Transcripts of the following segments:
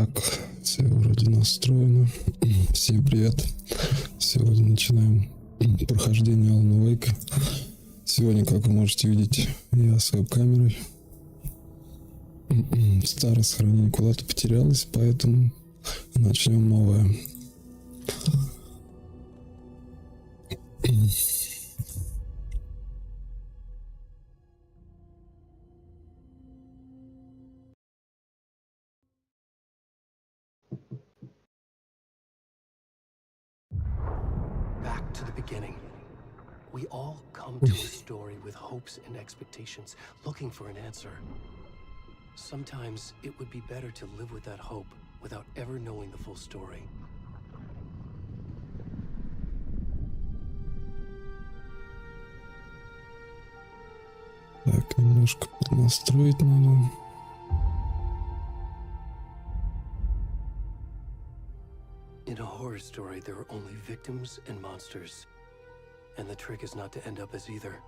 Так, все вроде настроено. Всем привет. Сегодня начинаем прохождение Alan Wake. Сегодня, как вы можете видеть, я с веб-камерой. Старое сохранение куда-то потерялось, поэтому начнем новое. Back to the beginning. We all come to a story with hopes and expectations, looking for an answer. Sometimes it would be better to live with that hope without ever knowing the full story. Так, немножко поднастроить надо. In a horror story, there are only victims and monsters. And the trick is not to end up as either.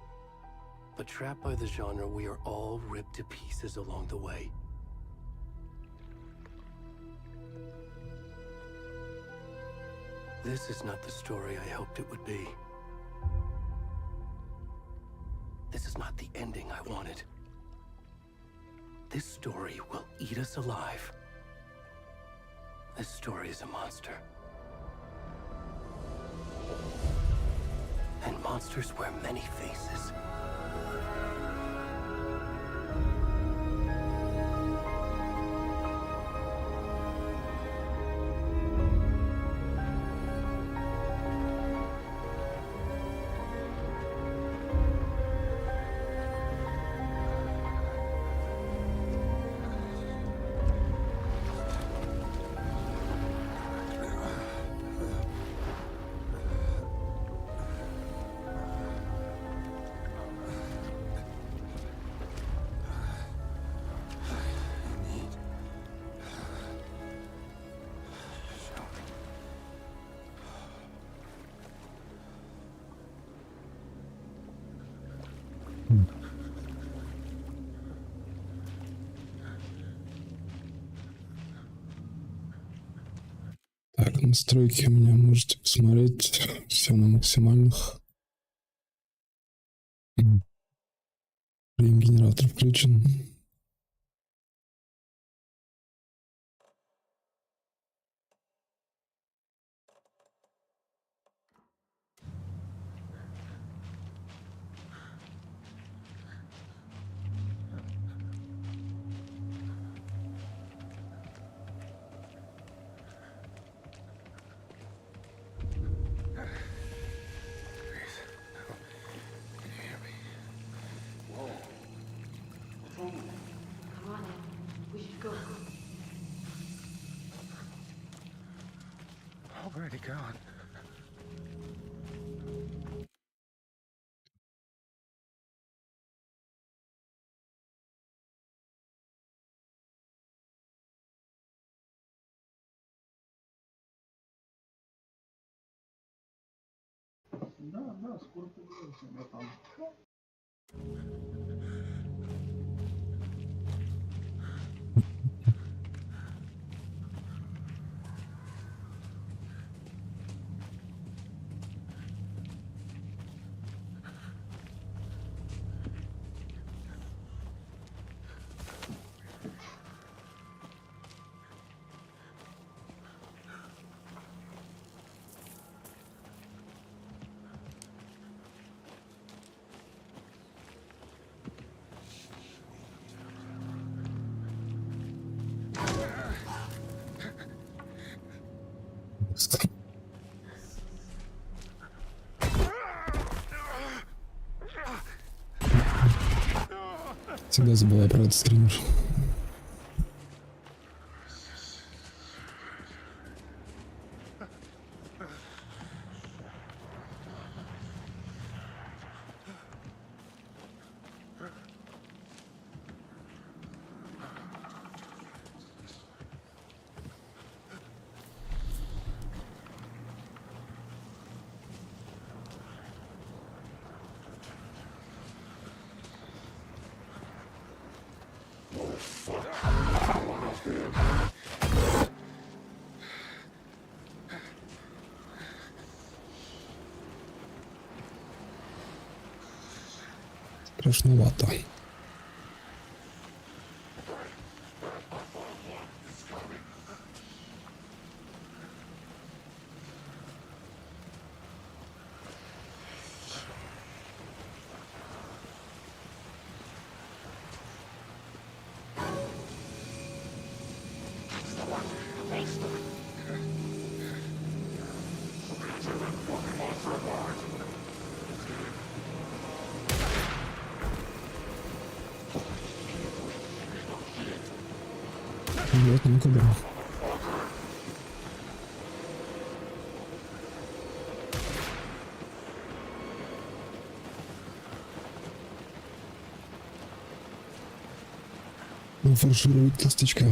But trapped by the genre, we are all ripped to pieces along the way. This is not the story I hoped it would be. This is not the ending I wanted. This story will eat us alive. This story is a monster. And monsters wear many faces. Так, настройки у меня можете посмотреть. Все на максимальных. Генератор включен. Already gone. Да, скоро появится, братан. Всегда забываю про этот стример. Страшновато. Вот, ну куда. Фарширует толстячка.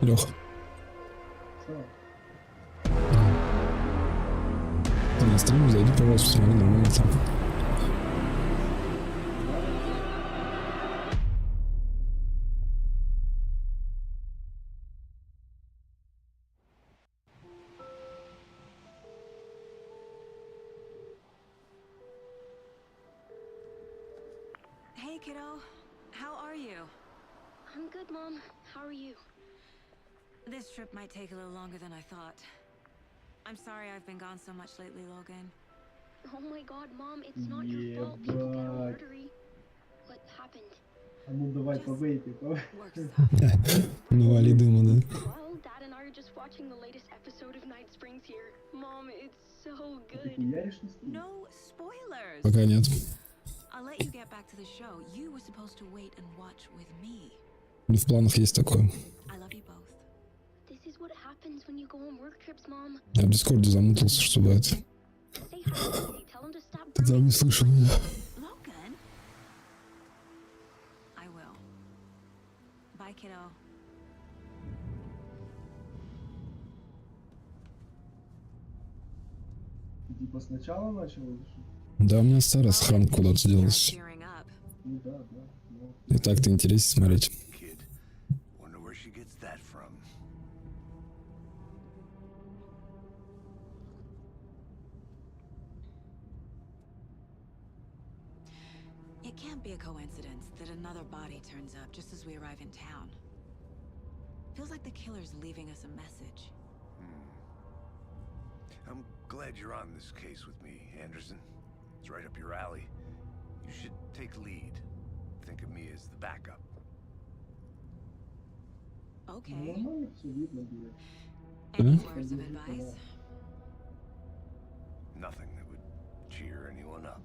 Леха. Ты на стрим зайди, пожалуйста, смотри, нормально там. Hey, kiddo. How are you? I'm good, Mom. How are you? This trip might take a little longer than I thought. I'm sorry I've been gone so much lately, Logan. Oh my god, Mom, it's not your fault. People get all murdery. What happened? А ну давай повейте. Work stuff. Навали дыма, да? Well, Dad and I are just watching the latest episode of Night Springs here. Mom, it's so Ты good. хуяришь на стрим? No spoilers. Пока нет. I'll let you get back to the show. You were supposed to wait and watch with me. В планах есть такое. I love you both. This is what happens when you go on work trips, Mom. Я в Дискорде замутился, чтобы это... Say hi to Daddy. Tell him to stop Ты там не слышал меня. Logan? I will. Bye, kiddo. Ты типа сначала начал или что? Да, у меня старая сохранка куда-то сделалась. Gearing up. Ну да, да. Ну, И так-то интереснее смотреть. Kid. Wonder where she gets that from. It can't be a coincidence that another body turns up just as we arrive in town. Feels like the killer's leaving us a message. I'm glad you're on this case with me, Anderson. It's right up your alley. You should take lead. Think of me as the backup. Okay. нормально все видно было. Any words of advice? Nothing that would cheer anyone up.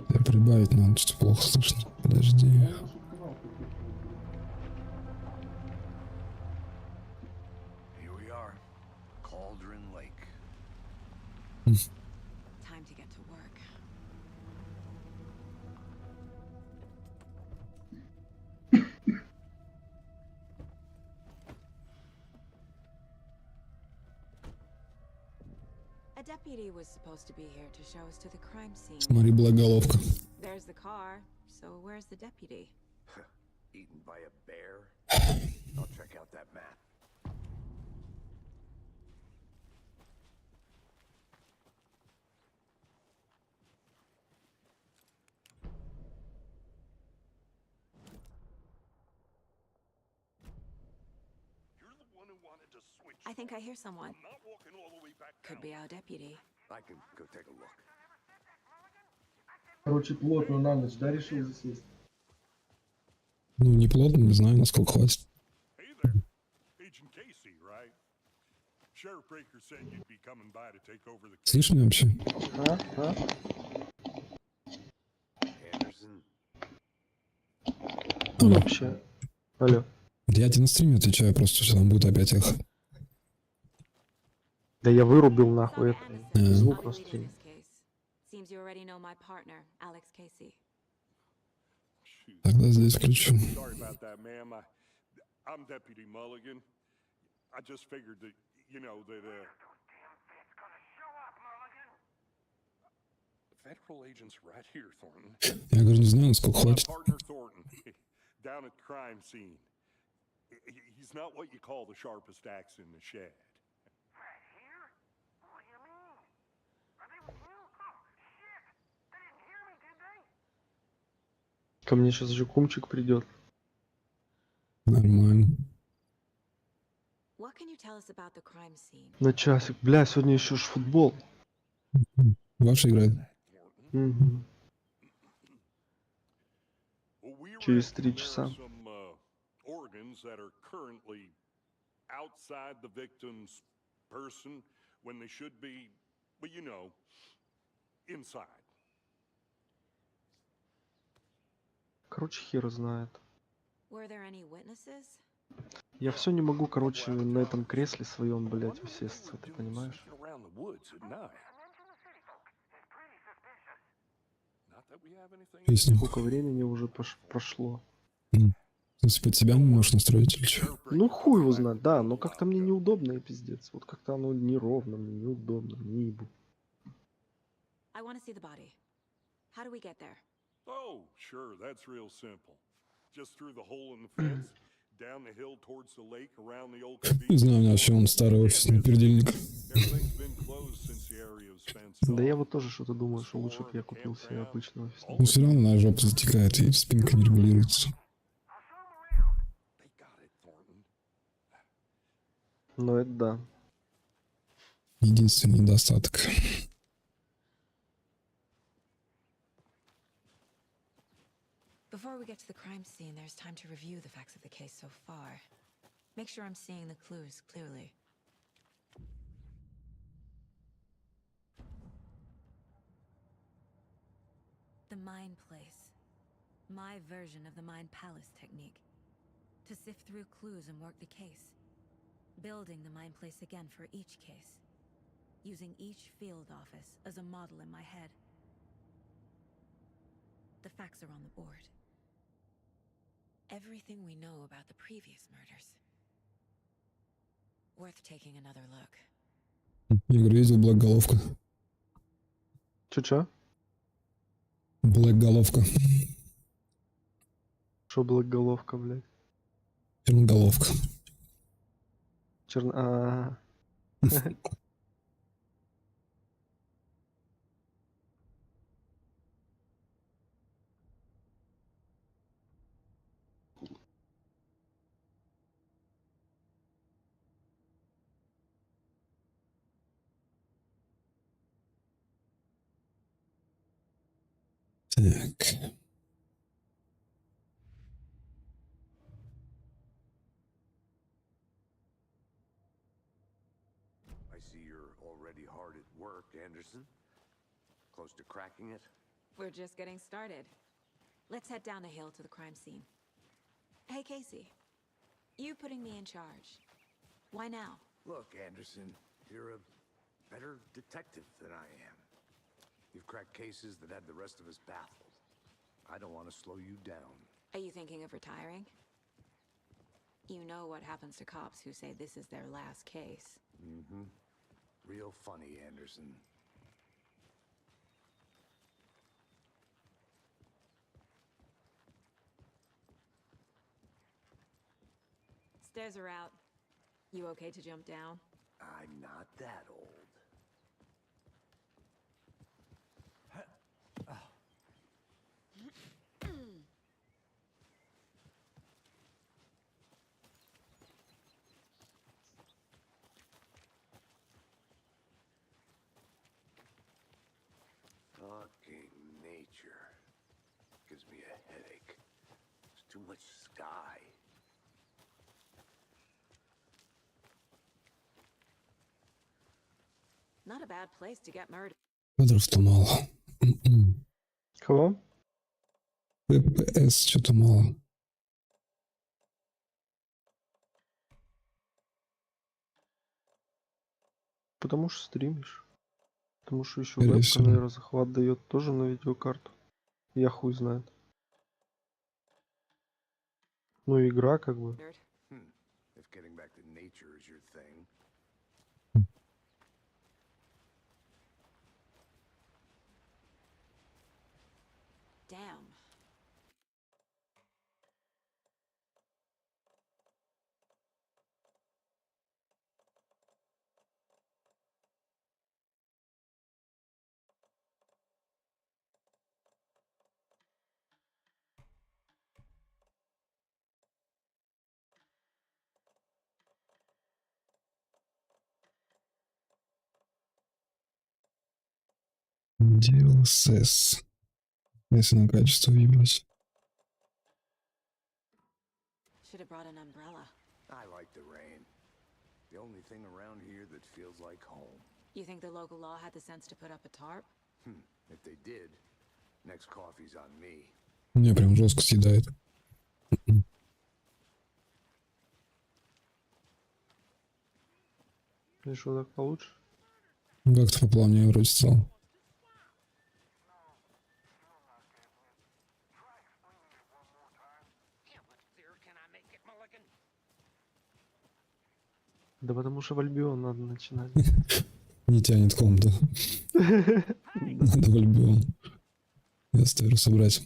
Я прибавить надо, что плохо слышно. Подожди. Я шутковал тут. Here we are. Cauldron Lake. Time to get to work. A deputy was supposed to be here to show us to the crime scene. Смотри, благоголовка. There's the car, so where's the deputy? Eaten by a bear? I'll check out that map. I think I hear someone. Could be our deputy. I can go take a look. Короче, плотно на ночь, да, решил засесть? Ну, не плотно, не знаю, насколько хватит. Hey there, Agent Casey, right? Sheriff Breaker said you'd be coming by to take over the case. Слышишь меня вообще? Anderson, Алло. Вообще. Алло. Я тебе на стриме отвечаю, просто что там будет опять эхо. Да я вырубил нахуй это. Ага. Звук на Updated in стриме. this case. Seems you already know my partner, Alex Casey. Shoot. Тогда здесь включу. Sorry about that, ma'am. I'm Deputy Mulligan. I just figured that, you know, that, Federal agents right here, Thornton. Я говорю, не знаю, насколько My хватит. partner Thornton, down at the crime scene. He's not what you call the sharpest axe in the shed. Ко мне сейчас же кумчик придет. Нормально. What can you tell us about the crime scene? На часик. Бля, сегодня еще ж футбол. Ваша играет. Мгм. Well, we Через reckon 3 there are часа. some organs that are currently outside the victim's person when they should be, well, you know, inside. Короче, хер знает. Were there any witnesses? Я все не могу, короче, на этом кресле своем, блять, усесться, ты понимаешь? Sneaking around the woods at night. Not that we have anything. Песня. Сколько времени уже прошло. То есть под себя не можешь настроить или что? Ну хуй его знает, да, но как-то мне неудобно, и пиздец. Вот как-то оно неровно, мне неудобно, не ебу. I want to see the body. How do we get there? Oh, sure, that's real simple. Just through the hole in the fence, down the hill towards the lake, around the old Не знаю, у меня вообще он старый офисный передельник. Everything's been closed since the area was fenced Да я off. вот тоже что-то думаю, что лучше бы я купил себе обычный офисный. Ну, все равно на жопу затекает, и спинка не регулируется. They got it, Thornton. Но это да. Единственный недостаток. Before we get to the crime scene, there's time to review the facts of the case so far. Make sure I'm seeing the clues clearly. The Mind Place. My version of the Mind Palace technique. To sift through clues and work the case. Building the Mind Place again for each case. Using each field office as a model in my head. The facts are on the board. Everything we know about the previous murders. Worth taking another look. Я говорю, видел Блэк-головка. Чё? Блэк-головка. Шо головка, блядь? Черноголовка. А. Так. I see you're already hard at work, Anderson. Close to cracking it? We're just getting started. Let's head down the hill to the crime scene. Hey, Casey. You putting me in charge. Why now? Look, Anderson, you're a better detective than I am. You've cracked cases that had the rest of us baffled. I don't want to slow you down. Are you thinking of retiring? You know what happens to cops who say this is their last case. Mm-hmm. Real funny, Anderson. Stairs are out. You okay to jump down? I'm not that old. Fucking nature. Gives me a headache. There's too much sky. Not a bad place to get murdered. Кадров-то мало. Кого? ППС что-то мало. Потому что стримишь. Потому что еще Скорее вебка, всего. наверное, захват дает тоже на видеокарту. Я хуй знает. Ну, игра как бы. If getting back to nature is your thing. Damn. DLSS. Если на качество въебать. Should have brought an umbrella. I like the rain. The only thing around here that feels like home. You think the local law had the sense to put up a tarp? If they did, next coffee's on me. Мне прям жестко съедает. И что, так получше? Как-то поплавнее вроде стало. Да потому что в Альбион надо начинать. Не тянет комнату. Надо в Альбион. Я старую собрать.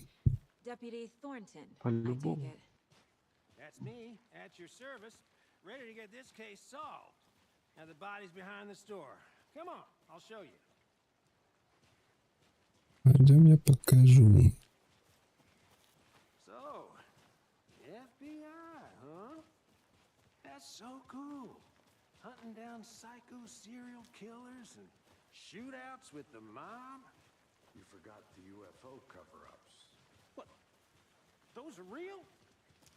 Deputy Thornton, I take По-любому. it. That's me, at your service, ready to get this case solved. Now the body's behind the store. Come on, I'll show you. Пойдем, я покажу. So, FBI, huh? That's so cool. Hunting down psycho serial killers and shootouts with the mob. You forgot the UFO cover-ups. What? Those are real?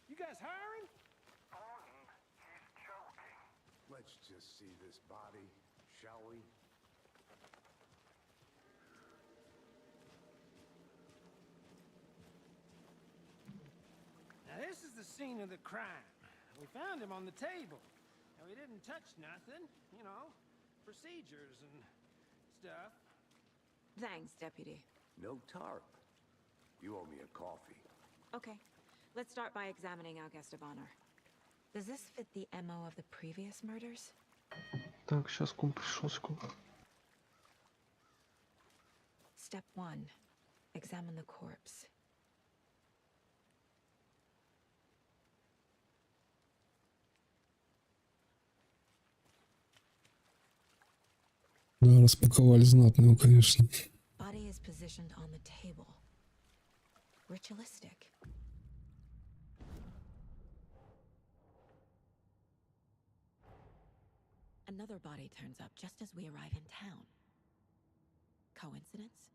You guys hiring? Let's just see this body, shall we? Now this is the scene of the crime. We found him on the table. And we didn't touch nothing, you know, procedures and stuff. Thanks, Deputy. No tarp. You owe me a coffee. Okay, let's start by examining our guest of honor. Does this fit the MO of the previous murders? Так, сейчас кум пришел, сколько. Step 1. Examine the corpse. Да, распаковали знатно его, конечно. Body is positioned on the table. Ritualistic. Another body turns up just as we arrive in town. Coincidence?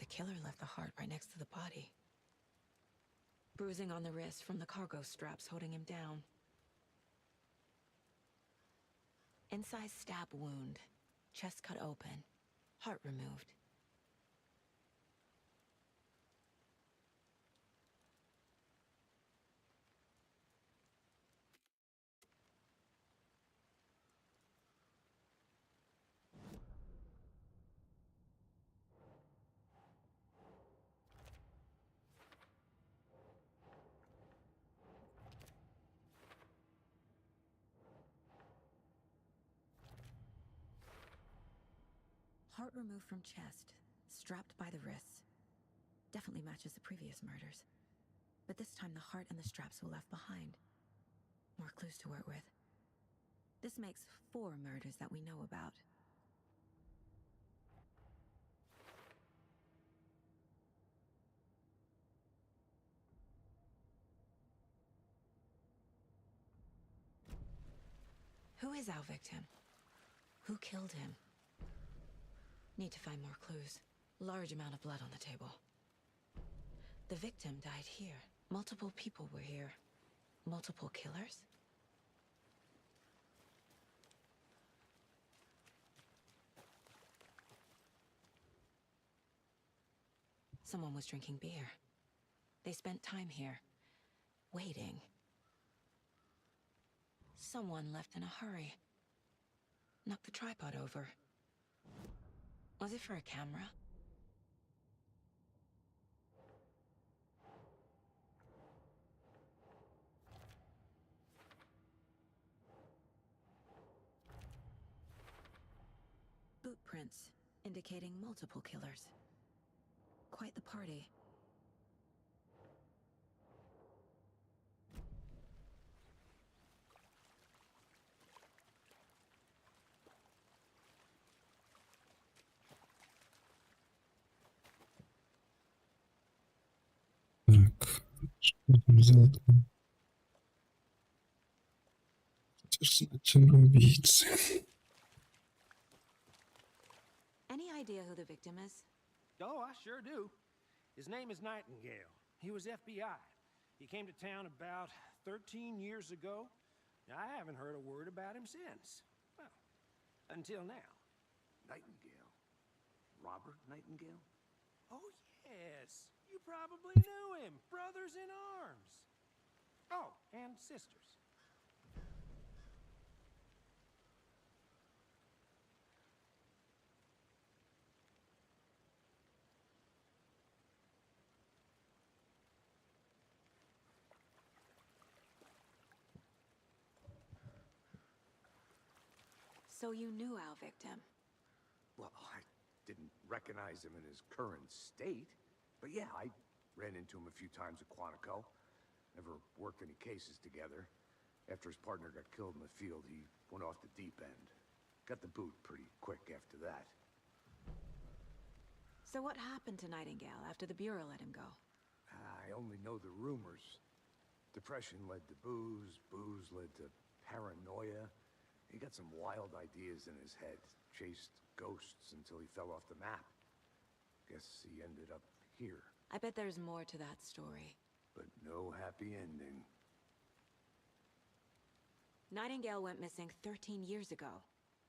killer left the heart right next to the body. Bruising on the wrist from the cargo straps holding him down. Incised stab wound. Chest cut open. Heart removed. Heart removed from chest, strapped by the wrists. Definitely matches the previous murders. But this time the heart and the straps were left behind. More clues to work with. This makes 4 murders that we know about. Who is our victim? Who killed him? Need to find more clues. Large amount of blood on the table. The victim died here. Multiple people were here. Multiple killers? Someone was drinking beer. They spent time here, waiting. Someone left in a hurry. Knocked the tripod over. Was it for a camera? Boot prints, indicating multiple killers. Quite the party. Так, что там сделать? Начала убийцы. Any idea who the victim is? Oh, I sure do. His name is Nightingale. He was FBI. He came to town about 13 years ago. I haven't heard a word about him since. Well, until now. Nightingale? Robert Nightingale? Oh, yes. You probably knew him. Brothers in arms. Oh, and sisters. So you knew our victim? Well, I didn't recognize him in his current state. But yeah, I ran into him a few times at Quantico. Never worked any cases together. After his partner got killed in the field, he went off the deep end. Got the boot pretty quick after that. So what happened to Nightingale after the Bureau let him go? I only know the rumors. Depression led to booze, booze led to paranoia. He got some wild ideas in his head, chased ghosts until he fell off the map. Guess he ended up here. I bet there's more to that story. But no happy ending. Nightingale went missing 13 years ago,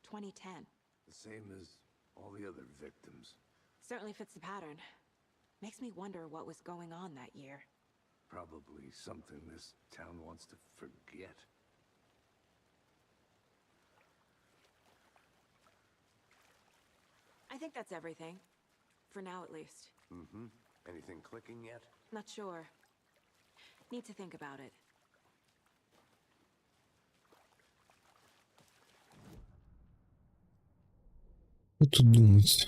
2010. The same as all the other victims. Certainly fits the pattern. Makes me wonder what was going on that year. Probably something this town wants to forget. I think that's everything. For now, at least. Mm-hmm. Anything clicking yet? Not sure. Need to think about it. Что тут думать?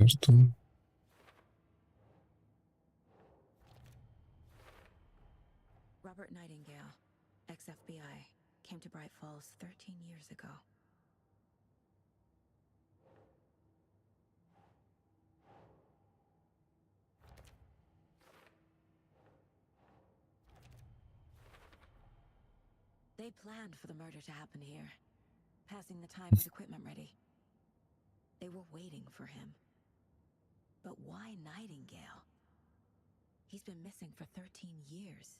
Что? Robert Nightingale, ex-FBI, came to Bright Falls 13 years ago. They planned for the murder to happen here, passing the time with equipment ready. They were waiting for him. But why Nightingale? He's been missing for 13 years.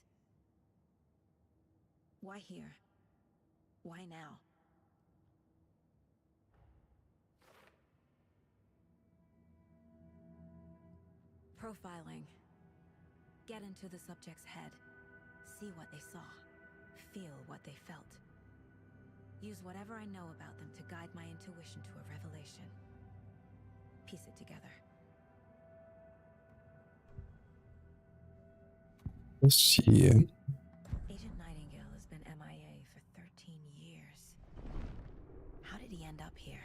Why here? Why now? Profiling. Get into the subject's head. See what they saw. Feel what they felt. Use whatever I know about them to guide my intuition to a revelation. Piece it together. Досье. Agent Nightingale has been MIA for 13 years. How did he end up here?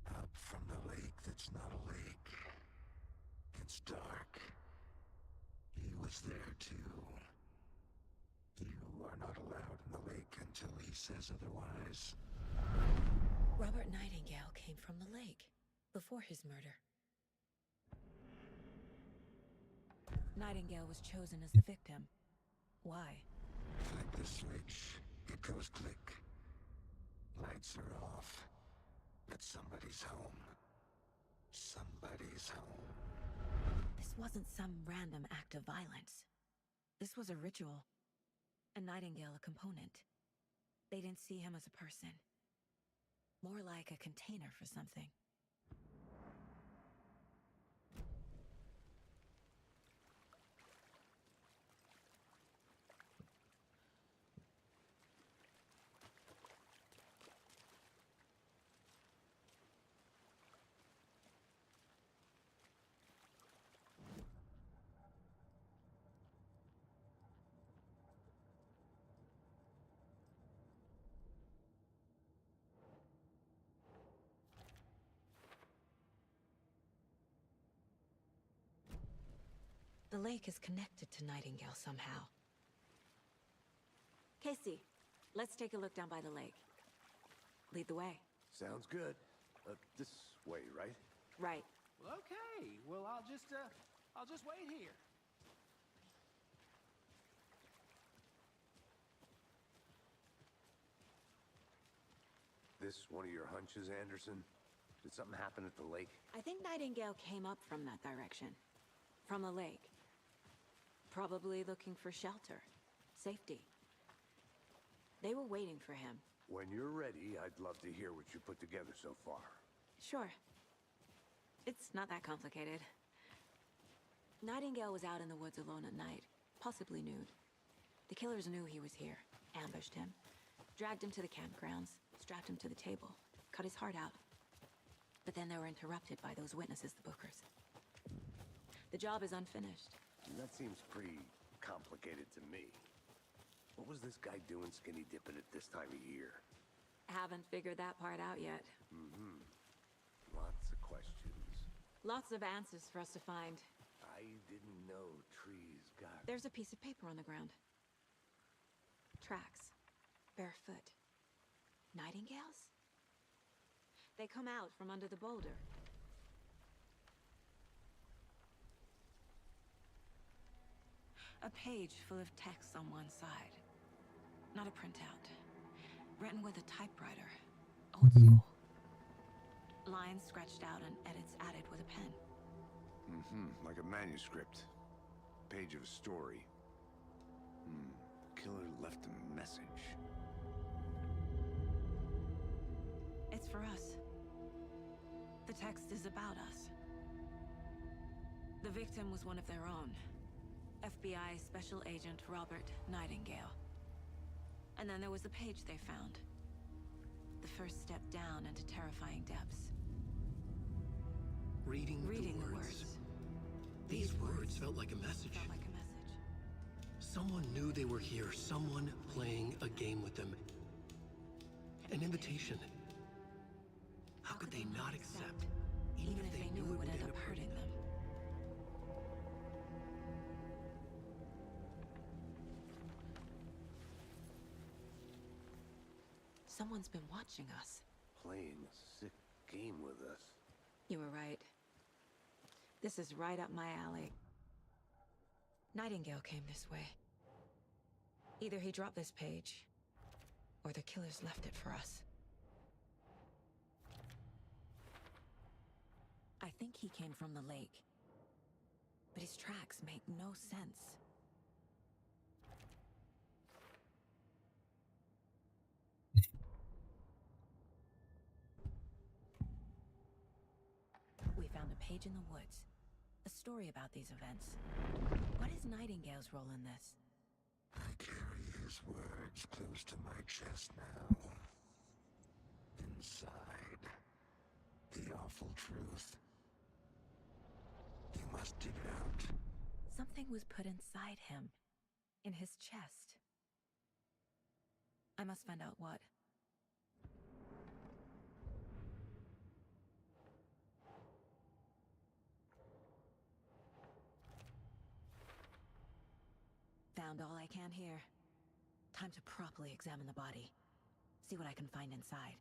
Up from the lake that's not a lake. It's dark. He was there too. You are not allowed in the lake until he says otherwise. Robert Nightingale came from the lake before his murder. Nightingale was chosen as the victim. Why? Flip the switch. It goes click. Lights are off. But somebody's home. Somebody's home. This wasn't some random act of violence. This was a ritual. And Nightingale a component. They didn't see him as a person. More like a container for something. The lake is connected to Nightingale somehow. Casey, let's take a look down by the lake. Lead the way. Sounds good. This way, right? Right. Well, okay. Well, I'll just wait here. This one of your hunches, Anderson? Did something happen at the lake? I think Nightingale came up from that direction. From the lake. Probably looking for shelter. Safety. They were waiting for him. When you're ready, I'd love to hear what you put together so far. Sure. It's not that complicated. Nightingale was out in the woods alone at night, possibly nude. The killers knew he was here, ambushed him, dragged him to the campgrounds, strapped him to the table, cut his heart out. But then they were interrupted by those witnesses, the Bookers. The job is unfinished. That seems pretty complicated to me. What was this guy doing skinny dipping at this time of year? Haven't figured that part out yet. Lots of questions. Lots of answers for us to find. I didn't know trees got... There's a piece of paper on the ground. Tracks. Barefoot. Nightingales? They come out from under the boulder. A page full of text on one side. Not a printout. Written with a typewriter. Old school. Lines scratched out and edits added with a pen. Like a manuscript. Page of a story. Killer left a message. It's for us. The text is about us. The victim was one of their own. FBI Special Agent Robert Nightingale. And then there was the page they found. The first step down into terrifying depths. Reading the words. These words felt like a message. Felt like a message. Someone knew they were here. Someone playing a game with them. An invitation. How could they not accept? Even if they knew it would end up hurting them. Someone's been watching us. Playing a sick game with us. You were right. This is right up my alley. Nightingale came this way. Either he dropped this page, or the killers left it for us. I think he came from the lake, but his tracks make no sense. We found a page in the woods, a story about these events. What is Nightingale's role in this? I carry his words close to my chest now. Inside, the awful truth. You must dig it out. Something was put inside him, in his chest. I must find out what. Found all I can here. Time to properly examine the body. See what I can find inside.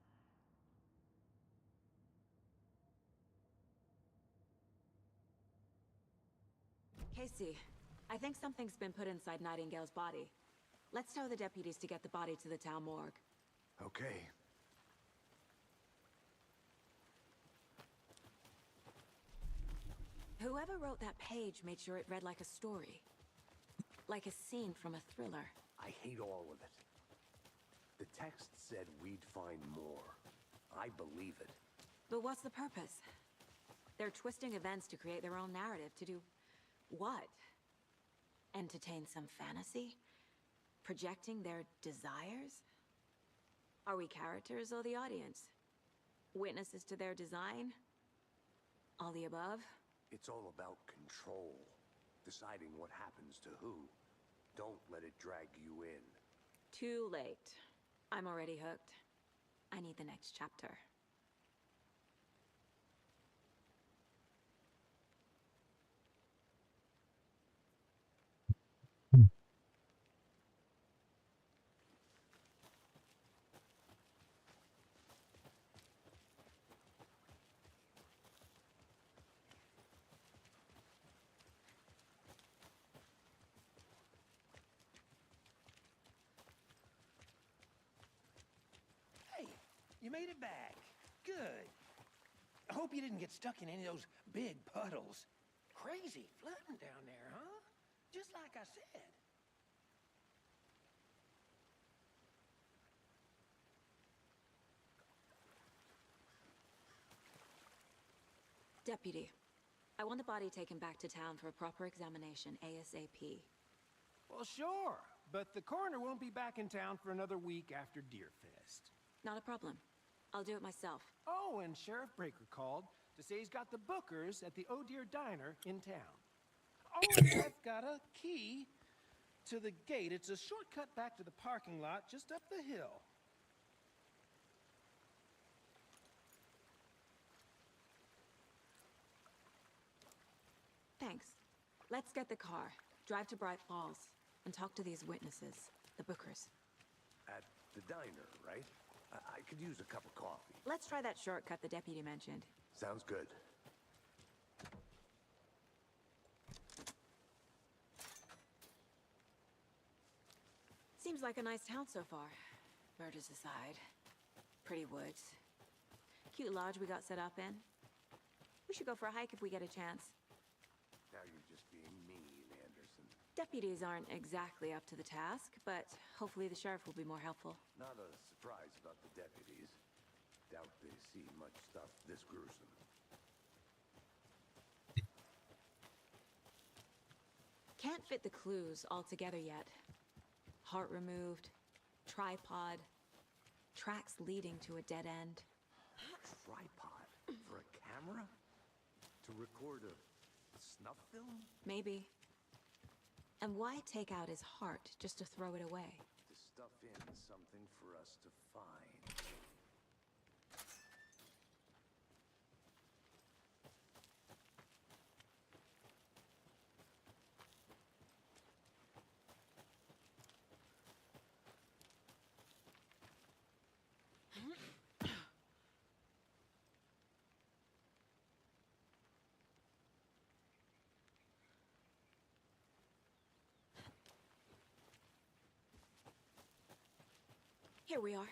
Casey, I think something's been put inside Nightingale's body. Let's tell the deputies to get the body to the town morgue. Okay. Whoever wrote that page made sure it read like a story. Like a scene from a thriller. I hate all of it. The text said we'd find more. I believe it. But what's the purpose? They're twisting events to create their own narrative. To do what? Entertain some fantasy? Projecting their desires? Are we characters or the audience? Witnesses to their design? All the above? It's all about control. Deciding what happens to who. Don't let it drag you in. Too late. I'm already hooked. I need the next chapter. Hey, you made it back. Good. I hope you didn't get stuck in any of those big puddles. Crazy flooding down there, huh? Just like I said. Deputy, I want the body taken back to town for a proper examination ASAP. Well, sure, but the coroner won't be back in town for another week after Deerfest. Not a problem. I'll do it myself. Oh, and Sheriff Breaker called to say he's got the bookers at the Oh Dear Diner in town. Oh, and I've got a key to the gate. It's a shortcut back to the parking lot just up the hill. Thanks. Let's get the car, drive to Bright Falls, and talk to these witnesses, the bookers. At the diner, right? I could use a cup of coffee. Let's try that shortcut the deputy mentioned. Sounds good. Seems like a nice town so far. Murders aside. Pretty woods. Cute lodge we got set up in. We should go for a hike if we get a chance. Now you're just being mean, Anderson. Deputies aren't exactly up to the task, but hopefully the sheriff will be more helpful. Not a surprise about the deputies. Doubt they see much stuff this gruesome. Can't fit the clues all together yet. Heart removed, tripod, tracks leading to a dead end. Tripod? For a camera? To record a snuff film? Maybe. And why take out his heart just to throw it away? To stuff in something for us to find. Here we are.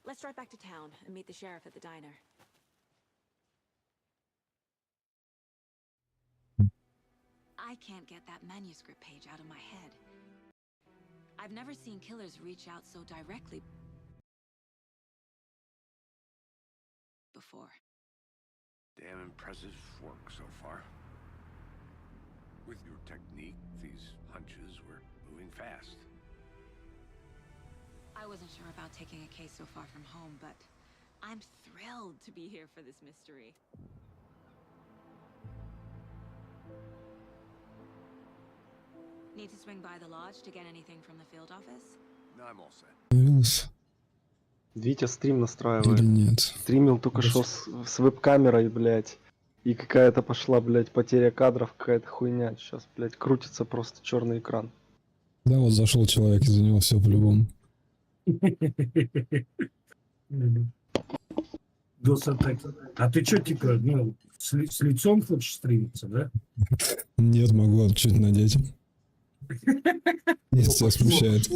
Let's drive back to town and meet the sheriff at the diner. I can't get that manuscript page out of my head. I've never seen killers reach out so directly before. Damn impressive work so far. With your technique, these hunches were moving fast. I wasn't sure about taking a case so far from home, but I'm thrilled to be here for this mystery. Need to swing by the lodge to get anything from the field office? No, I'm all set. Появилось Витя стрим или настраивает. нет? Стримил только что с веб-камерой, блядь. И какая-то пошла, блядь, потеря кадров, какая-то хуйня. Сейчас, блядь, крутится просто черный экран. Да, вот зашел человек, из-за него все по-любому. Дос-атаки. А ты что, типа, ну, с лицом хочешь стримиться, да? Нет, могу чуть надеть. Если тебя смущает.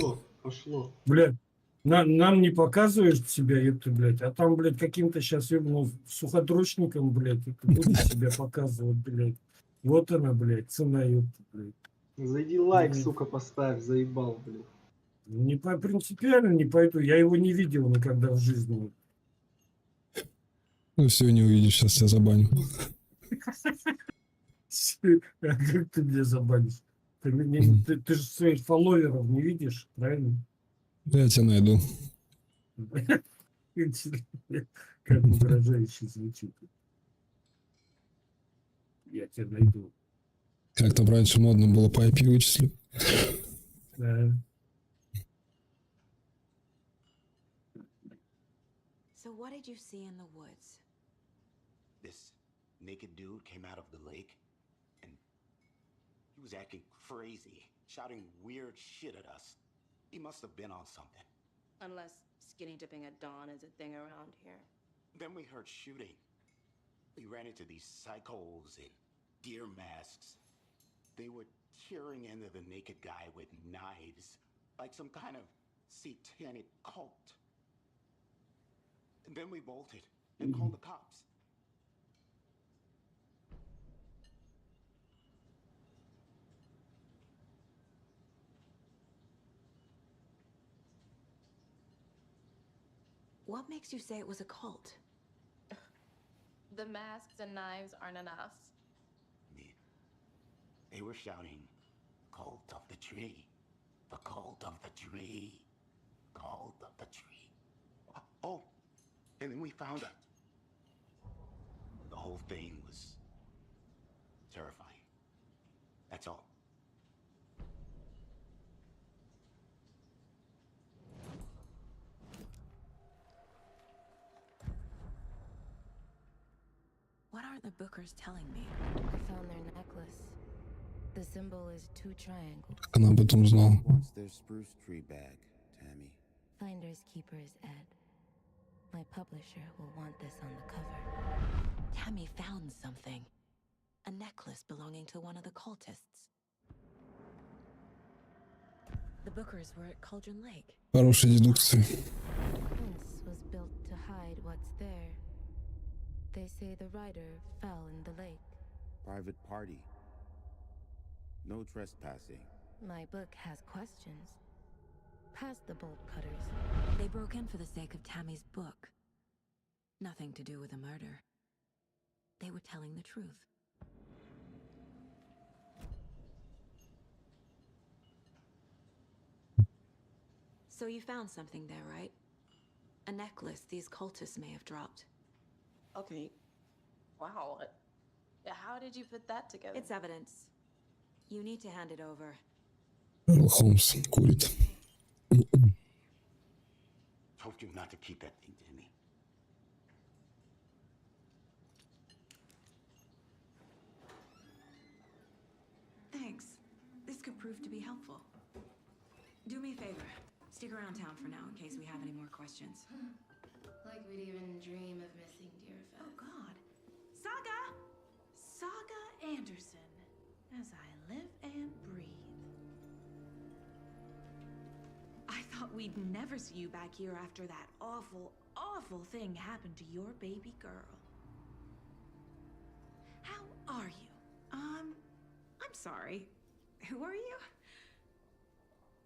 Пошло. Блядь, нам не показываешь себя, это, блядь, а там, блядь, каким-то сейчас, ну, суходрочником, блядь, это будет себя показывать, блядь. Вот она, блядь, цена, ёпта, блядь. Зайди лайк, сука, поставь, заебал, блядь. Не по принципиально не пойду, я его не видел никогда в жизни. Ну все, не увидишь, сейчас тебя забаню. А как ты меня забанишь? Ты же своих фолловеров не видишь, правильно? Я тебя найду. Как угрожающе звучит. Я тебя найду. Как там раньше модно было по IP вычислю. Да. So what did you see in the woods? This naked dude came out of the lake, and he was acting crazy, shouting weird shit at us. He must have been on something. Unless skinny dipping at dawn is a thing around here. Then we heard shooting. We ran into these psychos in deer masks. They were tearing into the naked guy with knives, like some kind of satanic cult. And then we bolted and called the cops. What makes you say it was a cult? The masks and knives aren't enough. They were shouting, "Cult of the tree, the cult of the tree, cult of the tree." Oh, and then we found out. The whole thing was terrifying. That's all. What are the bookers telling me? I found their necklace. The symbol is 2 triangles. Как она об этом узнала? Wants their spruce tree bag, Tammy. Finders keepers, Ed. My publisher will want this on the cover. Tammy found something. A necklace belonging to one of the cultists. The bookers were at Cauldron Lake. Хорошая дедукция. Fence was built to hide what's there. They say the rider fell in the lake. Private party. No trespassing. My book has questions. Past the bolt cutters. They broke in for the sake of Tammy's book. Nothing to do with a murder. They were telling the truth. So you found something there, right? A necklace these cultists may have dropped. Okay. Wow. How did you put that together? It's evidence. You need to hand it over. Холмс курит. Told you not to keep that thing to me. Thanks. This could prove to be helpful. Do me a favor. Stick around town for now in case we have any more questions. Like we'd even dream of missing dear Fez. Oh, God. Saga! Saga Anderson. As I live and breathe. I thought thought we'd never see you back here after that awful, awful thing happened to your baby girl. How are you? I'm sorry. Who are you?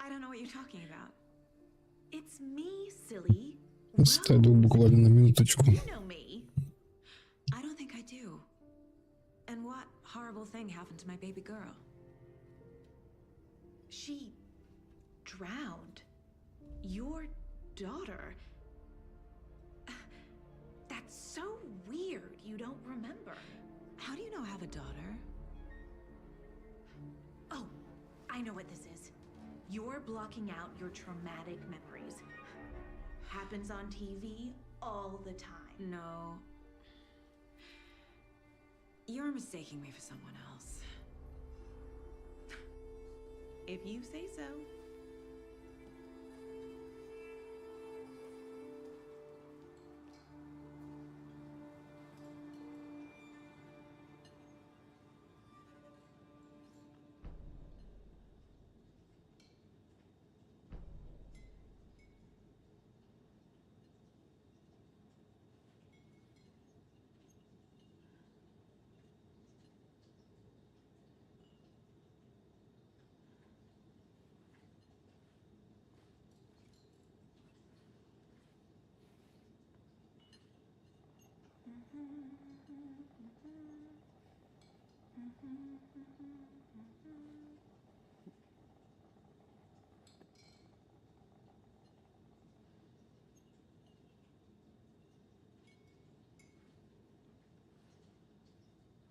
I don't know what you're talking about. It's me, silly. Отстойду буквально на минуточку. You know me. I don't think I do. And what horrible thing happened to my baby girl? She drowned. Your daughter. That's so weird. You don't remember. How do you know I have a daughter? Oh, I know what this is. You're blocking out your traumatic memories. Happens on TV all the time. No. You're mistaking me for someone else. If you say so.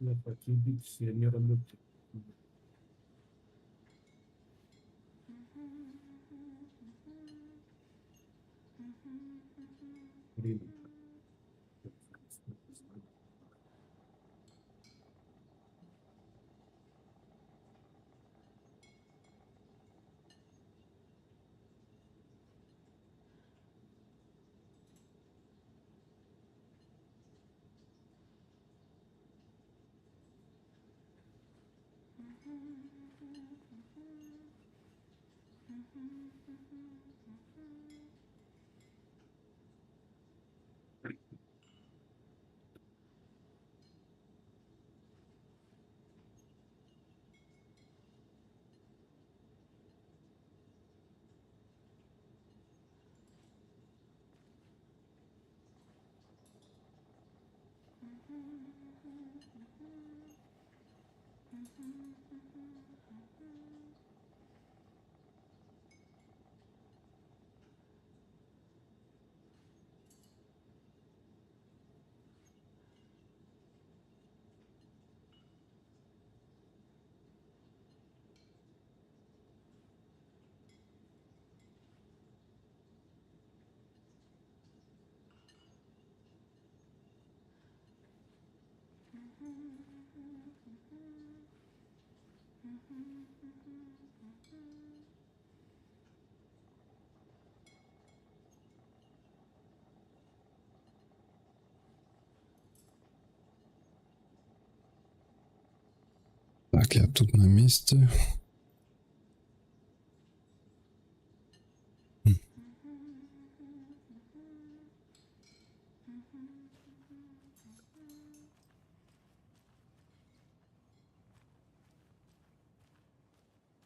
Я покидать все не работает. Время. Так, я тут на месте.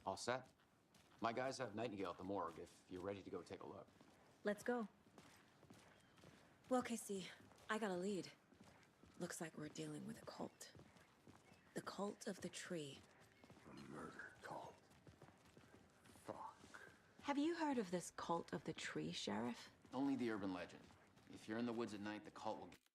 All set? My guys have Nightingale at the morgue if you're ready to go take a look. Let's go. Well, KC, I got a lead. Looks like we're dealing with a cult. The cult of the tree. A murder cult. Fuck. Have you heard of this cult of the tree, Sheriff? Only the urban legend. If you're in the woods at night, the cult will get you.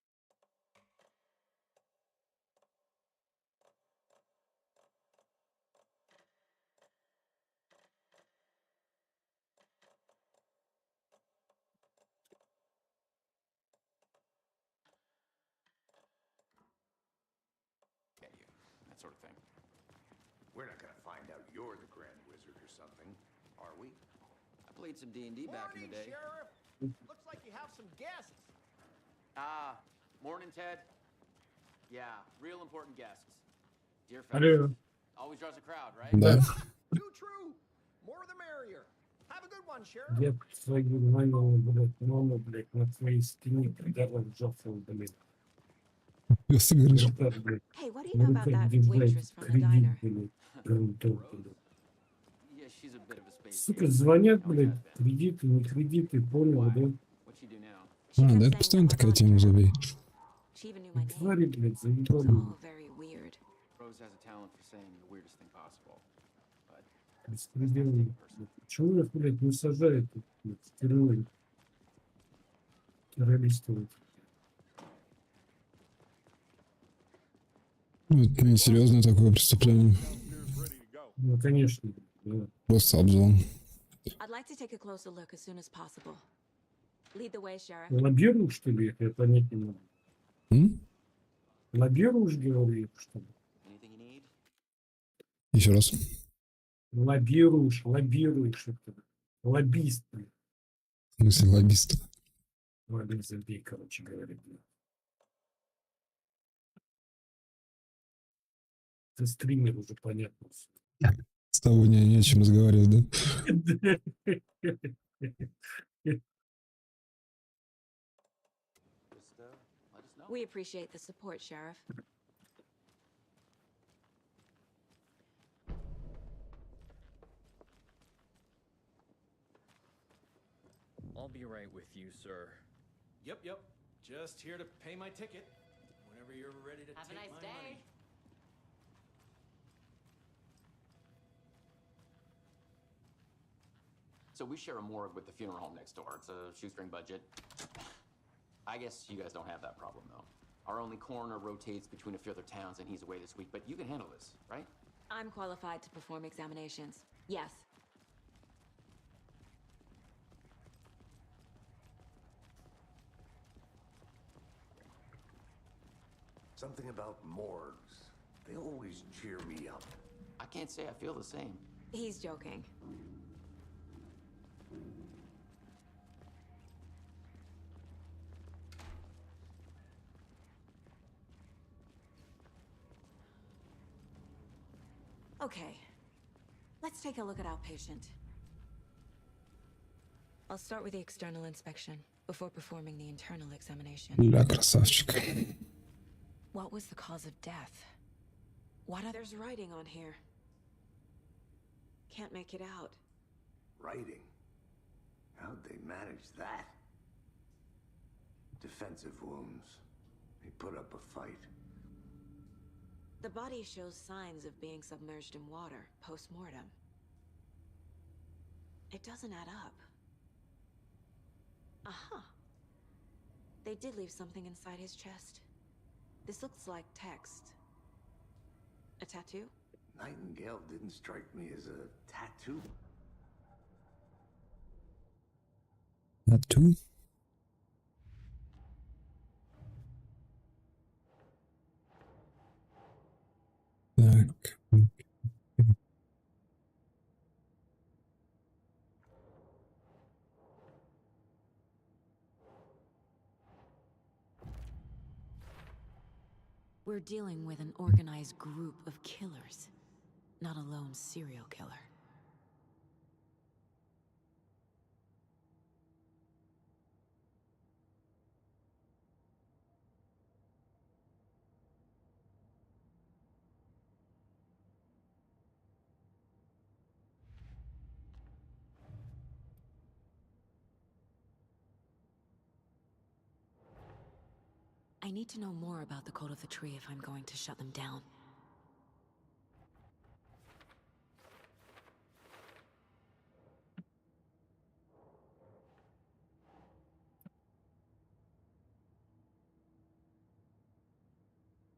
That sort of thing. We're not gonna find out you're the Grand Wizard or something, are we? I played some D&D back in the day. Sheriff. Looks like you have some guests. Morning, Ted. Yeah, real important guests. Dear Hello. fellas. Always draws a crowd, right? Да. Too true. More the merrier. Have a good Я свою маму, блядь, на своей стене придавал жопу, блядь. Просто говоришь. Вот так, блядь. Hey, what do you В know about руках that держать waitress from the кредит, diner? блядь. Грунтов, блядь. Yeah, she's a bit of a space Сука, cadet. звонят, Always блядь, has been. кредиты, не кредиты, понял, да? What'd she do now? А, да, это постоянно такая тема забей. She even knew my name. Твари, блядь, It's заебали. all very weird. Rose has a talent for saying the weirdest thing possible. But Беспредельно. Почему их, блядь, не сажают, блядь, в тюрьму? Террористов. Ну, это не серьезное такое преступление. Ну, конечно, да. Просто обзон. I'd like to take a closer look as soon as possible. Lead the way, Sheriff. Лоббирую, что ли, я понять не могу. Лоббируешь, говорю, что ли? Еще раз. Лоббируешь это. Лоббист, блядь. В смысле лоббист? Ладно, забей, короче говоря, блядь. Ты стример уже, понятно. С тобой не о чем разговаривать, да? We appreciate the support, Sheriff. I'll be right with you, sir. Yep. Just here to pay my ticket. Whenever you're ready to Have a take nice my day. money. So we share a morgue with the funeral home next door. It's a shoestring budget. I guess you guys don't have that problem, though. Our only coroner rotates between a few other towns, and he's away this week. But you can handle this, right? I'm qualified to perform examinations. Yes. Something about morgues. They always cheer me up. I can't say I feel the same. He's joking. Okay, let's take a look at our patient. I'll start with the external inspection before performing the internal examination. Ля, красавчик. What was the cause of death? There's writing on here. Can't make it out. Writing? How'd they manage that? Defensive wounds. They put up a fight. The body shows signs of being submerged in water post-mortem. It doesn't add up. Aha. They did leave something inside his chest. This looks like text. A tattoo? Nightingale didn't strike me as a tattoo. Tattoo? Так. We're dealing with an organized group of killers, not a lone serial killer. I need to know more about the code of the tree if I'm going to shut them down.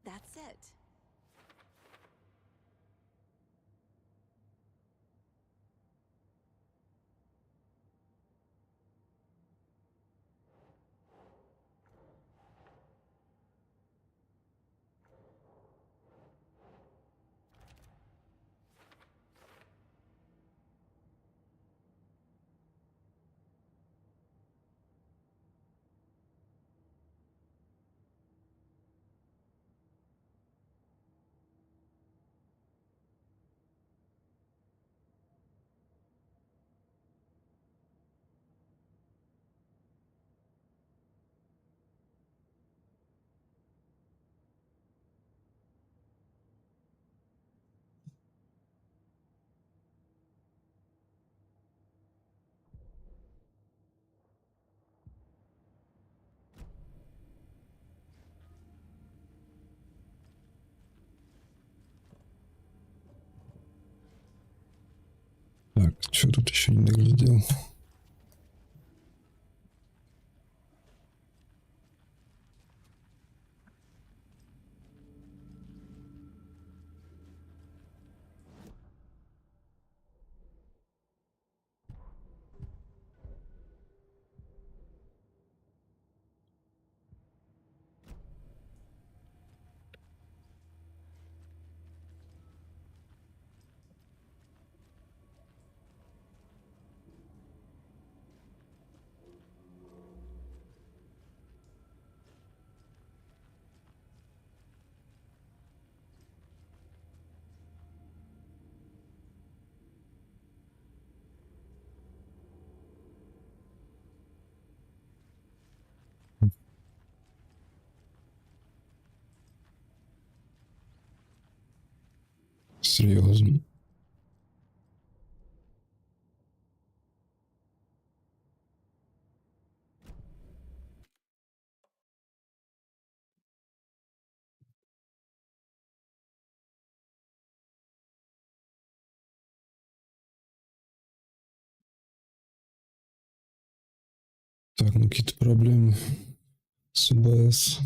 That's it. Так, что тут еще не доглядел? Серьезно. Так, ну какие-то проблемы с ОБС.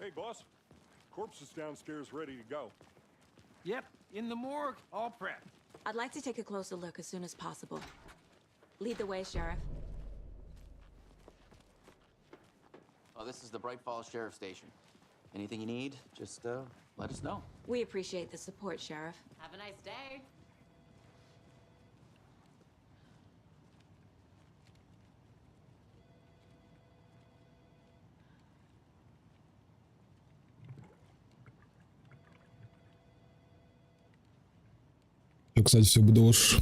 Hey, boss. Corpse is downstairs ready to go. Yep, in the morgue, all prepped. I'd like to take a closer look as soon as possible. Lead the way, Sheriff. Oh, this is the Bright Falls Sheriff Station. Anything you need, just let us know. We appreciate the support, Sheriff. Have a nice day. Я, кстати, все буду уж.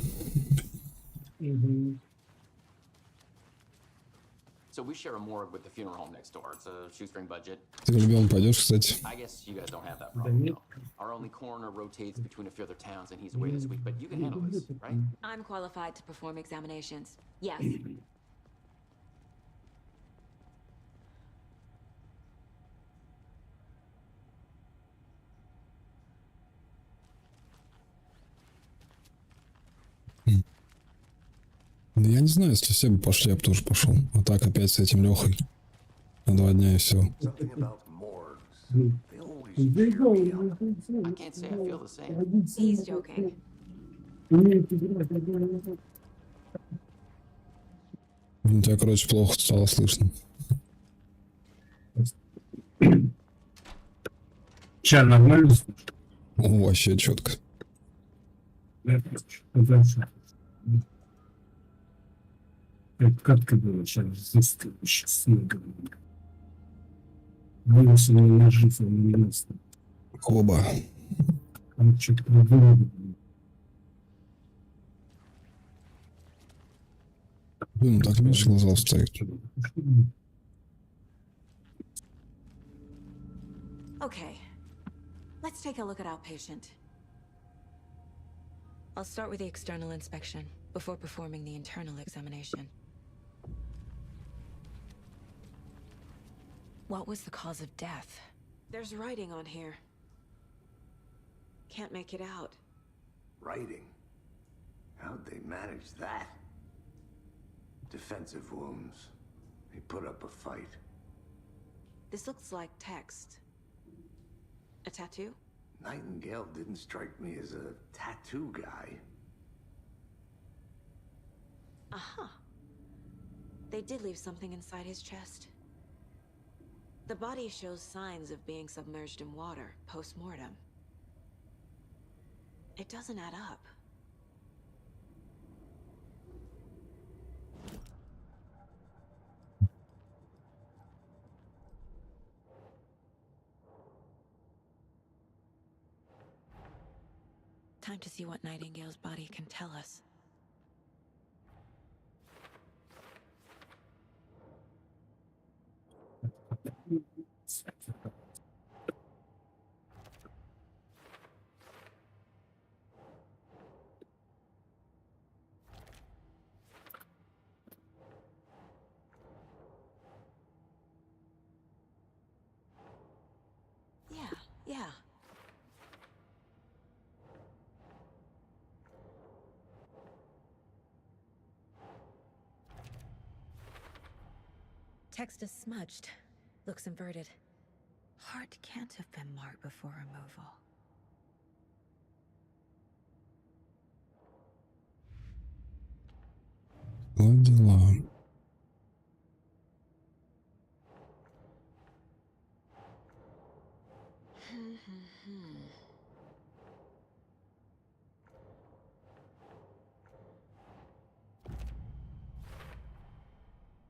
So we share a morgue with the funeral home next door. It's a shoestring budget. Ты в Альбион пойдешь, кстати? I guess you guys don't have that problem, though. Our only coroner rotates between a few other towns, and he's away this week. But you can handle this, right? I'm qualified to perform examinations. Yes. Да я не знаю, если все бы пошли, я бы тоже пошел. А так опять с этим Лехой. На 2 дня и все. Something about morgues. They always I can't say I feel the same. He's joking. У тебя, короче, плохо стало слышно. Сейчас нормально слышно? О, вообще четко. Как ты было сейчас сейчас много. Голос у меня не жив, он не ясно. Оба. Он что-то придумал. Ну, так меньше глаза вставить. Okay. Let's take a look at our patient. I'll start with the external inspection before performing the internal examination. What was the cause of death? There's writing on here. Can't make it out. writing. How'd they manage that? Defensive wounds. They put up a fight. This looks like text. A tattoo? Nightingale didn't strike me as a tattoo guy. Uh-huh. They did leave something inside his chest. The body shows signs of being submerged in water post-mortem. It doesn't add up. Time to see what Nightingale's body can tell us. Yeah. Text is smudged. Looks inverted. Heart can't have been marked before removal. Вот дела.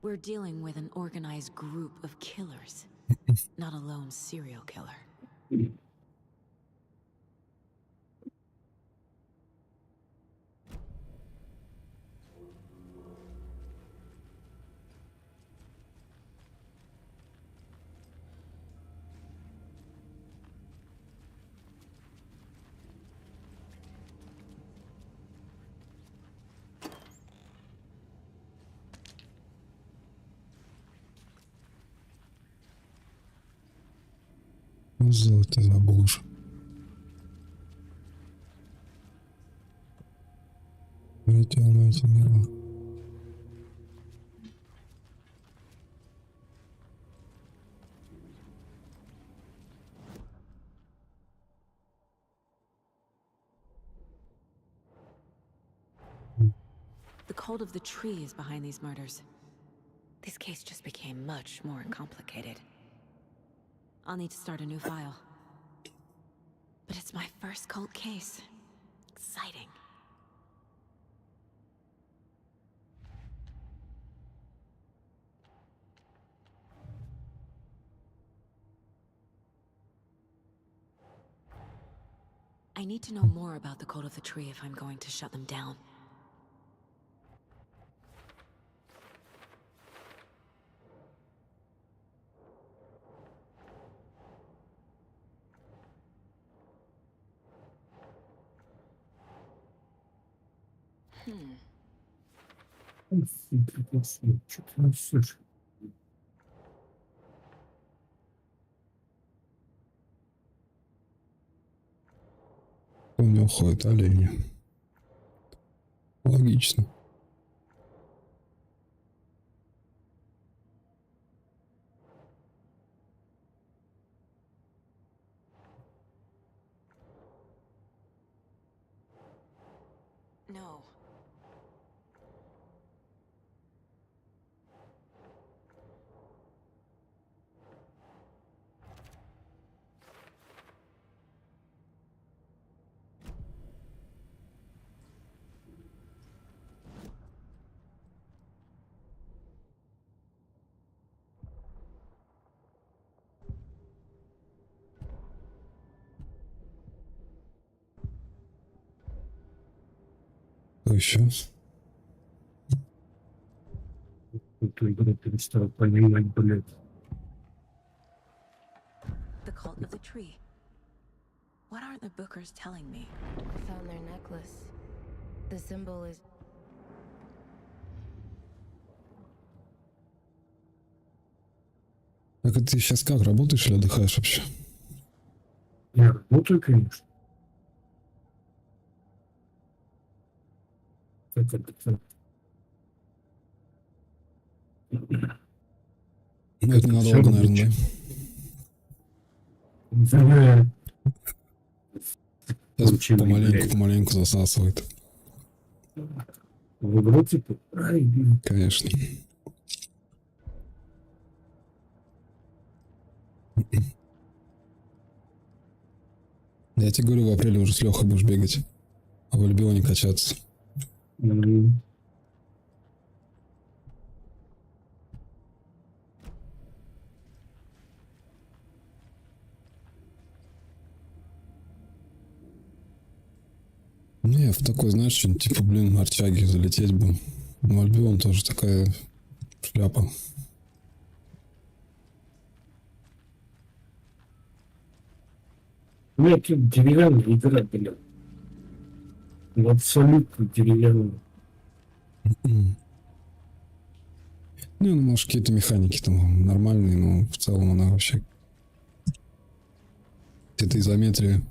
We're dealing with an organized group of killers, not a lone serial killer. Ну, сделать ты забыл уже. Полетел на эти миры. The cult of the tree is behind these murders. This case just became much more complicated. I'll need to start a new file. But it's my first cult case. Exciting. I need to know more about the cult of the tree if I'm going to shut them down. Что-то не слышу. У него ходят олени. Логично. No. Что еще? Ты, блядь, перестал понимать, блядь. The cult of the tree. What aren't the bookers telling me? I found their necklace. The symbol is... Так ты сейчас как, работаешь или отдыхаешь вообще? Я работаю, конечно. Как это? Ну, это надолго, наверное, да? Да, Сейчас помаленьку засасывает. В игру типа? Ай, блин. Конечно. Я тебе говорю, в апреле уже с Лехой будешь бегать, а в Альбионе качаться. Не, в такой, знаешь, что-нибудь типа, блин, Арчаги залететь бы. Но Альбион тоже такая шляпа. Ну, это деревянная игра, блин. Абсолютно деревянная. Не, ну, может, какие-то механики там нормальные, но в целом она вообще... Это изометрия.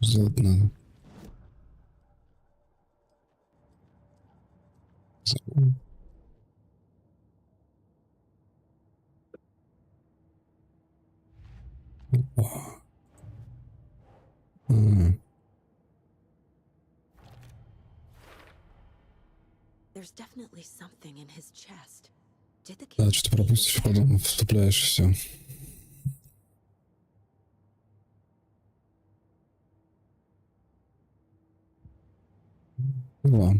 Сделать надо. Да, что-то пропустишь, потом вступляешь, и все. Да.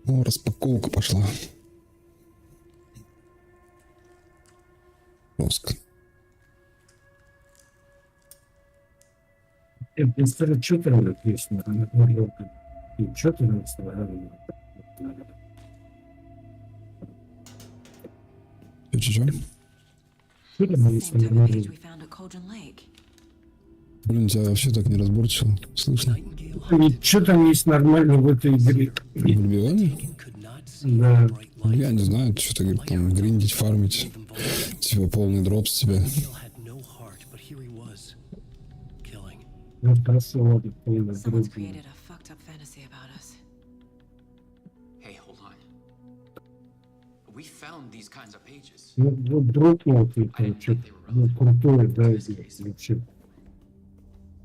О, распаковка пошла. Жестко. Представляю, что там есть на и что ты нам сказал? Что? Что там есть на Блин, тебя вообще так не разборчиво. Слышно? Что там есть нормально в этой игре? В Альбионе? Да. Я не знаю, что-то говорит, там гриндить, фармить. Типа полный дроп с тебя. Ну, хорошо, ладно, полный дроп. Ну, вот дропнул ты, что-то, ну, крутое, да, вообще.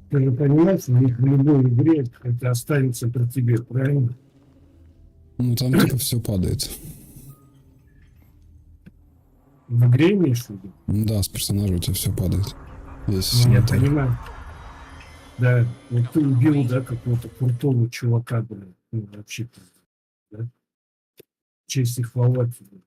Ты же понимаешь, в любой игре это останется при тебе, правильно? Ну, там типа все падает. В игре имеешь в виду? Да, с персонажа у тебя все падает. Ну, я понимаю. Да, вот ты убил, да, какого-то крутого чувака, блин, ну, вообще-то, да? Честь и хвала тебе.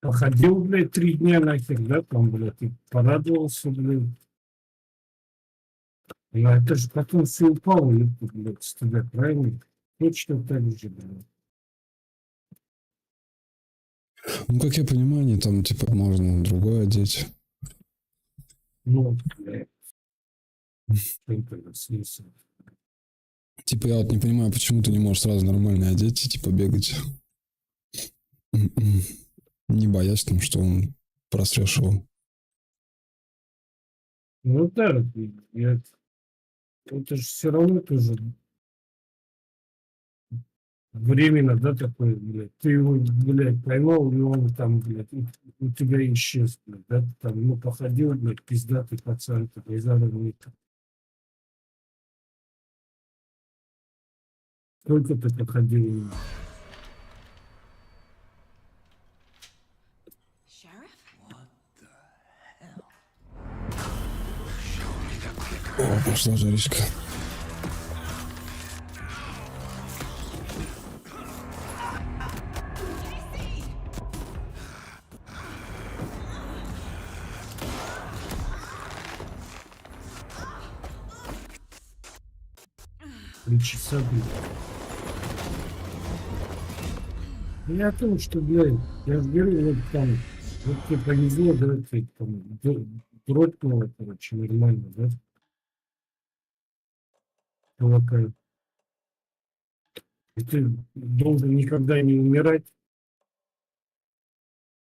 Походил, блядь, 3 дня нахер, да, там, блядь, и порадовался, блядь. Ну, это же потом все упало, блядь, с тебя, правильно? Точно так же, блядь. Ну, как я понимаю, они там, типа, можно другое одеть. Ну, блядь. Смысл? Типа, я вот не понимаю, почему ты не можешь сразу нормально одеть и, типа, бегать. Не боясь там, что он просрешь его. Ну, да, это же все равно тоже временно, да, такое, блядь. Ты его, блядь, поймал, и он там, блядь, у тебя исчез, блядь, да, ты там, ну, походил, блядь, пиздатый пацан, такой заранее. Сколько ты походил? О, пошла жаришка. Часа, блядь. Я о том, что, блядь, я говорю, вот там, вот тебе повезло, да, ты там, дропнуло, короче, нормально, да? Полагаю. И ты должен никогда не умирать.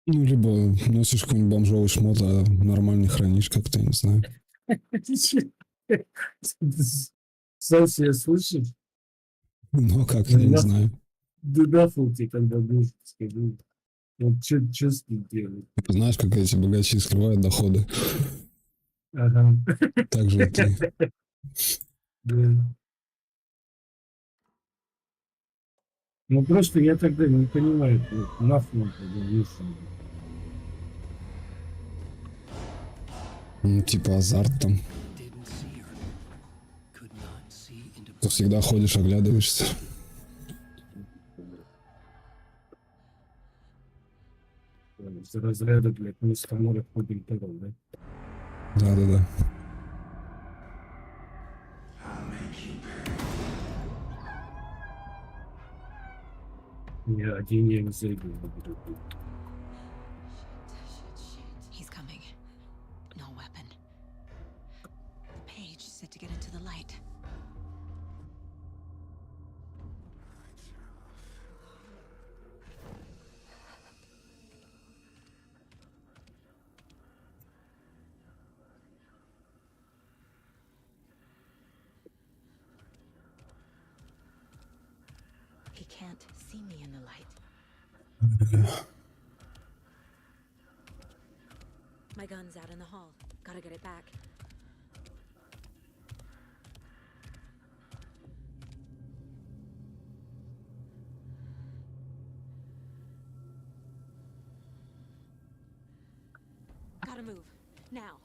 Ну, либо носишь какой-нибудь бомжовый шмот, а нормально хранишь как-то, я не знаю. Сам себя слышишь? Ну, как, я не знаю. Да нафиг тебе когда будешь, скажу. Вот что с ним делать? Ты знаешь, как эти богачи скрывают доходы? Ага. Так же и ты. Да. Ну просто я тогда не понимаю, нахуй тогда весело. Ну, типа азарт там. Ты всегда ходишь, оглядываешься. Из разряда, блядь, мы с Таморой ходим тогда, да? Да-да-да. Я один я не зайду. He's coming. No weapon. Page said to get into the light. He can't see me in the light. My gun's out in the hall. Gotta get it back. Gotta move. Now.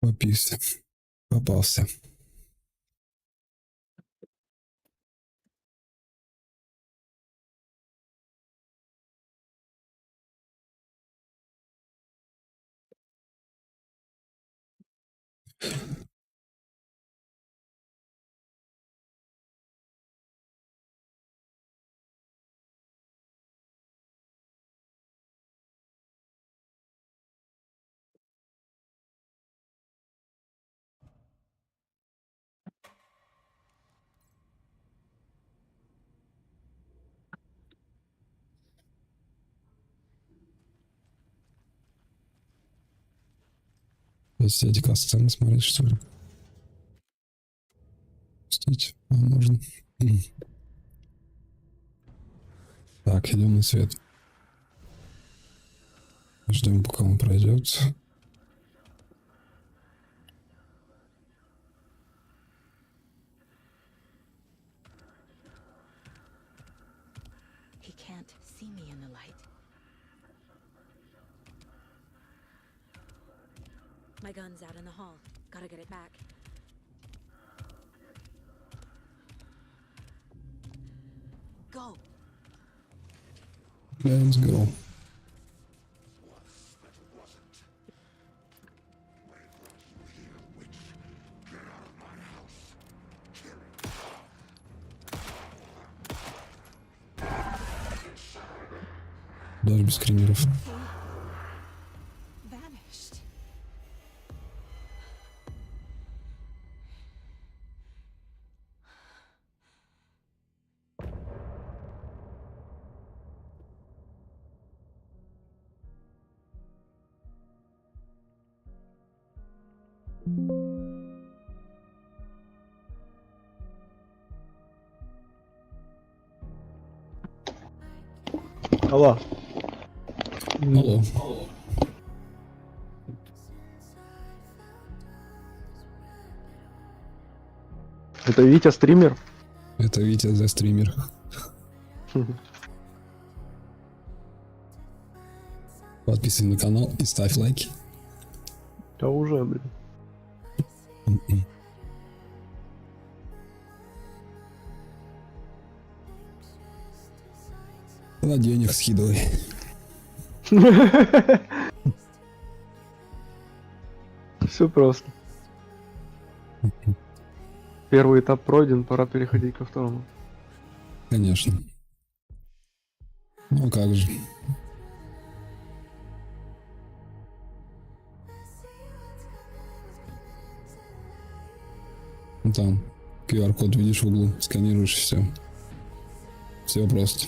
Попился. Попался. Эти касцены смотреть, что ли? Пустить? А, можно. Так, идем на свет. Ждем, пока он пройдет. He can't see me in the light. My gun's out in the hall. Gotta get it back. Go. Let's go. Даже без скримеров. Vanished. Алло. Алло. Это Витя стример? Это Витя за стример. Подписывайся на канал и ставь лайки. Да уже, блин. На денег скидывай. Все просто. Первый этап пройден, пора переходить ко второму. Конечно. Ну как же. Ну, там QR-код видишь в углу, сканируешь, все. Все просто.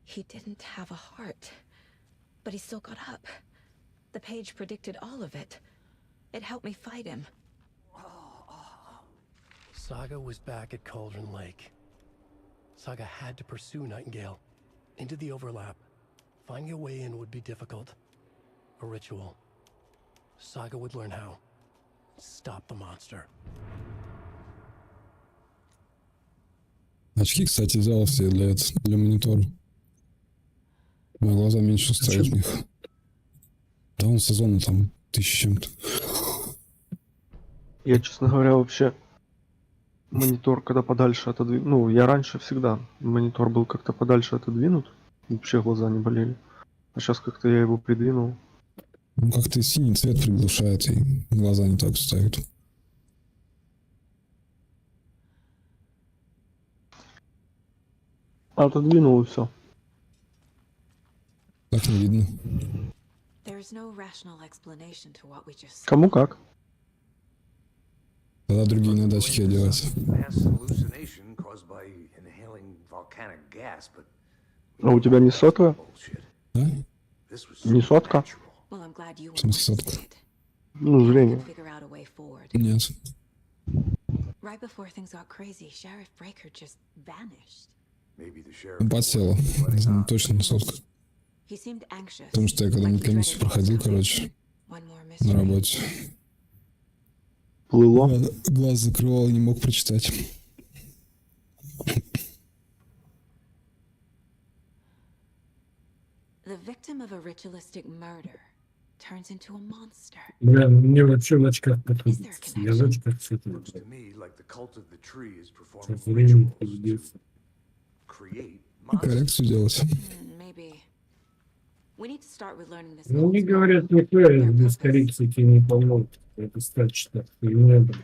He didn't have a heart, but he still got up. The page predicted all of it. It helped me fight him. Saga was back at Cauldron Lake. Saga had to pursue Nightingale into the overlap. Finding a way in would be difficult. A ritual. Saga would learn how. Stop the monster. Очки, кстати, взял все для монитора. Мои глаза меньше устают в них. Да, он сезона там 1000 чем-то. Я, честно говоря, вообще монитор когда подальше отодвинул. Ну, я раньше всегда монитор был как-то подальше отодвинут. Вообще глаза не болели. А сейчас как-то я его придвинул. Ну, как-то синий цвет приглушает, и глаза не так устают. Отодвинул и все. Так не видно. Кому как? Тогда другие на датчики одевать. А у тебя не сотка? А? Не сотка? В смысле сотка? Ну, зрение. Нет. Right before things got crazy, Sheriff Breaker just vanished. Подсела. Точно не сотка. Потому что я когда на комиссию проходил, короче, на работе. Плыло. Глаз закрывал и не мог прочитать. The victim of a ritualistic murder turns into a monster. Бля, мне вообще в очках подходится. Я в очках все это. Время пиздец. Коррекцию делать. Ну, мне говорят, никто без коррекции тебе не поможет. Это стать так. Не было.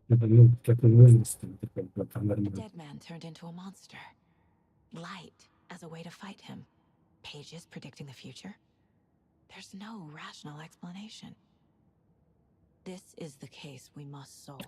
Это, ну, такой возраст, такой, это нормально. Dead man turned into a monster. Light as a way to fight him. Pages predicting the future. There's no rational explanation. This is the case we must solve.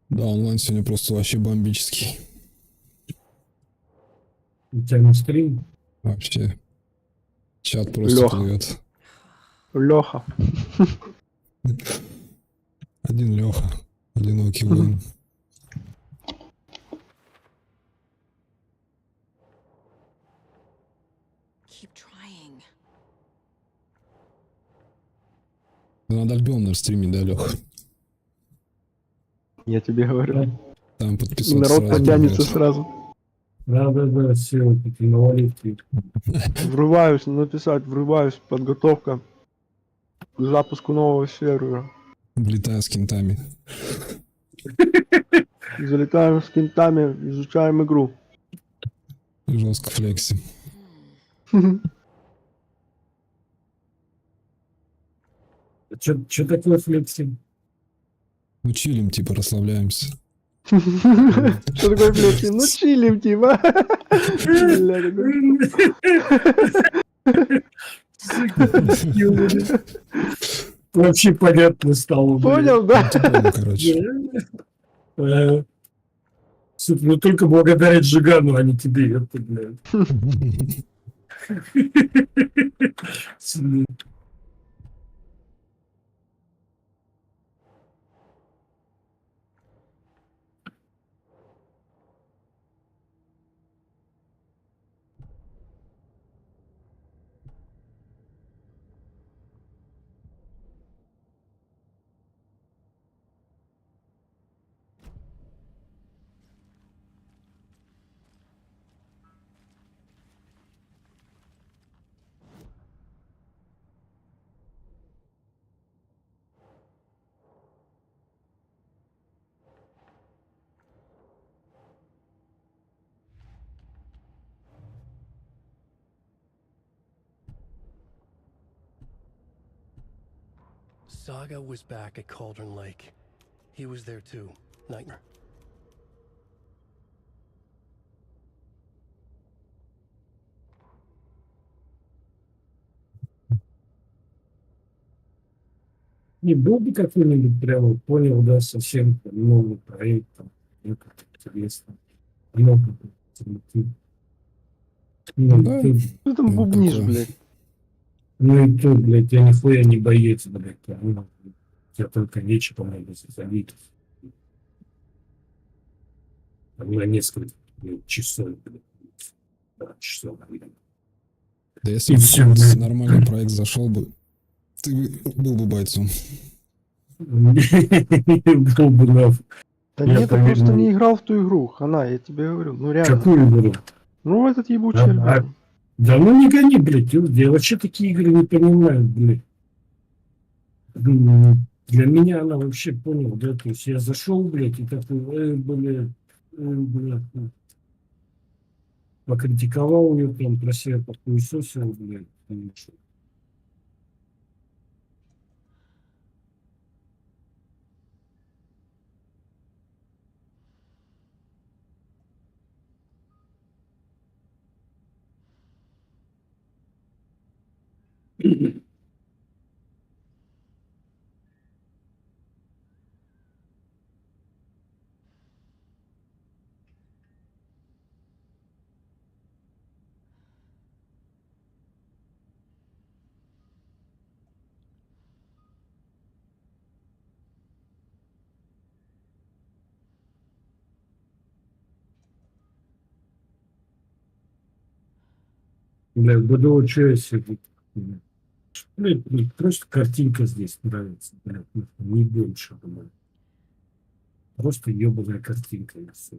Да, онлайн сегодня просто вообще бомбический. У тебя на стрим? Вообще. Чат просто плывет. Леха. Один Леха. Одинокий воин. Да надо Альбион стримить, да, Леха? Я тебе говорю. Там подписаться. Народ потянется сразу. Да, все вот эти малолетки. Врываюсь, написать, врываюсь, подготовка к запуску нового сервера. Влетаю с кентами. Залетаем с кентами, изучаем игру. Жестко флекси. Че такое флекси? Ну чилим, типа, расслабляемся. Что такое флекси? Ну чилим, типа. Вообще понятно стало. Понял, да? Короче. Ну только благодаря Джигану, а не тебе, это, блядь. Saga was back at Cauldron Lake. He was there too, Nightmare. Не был бы какой-нибудь прям, понял, да, совсем новый проект, там, ну, как интересно. Много альтернатив. Ну, Да. Ты там бубнишь, блядь. Ну и то, блядь, я нихуя не боец, блядь. Я только нечего могу забить. На несколько часов, блядь. Да, часов, блядь. Да если бы какой-нибудь нормальный проект зашел бы, ты был бы бойцом. Был бы нахуй. Да нет, я просто не играл в ту игру, хана, я тебе говорю, ну реально. Какую игру? Ну этот ебучий альбом. Да ну не гони, блядь, я вообще такие игры не понимаю, блядь. Для меня она вообще, понял, да, то есть я зашел, блядь, и такой, блядь, покритиковал ее там про себя, подхуесосил, блядь, конечно. Бля, БДО, что я себе, блядь, просто картинка здесь нравится, блядь, не больше, блядь. Просто ебаная картинка и все.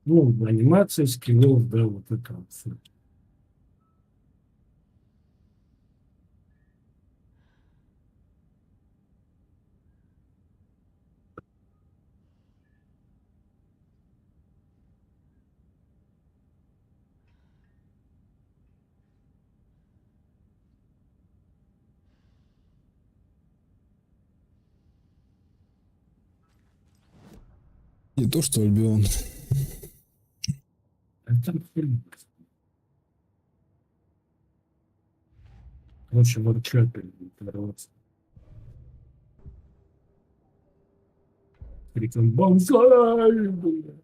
Ну, анимация, скиллов, да, вот это вот все. Не то, что Альбион. Короче, воркшопе ворваться. Криком «Бонзай!» блядь.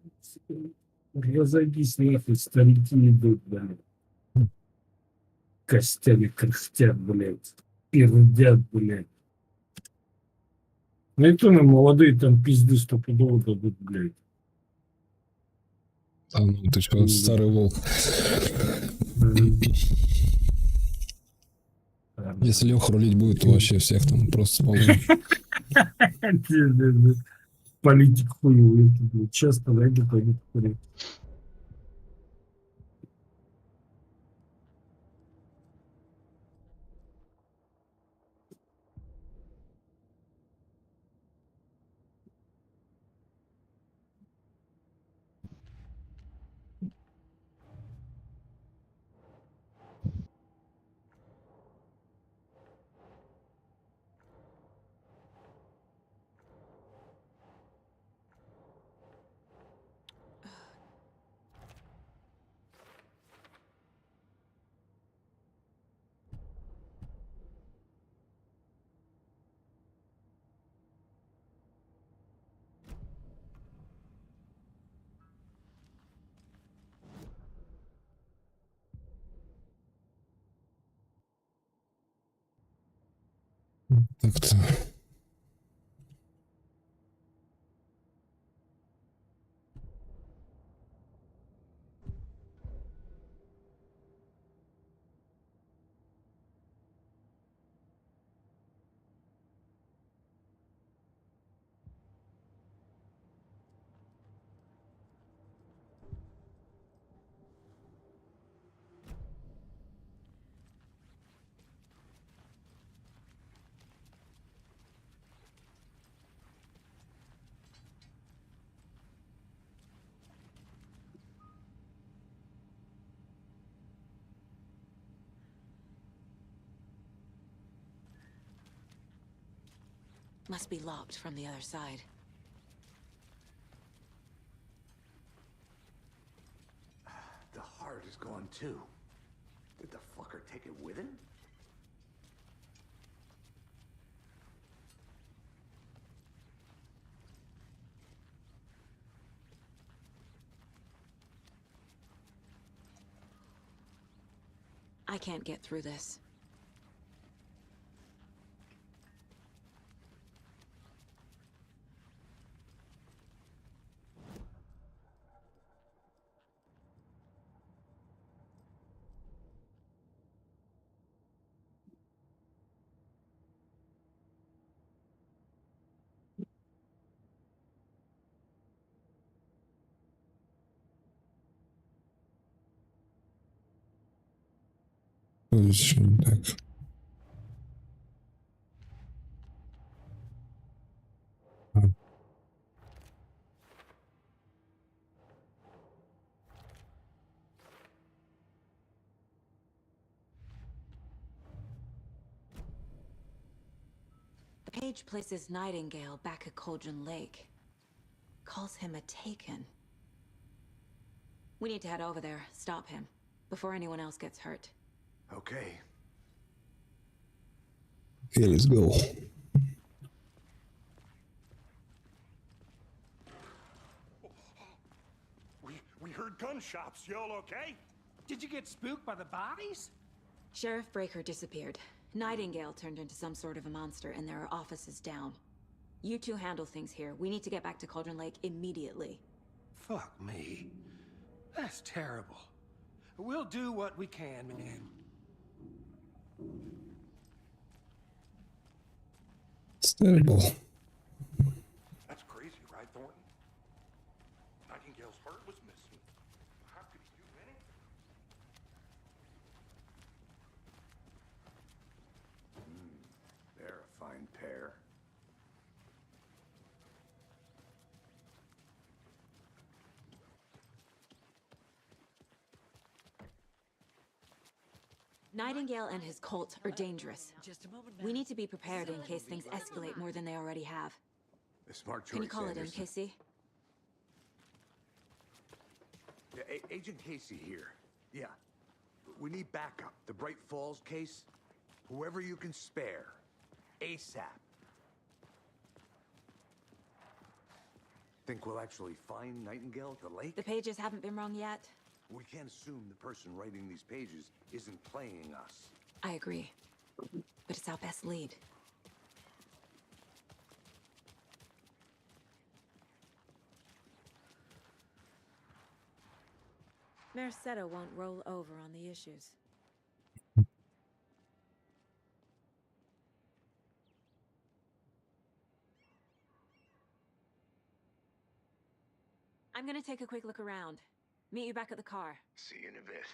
Разойдись нахуй, старики идут, блядь. Костями кряхтят, блядь. Пердят, блядь. Ну и то нам молодые там пизды стопудово дадут, блядь. А ну ты что, старый волк. Если Леха рулить будет, то вообще всех там просто половину. Политик хуевый. Часто найду политик хуевый. Так-то. Must be locked from the other side. The heart is gone too. Did the fucker take it with him? I can't get through this. Так. The page places Nightingale back at Cauldron Lake. Calls him a taken. We need to head over there, stop him, before anyone else gets hurt. Okay. Okay, let's go. We heard gunshots. Y'all okay? Did you get spooked by the bodies? Sheriff Breaker disappeared. Nightingale turned into some sort of a monster, and there are offices down. You two handle things here. We need to get back to Cauldron Lake immediately. Fuck me. That's terrible. We'll do what we can, man. It's terrible. That's crazy, right, Thornton? Nightingale's heart was missing. How could he do anything? They're a fine pair. Nightingale and his cult are dangerous. We need to be prepared in case things escalate more than they already have. A smart choice, Can you call it in, Anderson. Casey? Yeah, Agent Casey here. Yeah. We need backup. The Bright Falls case. Whoever you can spare. ASAP. Think we'll actually find Nightingale at the lake? The pages haven't been wrong yet. We can't assume the person writing these pages isn't playing us. I agree. But it's our best lead. Mercado won't roll over on the issues. I'm gonna take a quick look around. Meet you back at the car. See you in a bit.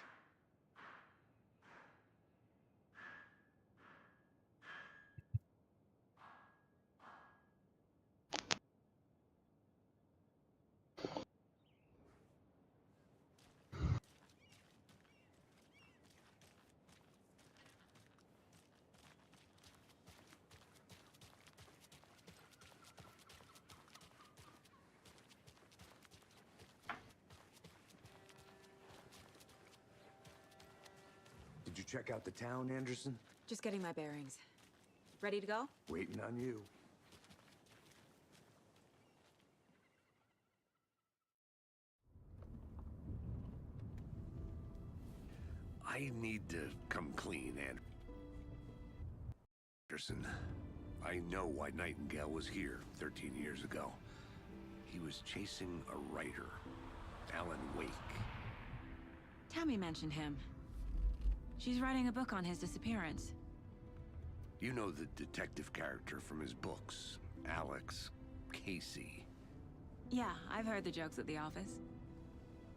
Did you check out the town, Anderson? Just getting my bearings. Ready to go? Waiting on you. I need to come clean, Anderson. I know why Nightingale was here 13 years ago. He was chasing a writer, Alan Wake. Tammy mentioned him. She's writing a book on his disappearance. You know the detective character from his books, Alex, Casey. Yeah, I've heard the jokes at the office.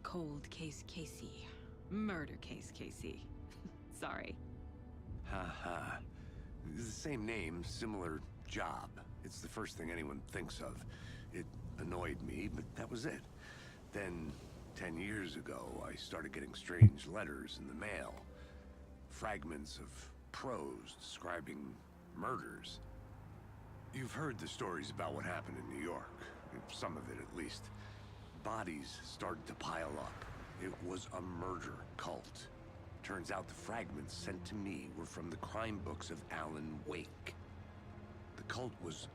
Cold case Casey. Murder case Casey. Sorry. Ha. The same name, similar job. It's the first thing anyone thinks of. It annoyed me, but that was it. Then, 10 years ago, I started getting strange letters in the mail. Fragments of prose describing murders. You've heard the stories about what happened in New York. Some of it, at least. Bodies started to pile up. It was a murder cult. Turns out the fragments sent to me were from the crime books of Alan Wake. The cult was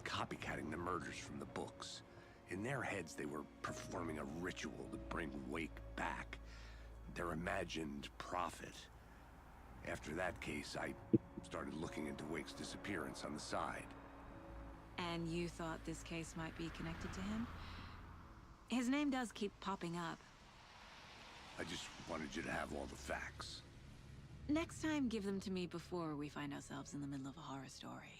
copycatting the murders from the books. In their heads, they were performing a ritual to bring Wake back. Their imagined prophet. After that case, I started looking into Wake's disappearance on the side. And you thought this case might be connected to him? His name does keep popping up. I just wanted you to have all the facts. Next time, give them to me before we find ourselves in the middle of a horror story.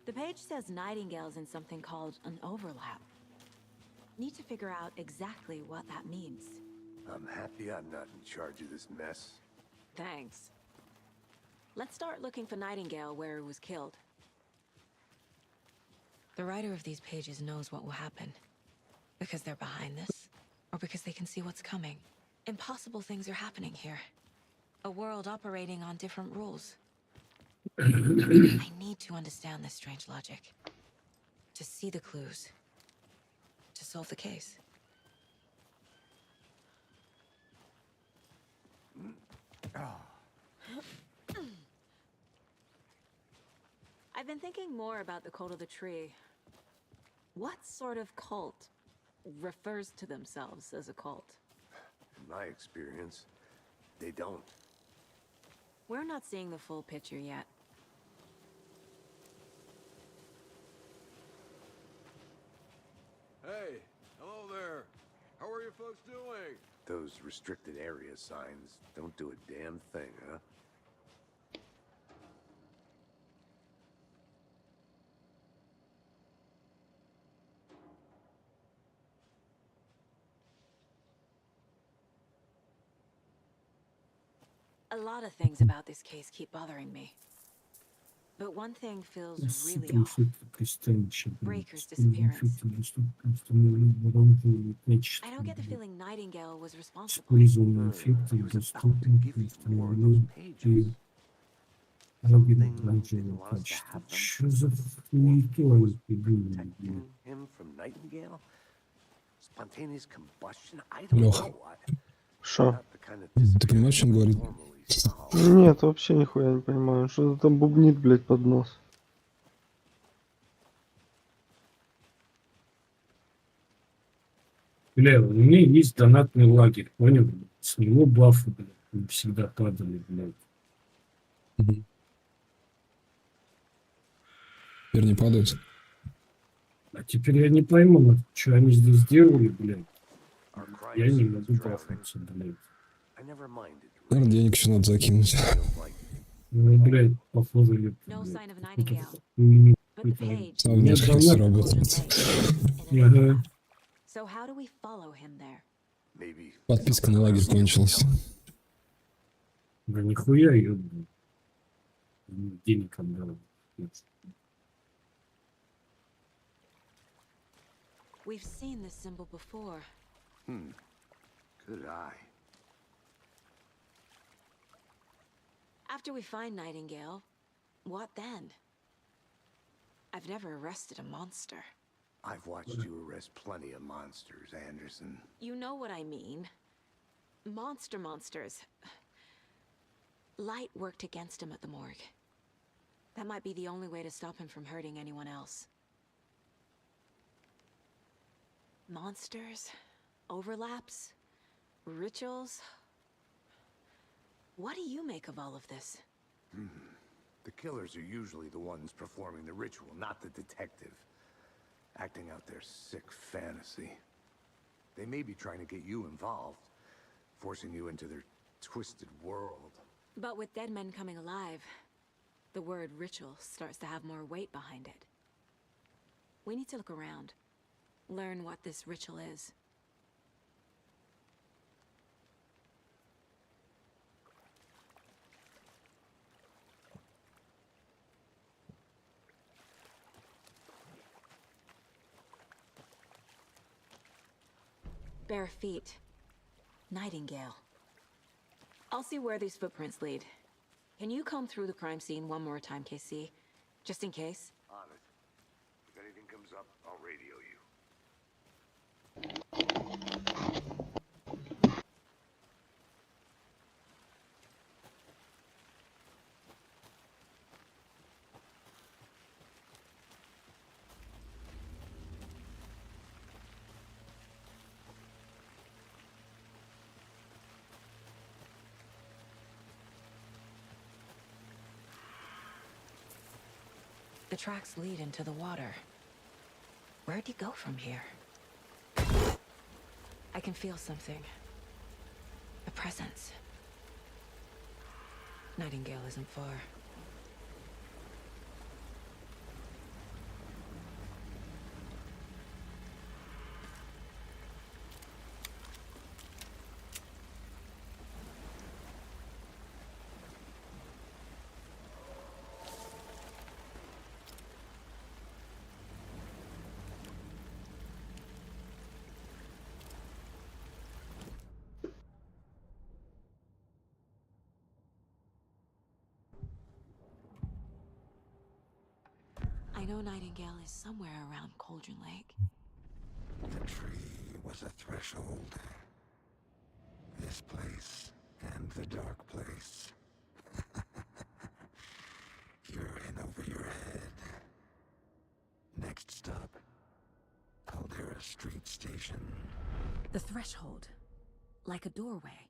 The page says Nightingale's in something called an overlap. Need to figure out exactly what that means. I'm happy I'm not in charge of this mess. Thanks. Let's start looking for Nightingale where he was killed. The writer of these pages knows what will happen. Because they're behind this, or because they can see what's coming. Impossible things are happening here. A world operating on different rules. I need to understand this strange logic. To see the clues. To solve the case. I've been thinking more about the cult of the tree. What sort of cult refers to themselves as a cult? In my experience, they don't. We're not seeing the full picture yet. Hey, hello there. How are you folks doing? Those restricted area signs don't do a damn thing, huh? A lot of things about this case keep bothering me. But one thing feels really off. Breaker's disappearance. I don't get the feeling Nightingale was responsible. Him from Nightingale? Spontaneous combustion? I don't know. Шо? Ты понимаешь, о чем говорит? Нет, вообще нихуя не понимаю. Что там бубнит, блядь, под нос? Бля, у меня есть донатный лагерь, понял? С него бафы, блядь, всегда падали, блядь. Теперь не падают. А теперь я не пойму, что они здесь сделали, блядь. Я не могу бафнуться, блядь. Наверное, денег еще надо закинуть. Ну, блядь, похоже, Сам не все работает. Подписка на лагерь кончилась. Да нихуя ее денег отдал. We've seen this symbol before. Good eye. After we find Nightingale, what then? I've never arrested a monster. I've watched you arrest plenty of monsters, Anderson. You know what I mean. monsters. Light worked against him at the morgue. That might be the only way to stop him from hurting anyone else. Monsters? Overlaps? Rituals? What do you make of all of this? The killers are usually the ones performing the ritual, not the detective. Acting out their sick fantasy. They may be trying to get you involved, forcing you into their twisted world. But with dead men coming alive, the word ritual starts to have more weight behind it. We need to look around, learn what this ritual is. Bare feet. Nightingale. I'll see where these footprints lead. Can you comb through the crime scene one more time, KC? Just in case? On it. If anything comes up, I'll radio you. The tracks lead into the water. Where'd he go from here? I can feel something. A presence. Nightingale isn't far. I know Nightingale is somewhere around Cauldron Lake. The tree was a threshold. This place and the dark place. You're in over your head. Next stop, Caldera Street Station. The threshold. Like a doorway.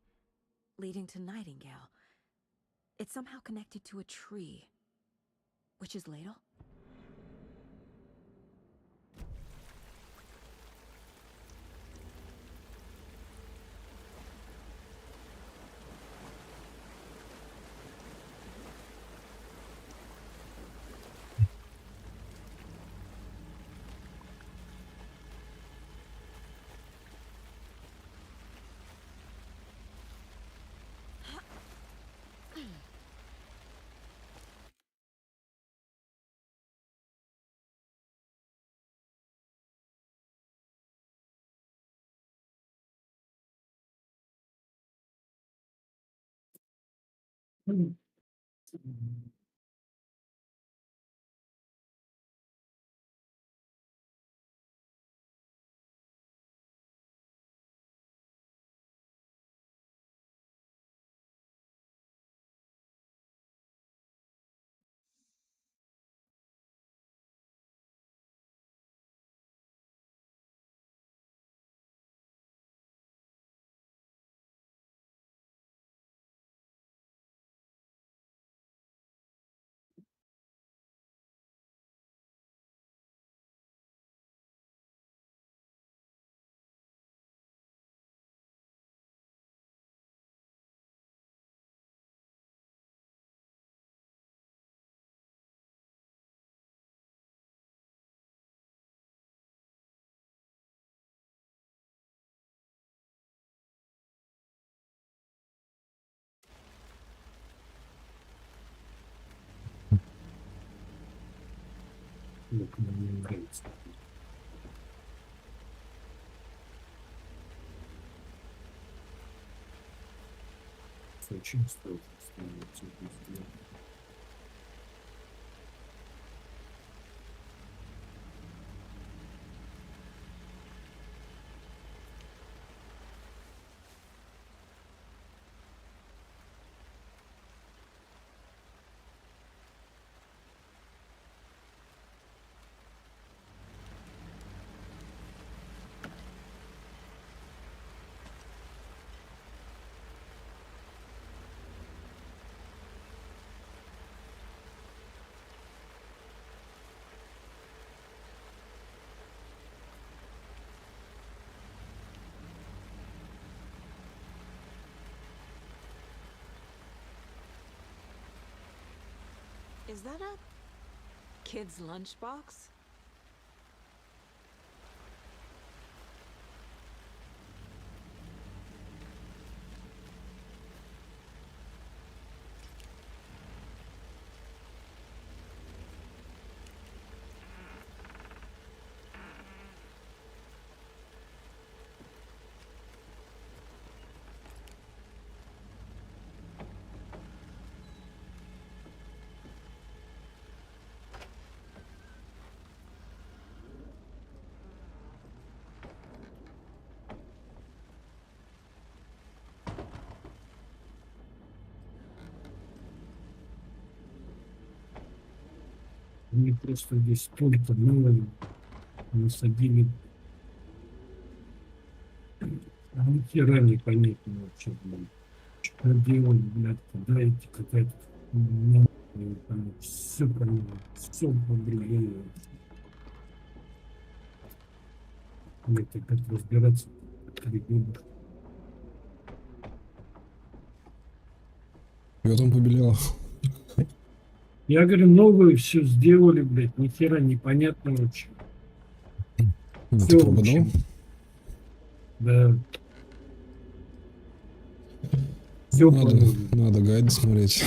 Leading to Nightingale. It's somehow connected to a tree. Witch's Ladle? Мне нравится. Очень стоит становиться везде. Is that a kid's lunchbox? Они просто здесь столько нового насадили. А ни хера непонятно вообще, блин. Что делать, блядь, куда идти, какая-то все понятно, все по-другому. Мне как разбираться 3 года. И потом побелело. Я говорю, новые все сделали, блядь, ни хера непонятно вообще. Ну, Все ты пробовал? Да. Все Надо гайды смотреть.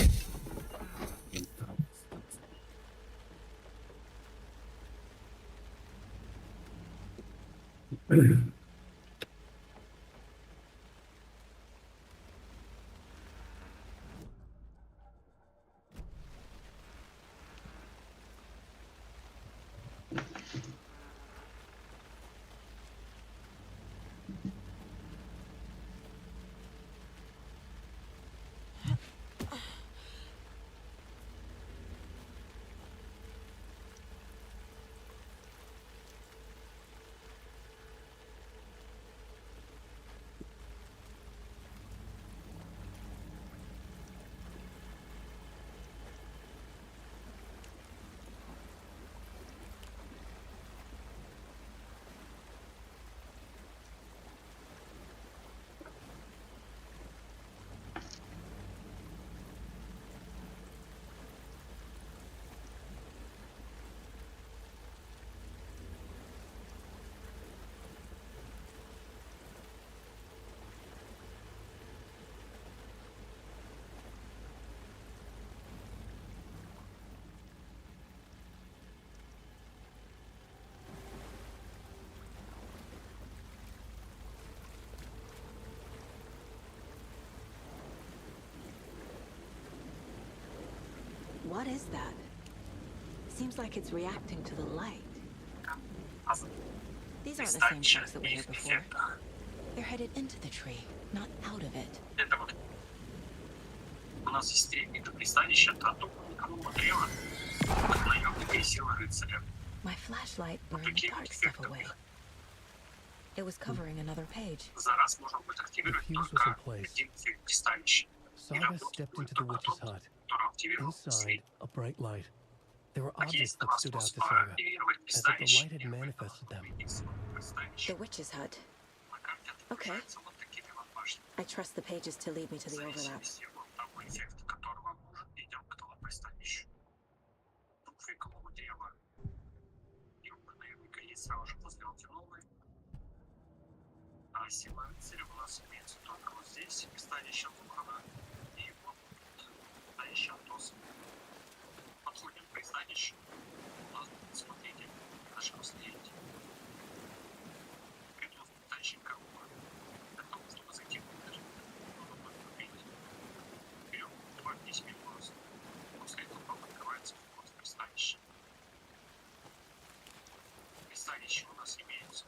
What is that? Seems like it's reacting to the light. These aren't the same trucks that were here before. They're headed into the tree, not out of it. У нас есть тренинг пристанища тротуарного древа от наемника и силы рыцаря. My flashlight burned dark stuff away. It was covering another page. Зараз можно будет активировать только один пристанище. Saga stepped into the witch's hut. Inside, a bright light. There were objects that stood out to Saga, as if the light had manifested them. The witch's hut. Okay. I trust the pages to lead me to the overlap. А сила рыцаря у нас имеется только вот здесь, пристанище Лухана, и вот пристанище Антоса. Подходим к пристанищу, у нас будет смотритель, наш последний. Придет тащим коробку. Для того, чтобы зайти внутрь, нужно будет купить. Берем 2 письма просто. После этого вам открывается вход в пристанище. Пристанище у нас имеется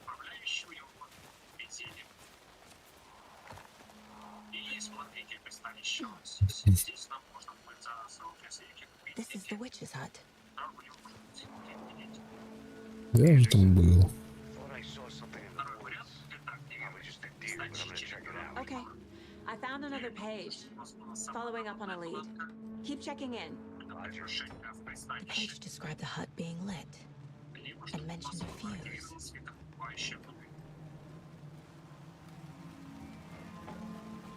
управляющий его петелем. И смотритель пристанища. Здесь нам можно будет за сроки сливки купить. This is the witch's hut. Я уже там был. Okay. I found another page. Following up on a lead. Keep checking in. The page described the hut being lit and mentioned a fuse.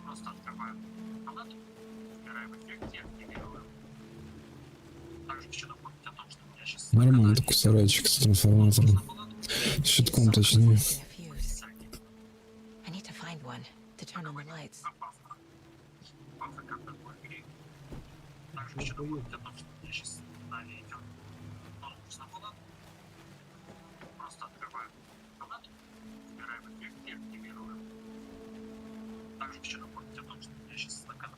Просто открываем палату, Убирай в эффекте, активирую. Также хочу напомнить о том, что у меня сейчас Нормально такой сарайчик с трансформатором. С щитком точнее. I need to find one to turn on the lights. Также хочу напомнить о том, что у меня сейчас далее идет нужна была. Просто открываю палату, убираю в эффекте, активирую. Также хочу напомнить о том, что у меня сейчас стакан.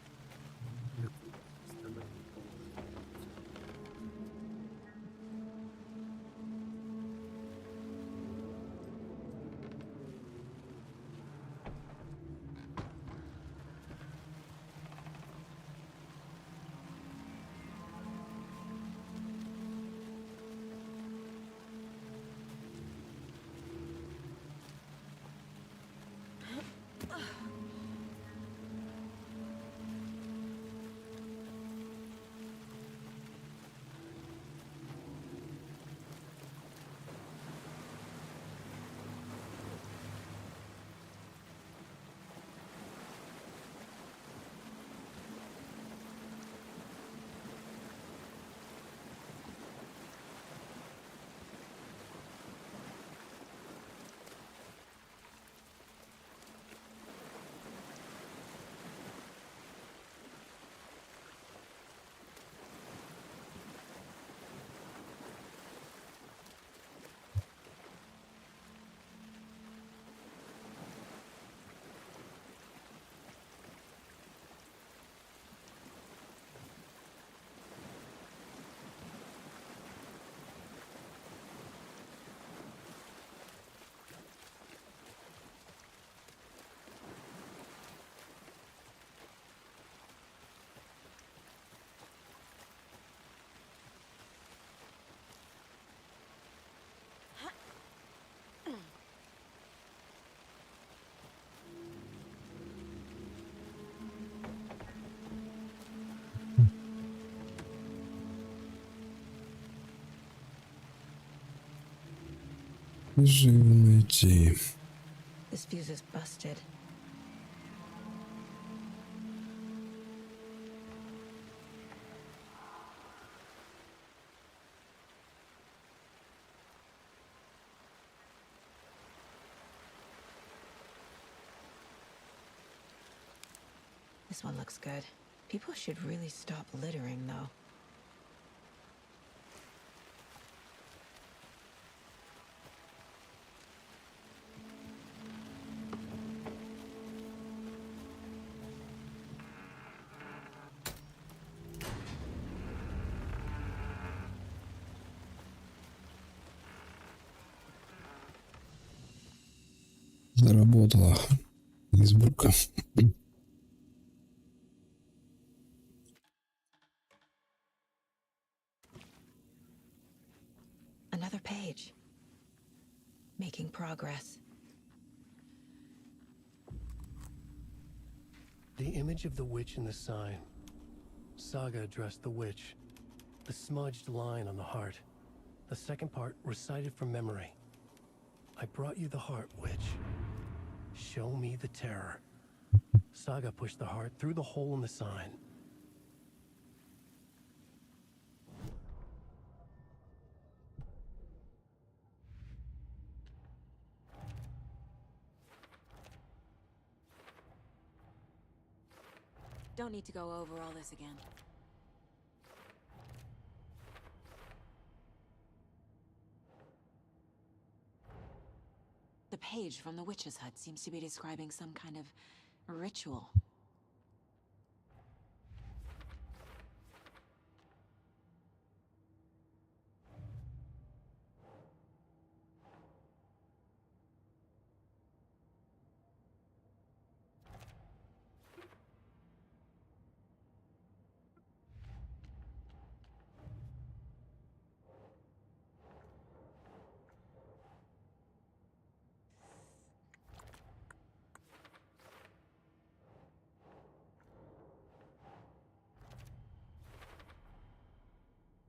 Живо найти. This fuse is busted. This one looks good. People should really stop littering, though. Заработала избурка. Another page. Making progress. The image of the witch in the sign. Saga addressed the witch. The smudged line on the heart. The second part recited from memory. I brought you the heart, witch. Show me the terror. Saga pushed the heart through the hole in the sign. Don't need to go over all this again. The page from the witch's hut seems to be describing some kind of ritual.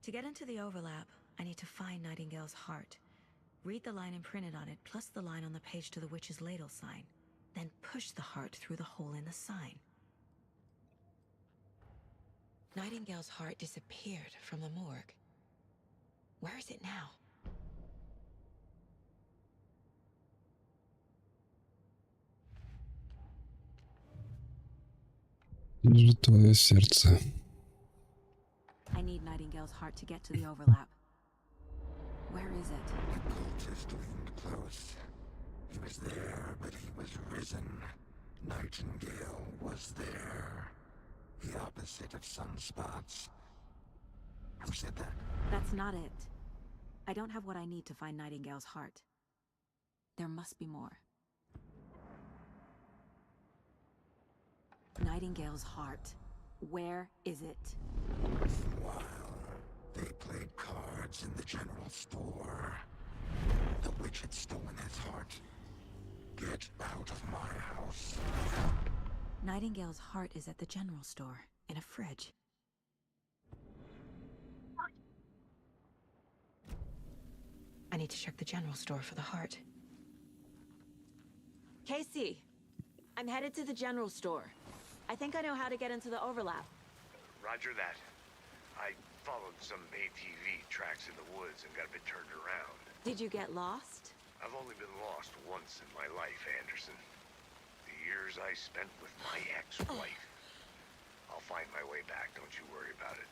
To get into the overlap, I need to find Nightingale's heart. Read the line imprinted on it, plus the line on the page to the witch's ladle sign. Then push the heart through the hole in the sign. Nightingale's heart disappeared from the morgue. Where is it now? Лежит твое сердце. I need Nightingale's heart to get to the overlap. Where is it? The cultist leaned close. He was there, but he was risen. Nightingale was there. The opposite of sunspots. Who said that? That's not it. I don't have what I need to find Nightingale's heart. There must be more. Nightingale's heart. Where is it? While they played cards in the general store, the witch had stolen his heart. Get out of my house. Nightingale's heart is at the general store, in a fridge. I need to check the general store for the heart. Casey, I'm headed to the general store. I think I know how to get into the overlap. Roger that. I followed some ATV tracks in the woods and got a bit turned around. Did you get lost? I've only been lost once in my life, Anderson. The years I spent with my ex-wife. I'll find my way back, don't you worry about it.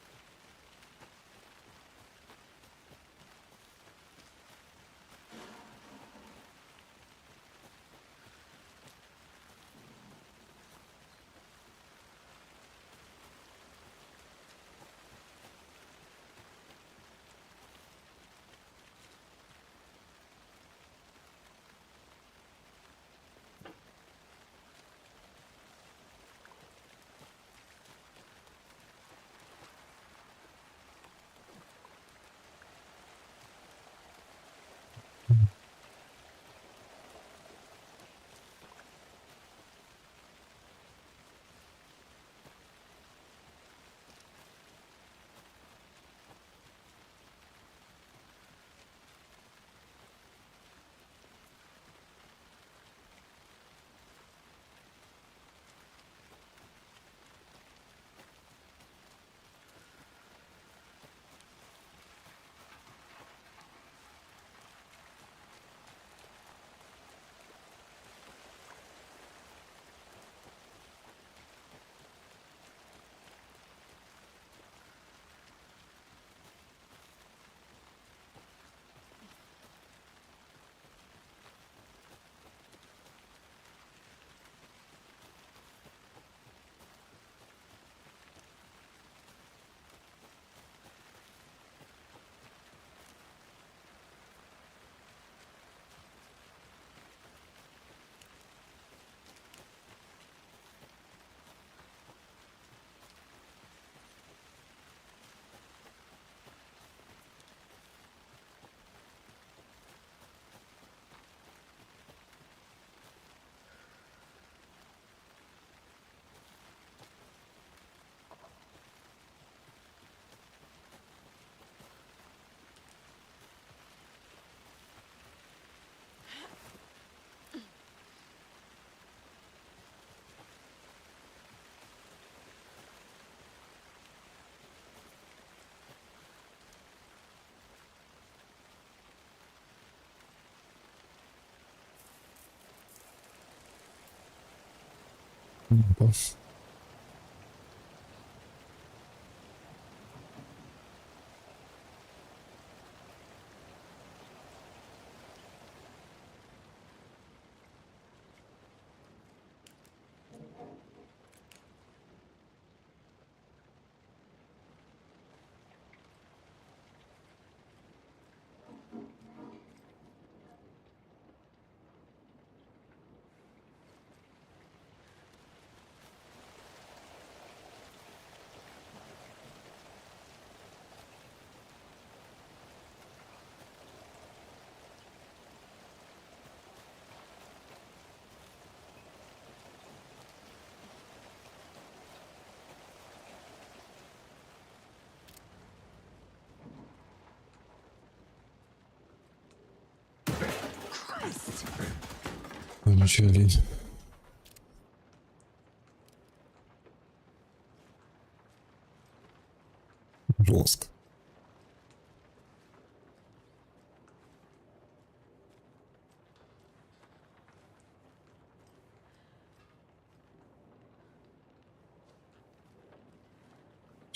Начали.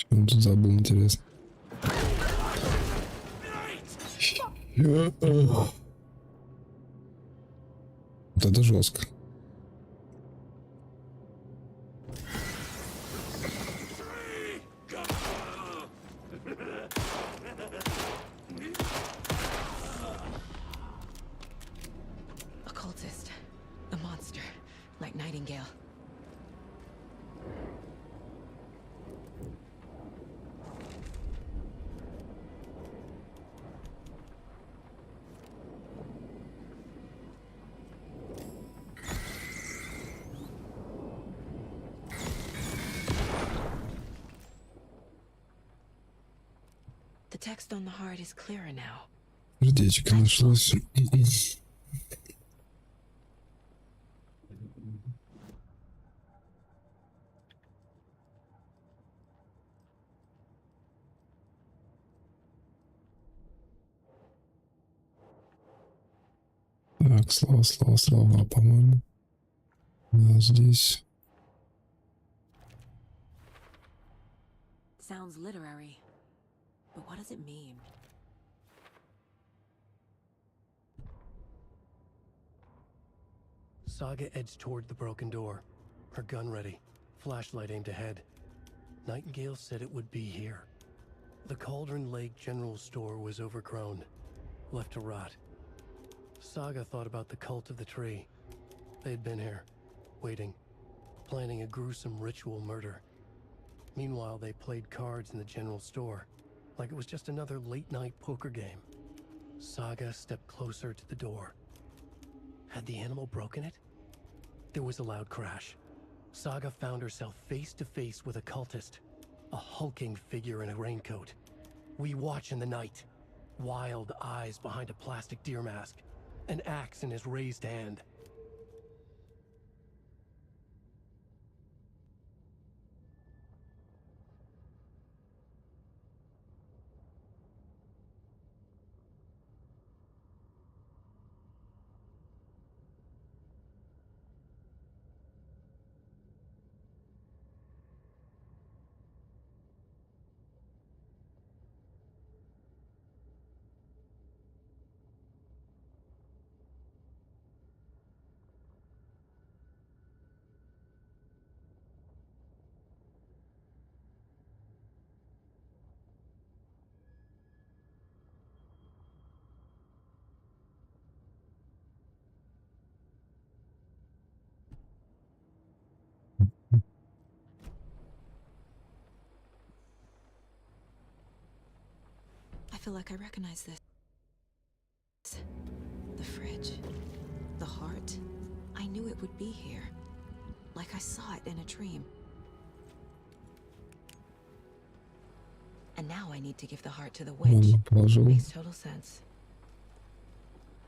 Что он тут забыл, интересно. Вот это жестко. Occultist. A monster. Like Nightingale. The text on the heart is clearer now. Сердечко нашлось. Так, слова, по-моему. Да, здесь. Sounds literary. But what does it mean? Saga edged toward the broken door, her gun ready, flashlight aimed ahead. Nightingale said it would be here. The Cauldron Lake General Store was overgrown, left to rot. Saga thought about the cult of the tree. They had been here, waiting, planning a gruesome ritual murder. Meanwhile, they played cards in the general store, like it was just another late-night poker game. Saga stepped closer to the door. Had the animal broken it? There was a loud crash. Saga found herself face to face with a cultist, a hulking figure in a raincoat. We watch in the night, wild eyes behind a plastic deer mask, an axe in his raised hand. I feel like I recognize this. The fridge. The heart. I knew it would be here. Like I saw it in a dream. And now I need to give the heart to the witch. Makes total sense.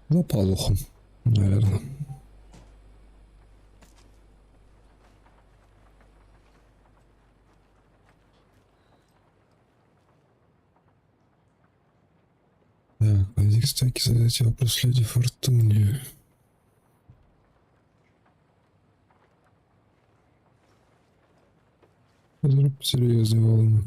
За пазухом, наверное. Так, найди стаки, задайте вопрос леди Фортуне. Серьезный волны.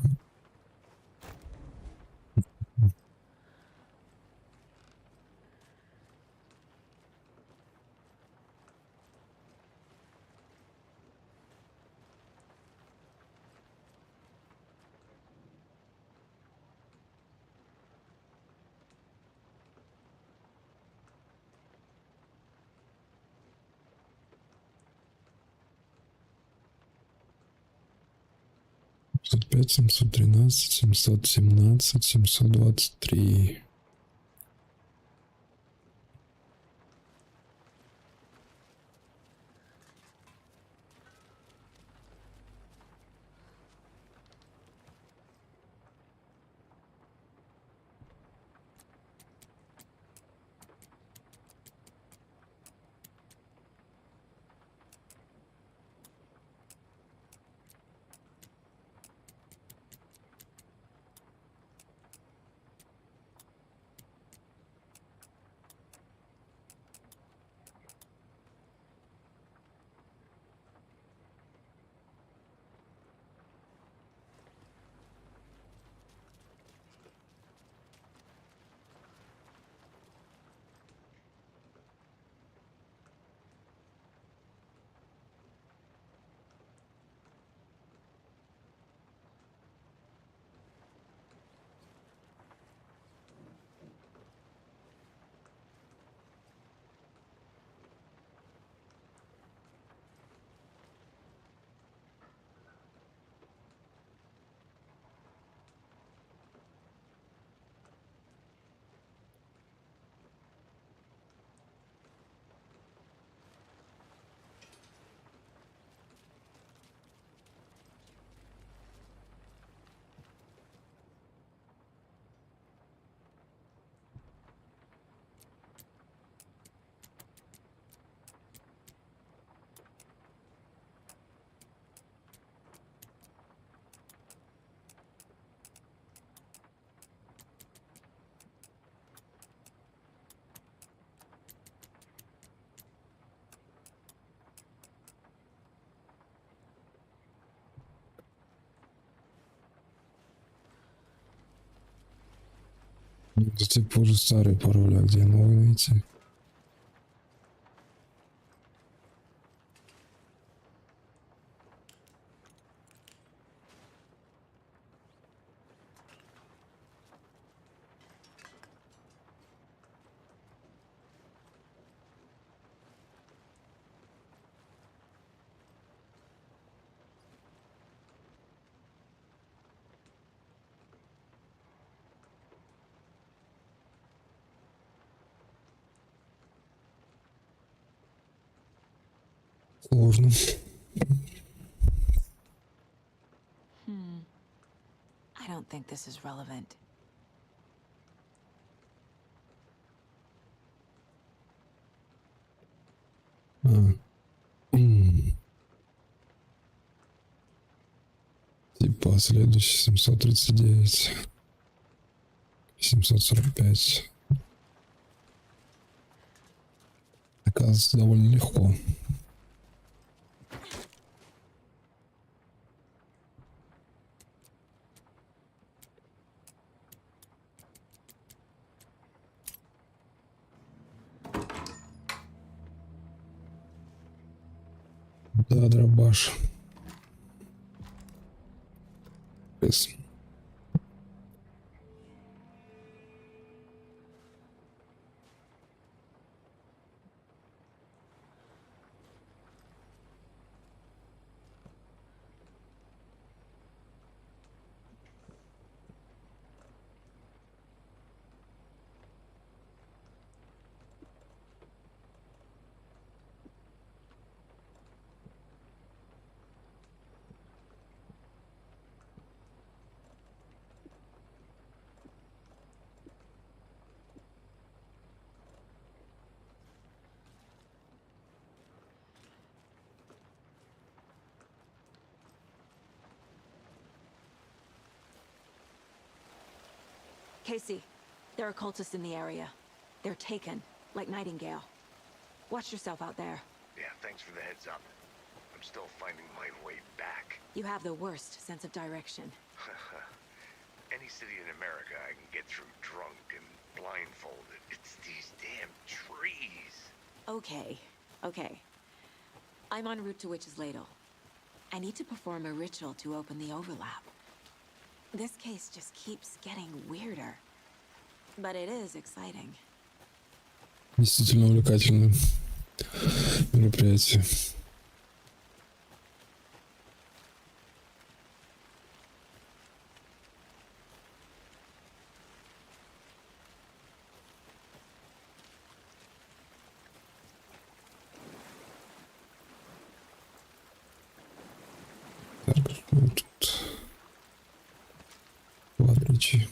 Пять, 713, 717, 723. Это типа уже старый пароль, а где новый найти? Сложно. I don't think this is relevant. Типа следующий 739. 745. Оказывается, довольно легко. Да, дробаш. Yes. Casey, there are cultists in the area. They're taken, like Nightingale. Watch yourself out there. Yeah, thanks for the heads up. I'm still finding my way back. You have the worst sense of direction. Any city in America I can get through drunk and blindfolded. It's these damn trees. Okay, okay. I'm en route to Witch's Ladle. I need to perform a ritual to open the overlap. This case just keeps getting weirder. But it is exciting. Действительно увлекательное мероприятие. Так, ну тут квадричи.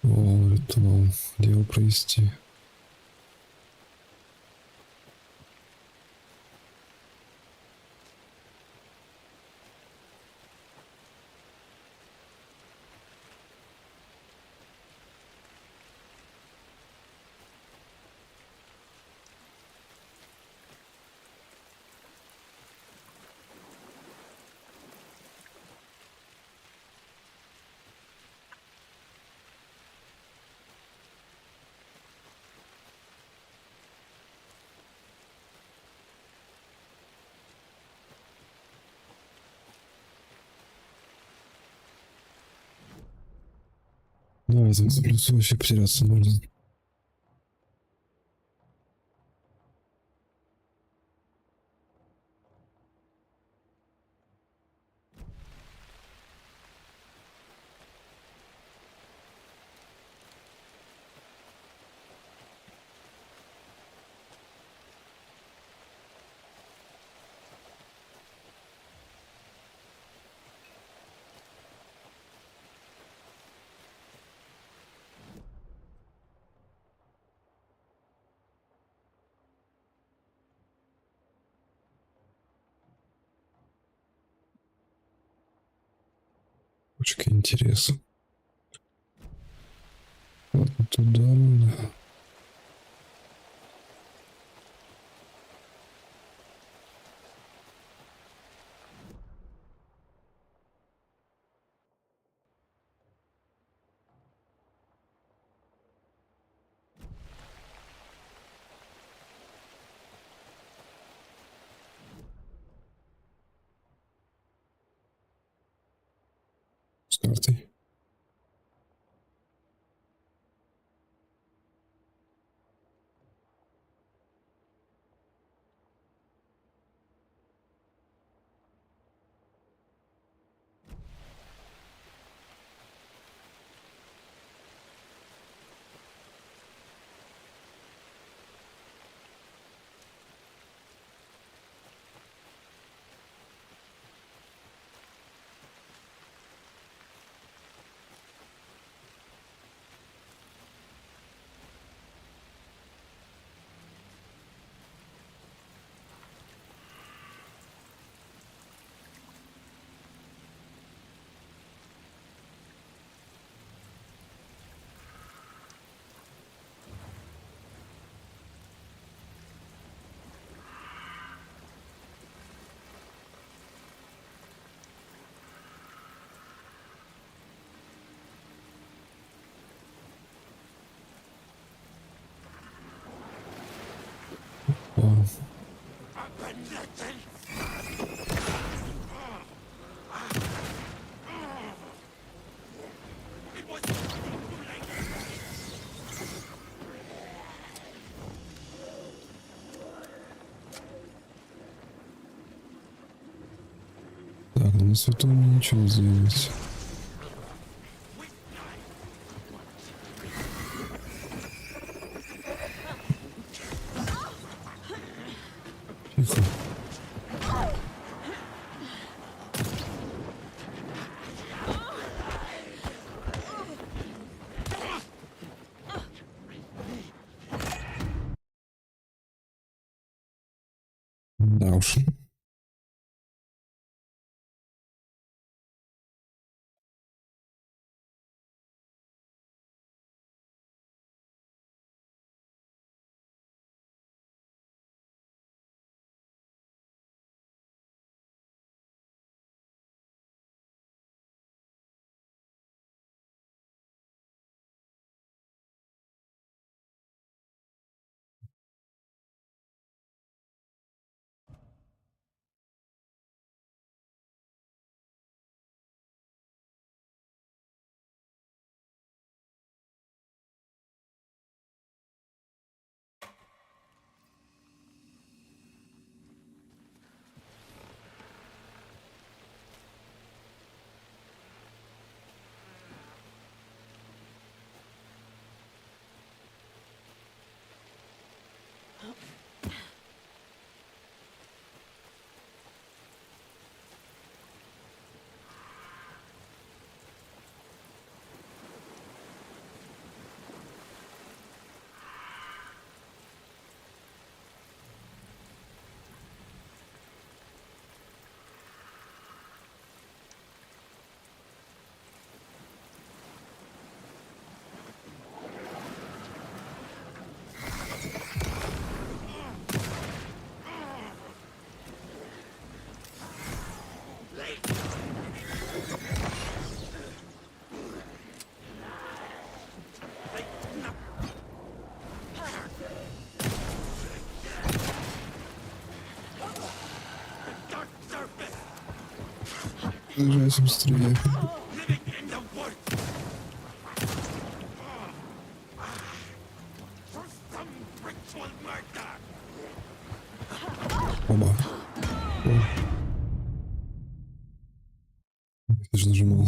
О, ритуал. Дело провести. Давай, за плюс вообще потеряться можно. Точка интереса. Вот туда надо. С картой. Так, на свету мне ничего сделать. Тихо. Да уж. Приезжайте быстрее. Оба. Ой. Я же нажимал.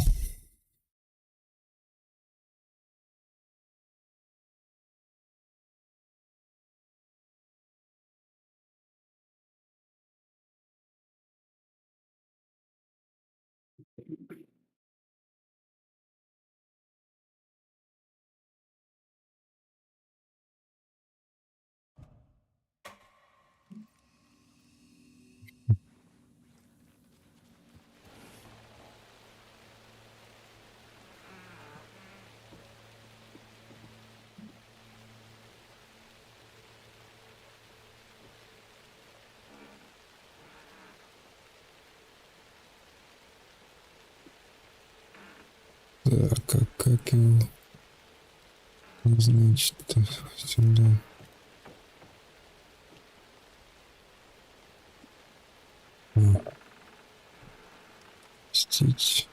Так, как его... Значит, сюда. Стить.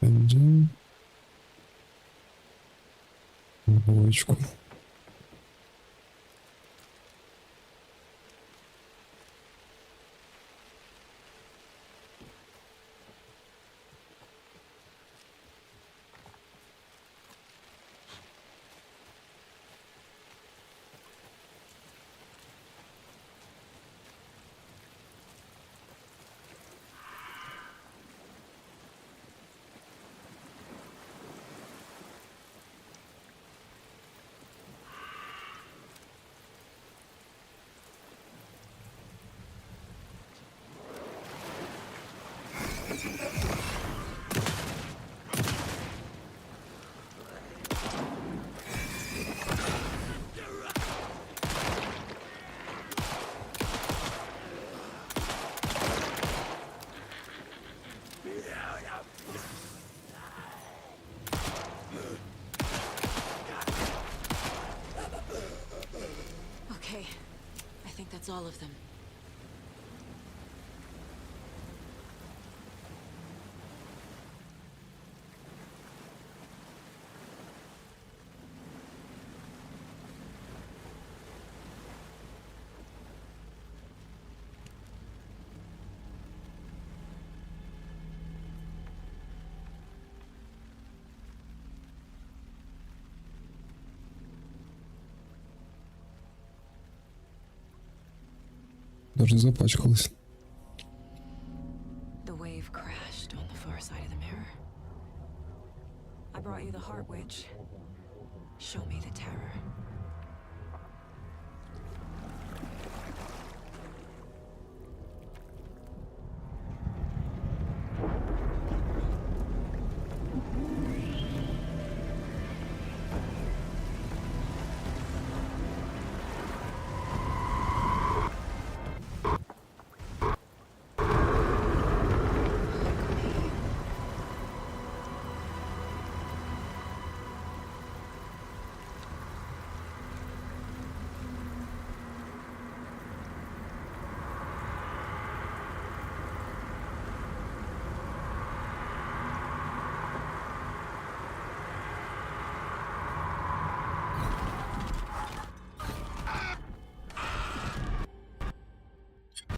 Один. Двоечку. Okay, I think that's all of them. Даже запачкалась. The wave crashed on the far side of the mirror. I brought you the heart witch. Show me the terror.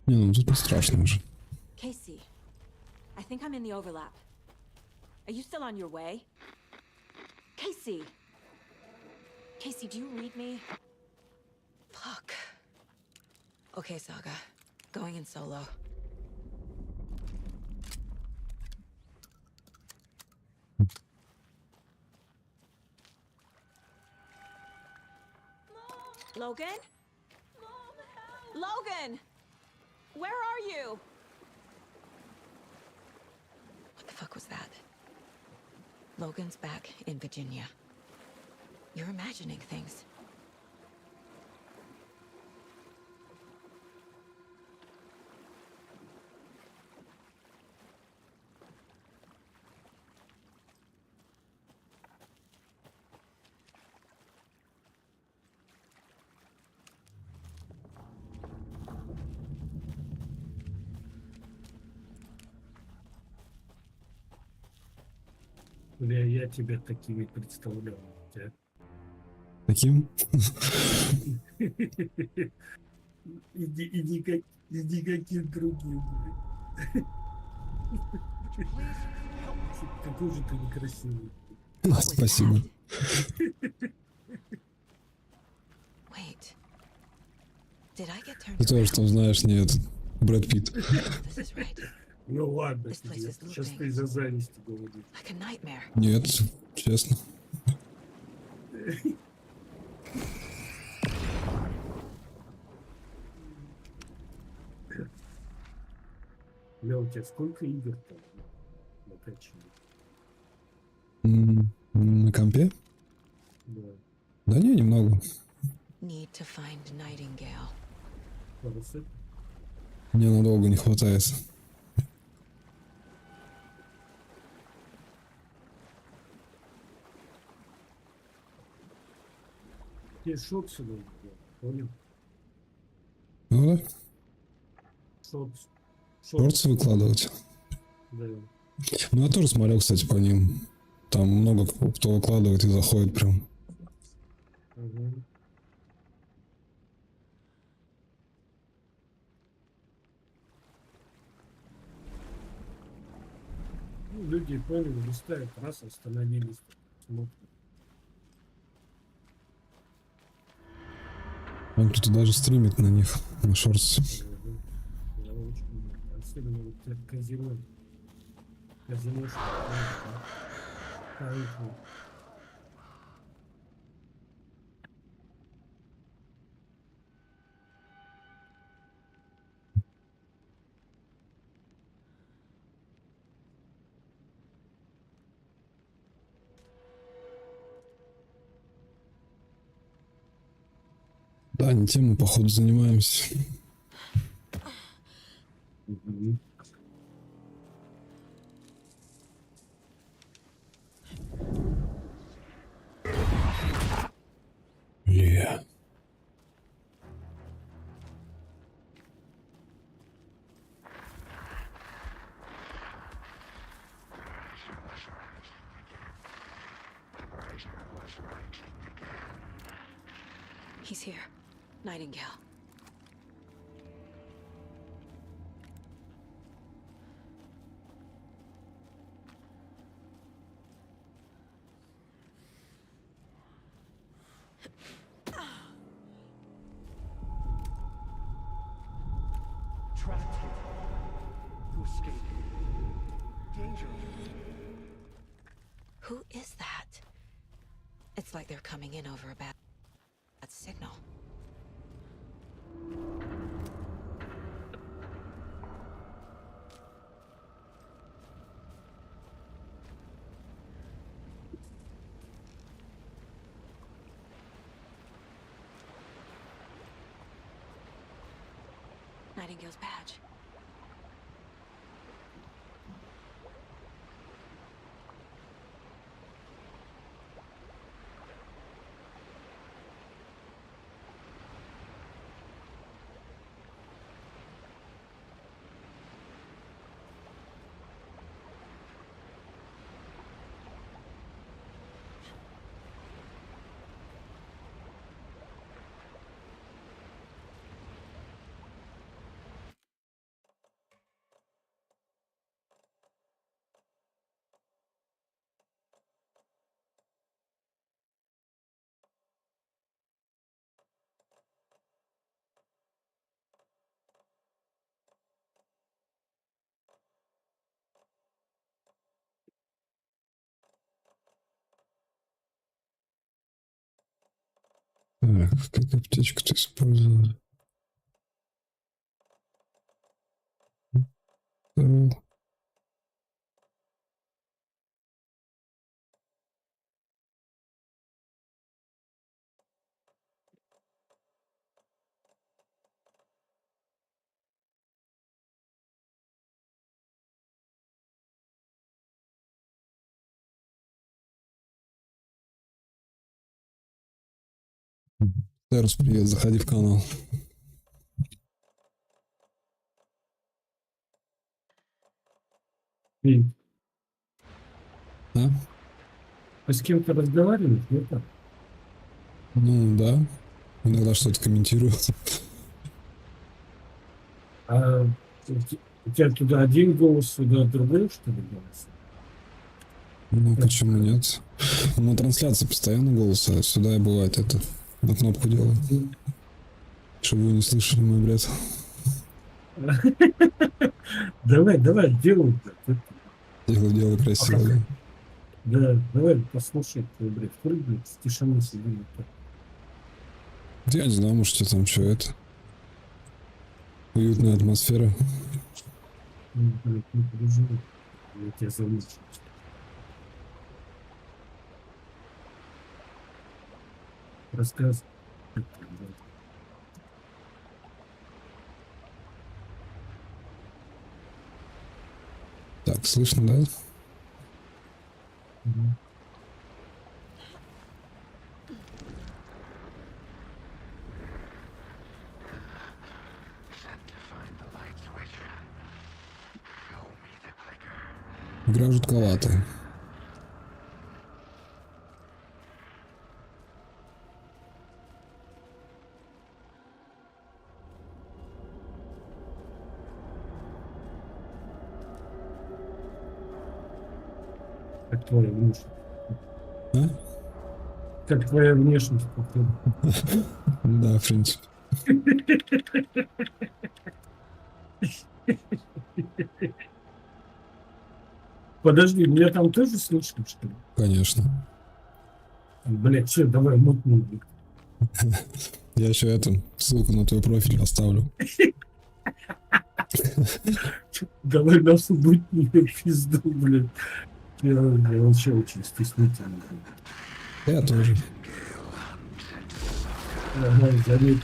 Не, ну тут не страшно уже. Casey, I think I'm in the overlap. Are you still on your way? Casey! Casey, do you read me? Fuck. Okay, Saga. Going in solo. Logan? Logan! Where are you? What the fuck was that? Logan's back in Virginia. You're imagining things. Бля, я тебя такими представлял. Тебя. Таким? Иди каким другим, блядь. Какой же ты некрасивый. Спасибо. Wait. Did I get turned Ты тоже там знаешь, не этот Брэд Питт. This is right. Ну ладно, This place is сейчас looping. ты из-за зависти говоришь. Like a nightmare. Нет, честно. Бля, у тебя сколько игр там накачано? На компе? Да. Да не, немного. Need to find Nightingale. Хорошо. Мне надолго не хватает. Тебе шот сюда, понял? Ну да. Шот. Шорты выкладывать. Да. Ну я тоже смотрел, кстати, по ним. Там много кто выкладывает и заходит прям. Угу. Ну, люди поняли, листают, раз остановились, смотрят. Он кто-то даже стримит на них, на шорты. Я очень особенно вот это казино. Казино, Да, не тем мы, походу, занимаемся. Yeah. He's here. Nightingale. Trapped here. To escape. Danger. Who is that? It's like they're coming in over a bad signal. Nightingale's badge. Так, как аптечку ты использовал? Aorus, привет, заходи в канал. А? Вы с кем-то разговариваете, нет? Ну, да. Иногда что-то комментирую. А у тебя туда один голос, сюда другой, что ли, голос? Ну, почему нет? На трансляции постоянно голос, а сюда я бывает это на кнопку делаю. Чтобы вы не слышали мой бред. Давай, делай. Дело красиво, да? Да, давай послушай твой бред. Прыгай, с тишины сиди. Я не знаю, может, тебе там что это. Уютная атмосфера. Блядь, не переживай. Я тебя замучу. Рассказ. Так, слышно, да? Игра жутковатая. Как твоя внешность? А? Как твоя внешность, походу. Да, в принципе. Подожди, меня там тоже слышно, что ли? Конечно. Блять, все, давай мутнем. Я еще эту ссылку на твой профиль оставлю. Давай нас мутнем в пизду, блядь. Я вообще очень стеснительный. Я тоже. Ага, заметь.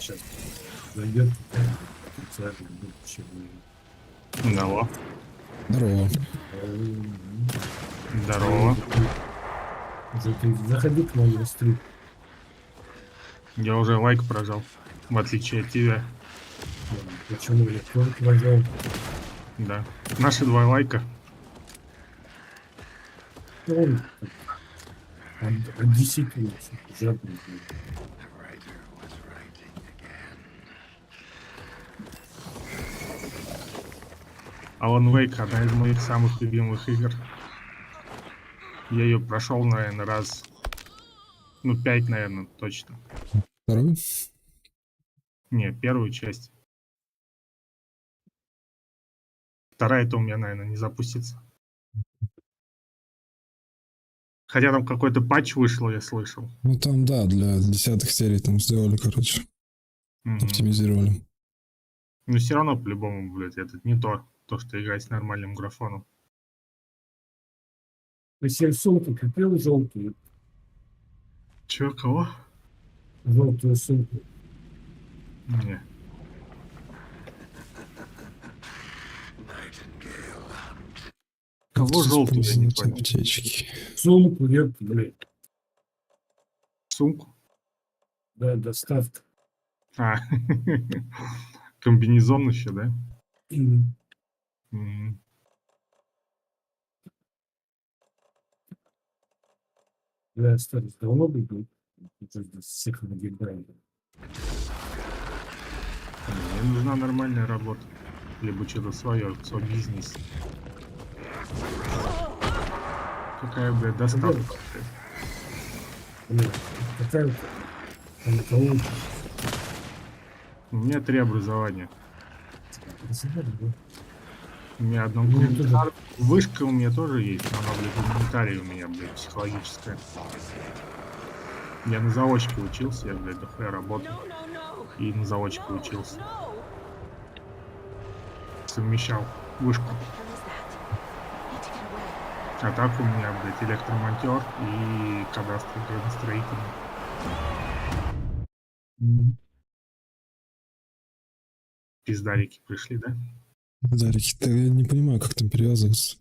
Сейчас зайдет. Здорово. Здорово. Здорово. Заходи к нам на стрим. Я уже лайк прожал, в отличие от тебя. Почему я только прожал? Да. Наши 2 лайка. От 10 жадный. Alan Wake — одна из моих самых любимых игр. Я ее прошел, наверное, раз... Ну, 5, наверное, точно. Вторую? Не, первую часть. Вторая-то у меня, наверное, не запустится. Хотя там какой-то патч вышел, я слышал. Ну там, да, для 10-х серий там сделали, короче. Оптимизировали. Но все равно, по-любому, блядь, это не то, что играть с нормальным графоном. Ты себе сумку купил желтую? Чё, кого? Желтую сумку. Не. Кого желтую, я не понял. Аптечки. Сумку, нет, блядь. Сумку? Да, доставка. А, комбинезон еще, да? Я старый давно был. Всех на геймбайте. Мне нужна нормальная работа. Либо что-то свое, свой бизнес. Какая, блядь, доставка? Блядь, какая онкология. У меня 3 образования. У меня одно вышка у меня тоже есть, но она, блядь, гуманитария у меня, блядь, психологическая. Я на заочке учился, я, блядь, дохуя работал. И на заочке учился. Совмещал вышку. А так у меня, блядь, электромонтер и кадастр градостроительный. Пиздарики пришли, да? Пиздарики-то я не понимаю, как там перевязываться.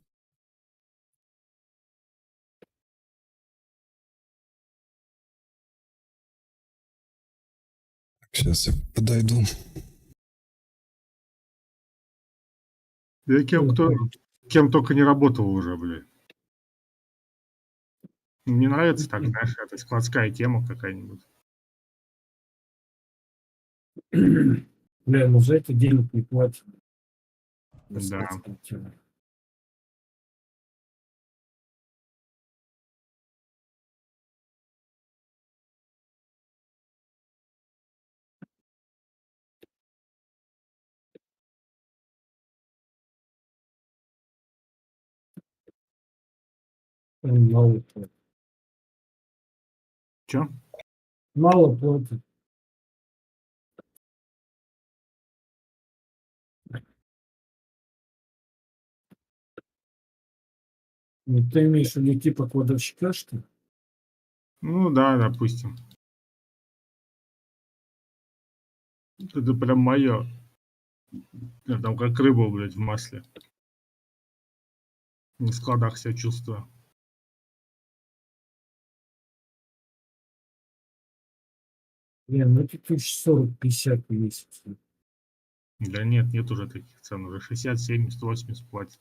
Сейчас я подойду. Я кем только не работал уже, блядь. Мне нравится так, знаешь, это складская тема какая-нибудь. Бля, ну за это денег не платят. Да. Мало платят. Чё? Мало платят. Ну, ты имеешь в виду типа кладовщика, что ли? Ну да, допустим. Это прям мое. Я там как рыба, блядь, в масле. На складах себя чувствую. Не, ну это 1040-50 в месяц. Да нет уже таких цен. Уже 60, 70, 80 платят.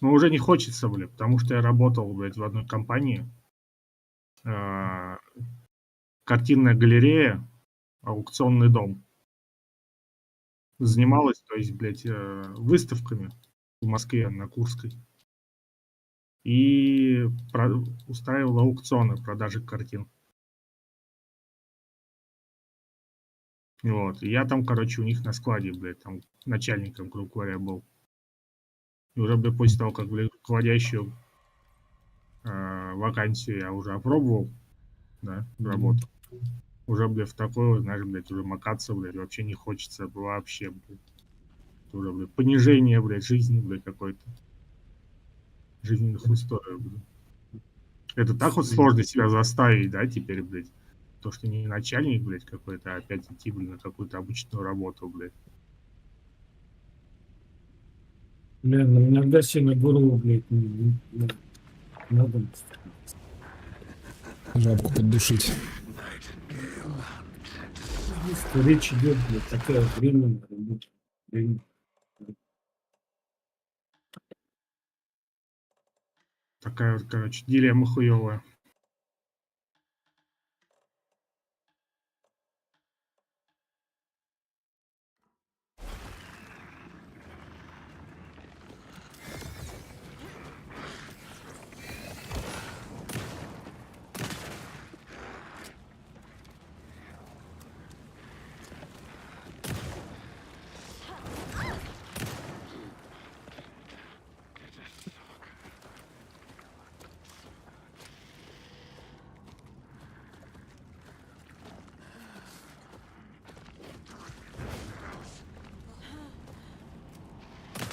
Но уже не хочется, блядь, потому что я работал, блядь, в одной компании. Картинная галерея, аукционный дом. Занималась, то есть, блядь, выставками в Москве на Курской. И устраивала аукционы продажи картин. Вот. И я там, короче, у них на складе, блядь, там начальником, грубо говоря, был. И уже, блядь, после того, как, блядь, руководящую вакансию я уже опробовал, да, работу. Уже, блядь, в такое, знаешь, блядь, уже макаться, блядь, вообще не хочется вообще, блядь. Уже, блядь, понижение, блядь, жизни, блядь, какой-то. Жизненных условий, блядь. Это так вот сложно себя заставить, да, теперь, блядь. То, что не начальник, блядь, какой-то, а опять идти, блядь, на какую-то обычную работу, блядь. Бля, ну иногда себе на горло, блядь, надо. Жабку поддушить. Что речь идет, блядь, такая временная работа. Такая вот, короче, дилемма хуёвая.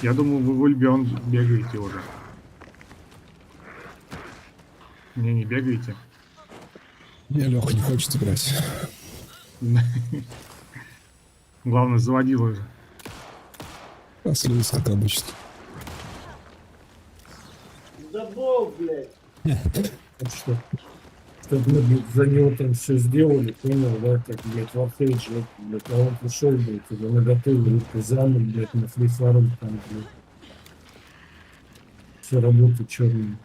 Я думаю, вы в Альбион бегаете уже. Не бегаете? Не, Леха не хочет играть. Главное, заводил уже. Слез, как обычно. Забыл, блядь. Что мы за него там все сделали, понял, да, как, блядь, в Архейдже, блядь, а он пришел, блядь, уже наготовил, замок, блядь, на фрифарм, там, блядь. Все работы черные.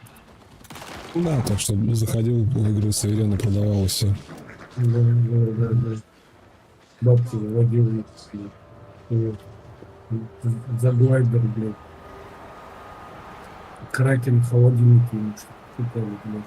Да, так что заходил в игры суверенно, продавал и все. Да. Бабки выводил, блядь. За глайдер, блядь. Кракен в холодильнике, что-то, блядь.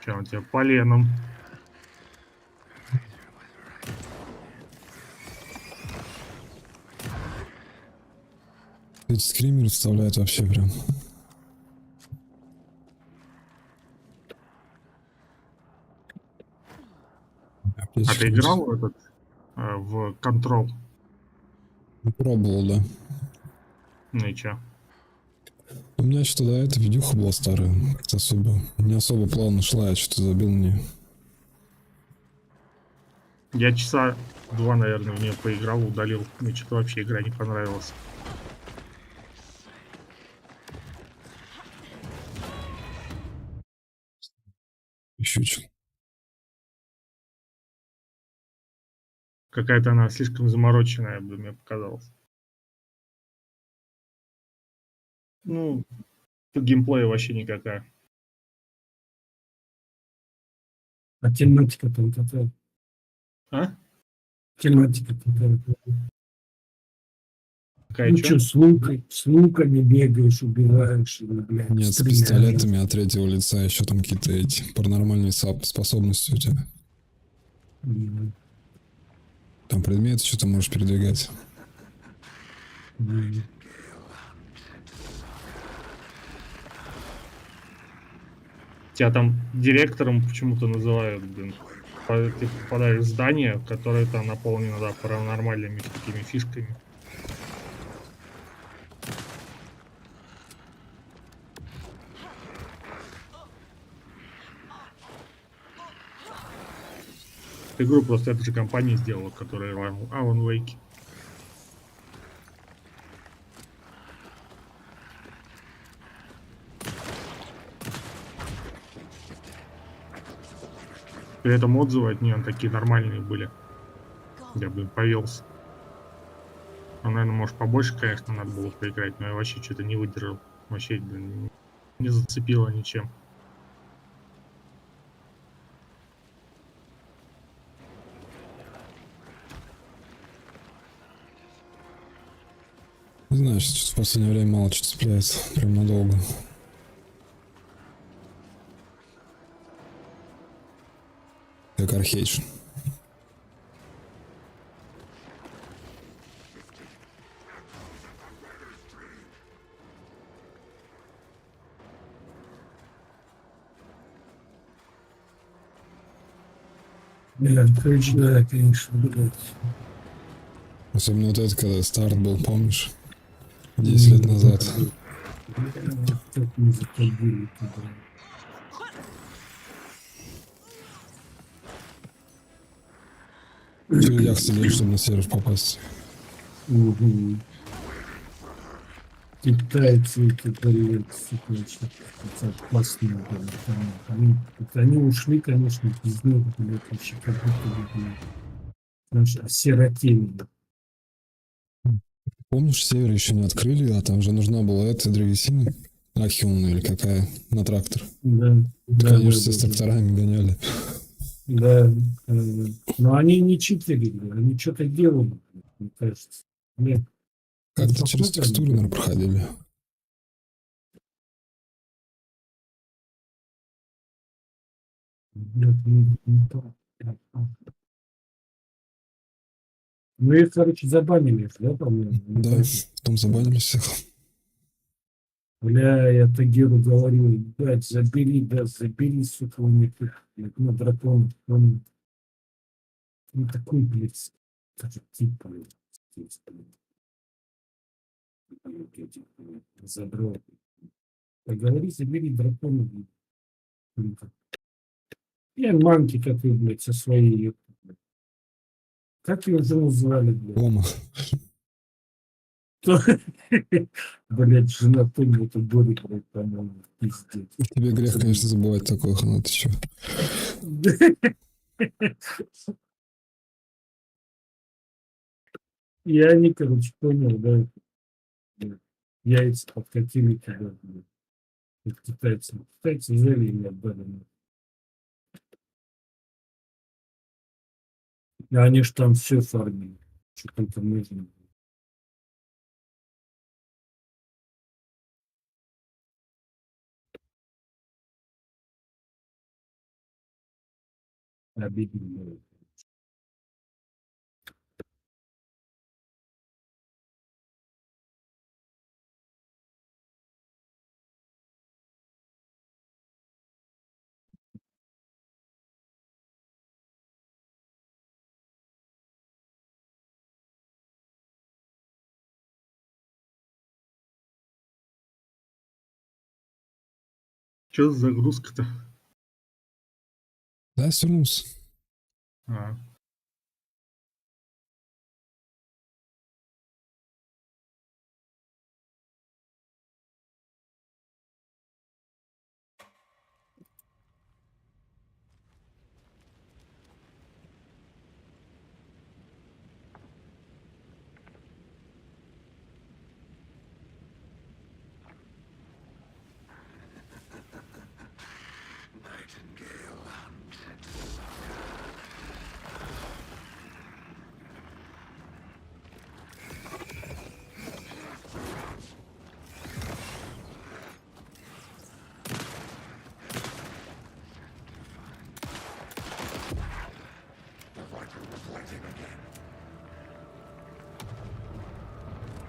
Че, он тебя поленом тут скример вставляет вообще прям. А ты играл в этот, в Control? Пробовал, да. Ну и чё? У меня что-то до этого видюха была старая. Как-то не особо плавно шла, я что-то забил мне. Я часа 2, наверное, в нее поиграл, удалил. Мне что-то вообще игра не понравилась. Щучил. Какая-то она слишком замороченная, мне показалось. Ну, по геймплею вообще никакая. А тематика там какая? А? Тематика какая? Какая Ну чё? что, с луками бегаешь, убиваешь, или, блядь, Нет, с стреляешь. пистолетами от третьего лица еще там какие-то эти паранормальные способности у тебя. Там предметы что-то можешь передвигать. Тебя там директором почему-то называют, блин. Ты попадаешь в здание, которое там наполнено, да, паранормальными такими фишками. Игру просто эта же компания сделала, которая Alan Wake. При этом отзывы от нее такие нормальные были. Я, блин, повелся. А, наверное, может, побольше, конечно, надо было поиграть, но я вообще что-то не выдержал. Вообще, блин, не зацепило ничем. Не знаю, что-то в последнее время мало что-то цепляется. Прям надолго. Как архейдж. Да, конечно, блядь. Особенно вот это, когда старт был, помнишь? 10 лет назад. Как мы заходили туда. Чередях сидеть, чтобы на сервер попасть. Китайцы, эти, блядь, сука, опасные, блядь. Они ушли, конечно, без них, блядь, вообще как будто бы, блядь, знаешь, осиротели. Помнишь, север еще не открыли, а там же нужна была эта древесина. Ахиумная или какая, на трактор. Да, так они же все с тракторами гоняли. Да, но они не читерили, они что-то делали, мне кажется. Нет. Как-то через текстуры, наверное, проходили. Ну их, короче, забанили, да, по-моему? Да, потом забанили всех. Бля, я Тагиру говорю, блядь, забери, да, забери, сука, у них их, ну, дракон, он такой, блядь, даже типа, забрал. Говори, забери дракона, блядь. Я манки какой, блядь, со своей, как ее уже называли, блядь? Рома. Блядь, жена помню, это Борик, блядь, по-моему, пиздец. Тебе грех, конечно, забывать такое, ну ты чё. И они, короче, понял, да, яйца подкатили туда, блядь, китайцы. Китайцы взяли и отдали. И они ж там все фармили, что только нужно. Обидно. Что за загрузка-то? Да, свернулся. А.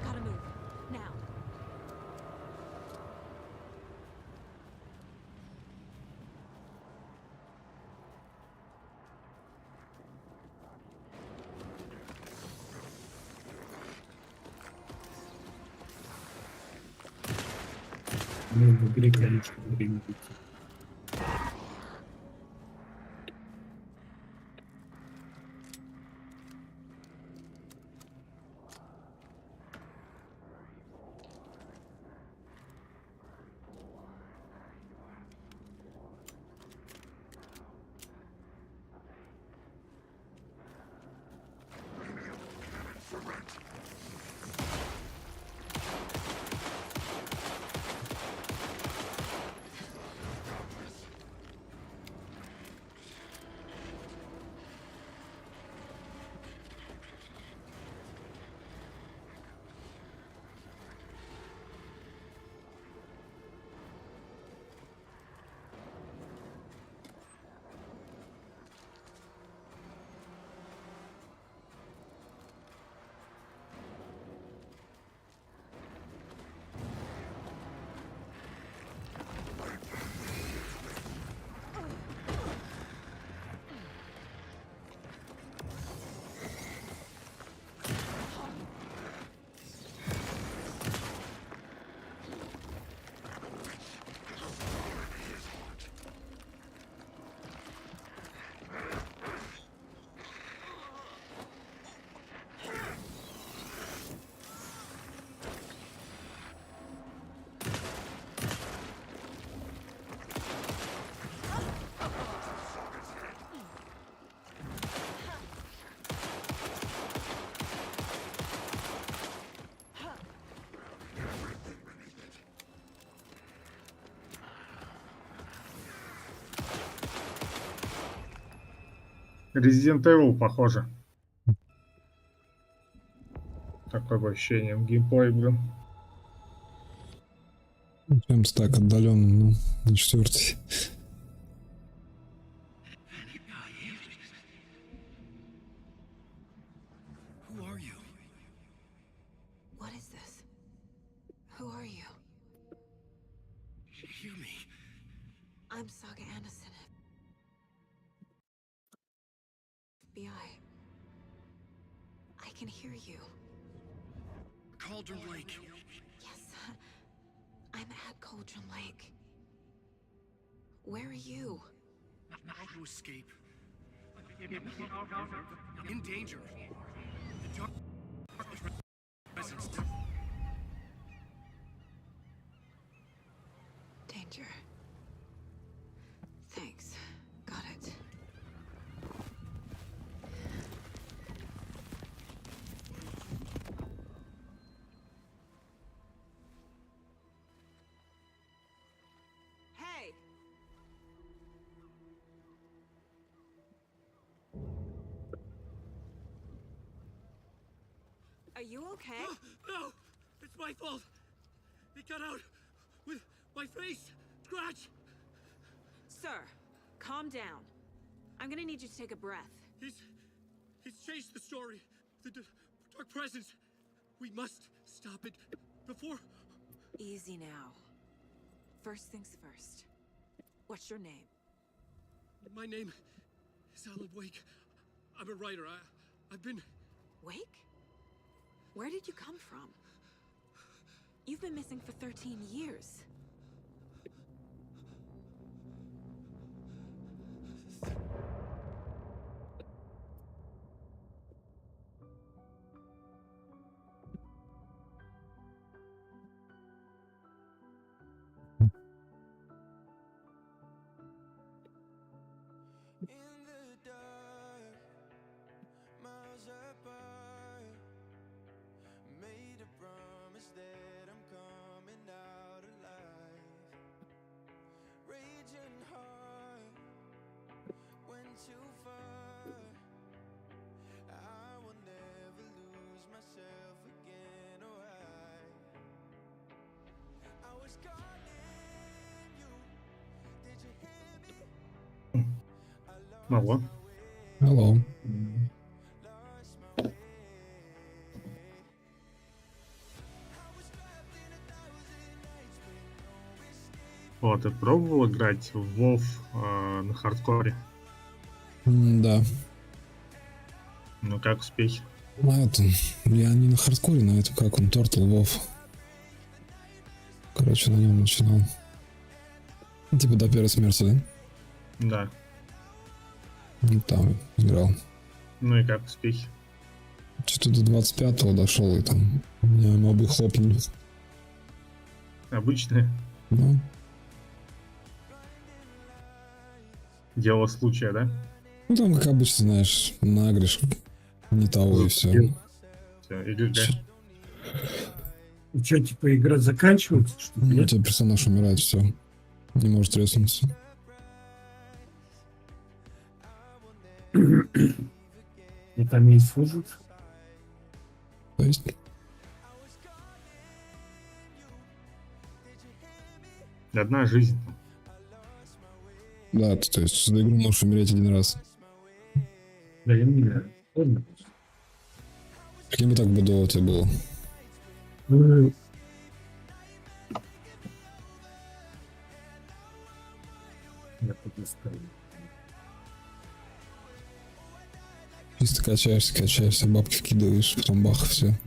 Gotta move. Now. Ну, в игре, конечно, время идти. Resident Evil похоже. Такое бы ощущение в геймплей, блин. Прям так отдаленно, ну, на 4-й. Who are you? What is this? Who are you? Hear me. I'm Saga Anderson. FBI. I can hear you. Cauldron Lake. Yes, I'm at Cauldron Lake. Where are you? How to escape? In danger. The dark presence. Danger. Thanks. Got it. Hey! Are you okay? No! It's my fault! It got out with my face! Scratch! Sir, calm down. I'm gonna need you to take a breath. He's changed the story. The dark presence. We must stop it before... Easy now. First things first. What's your name? My name is Alan Wake. I'm a writer. I've been... Wake? Where did you come from? You've been missing for 13 years. Алло. Алло. О, ты пробовал играть в WoW на хардкоре? Да. Ну как успехи? Ну это, я не на хардкоре, но это как он, Turtle WoW. Короче, на нем начинал. Ну, типа до первой смерти, да? Да. Ну, там играл. Ну и как успехи? Что-то до 25-го дошел, и там меня мобы хлопнули. Обычные? Ну. Дело случая, да? Ну там, как обычно, знаешь, нагришь не того и все. Все, и ГГ. И что, типа, игра заканчивается, что ли? Ну, у тебя персонаж умирает, все. Не может резнуться. И там есть фужит. То есть? Одна жизнь. Да, то есть за игру можешь умереть один раз. Да, я не знаю. Ладно. Каким бы так бедово тебе было? Ну, я подоставлю. Чисто качаешься, бабки вкидываешь, потом бах, все.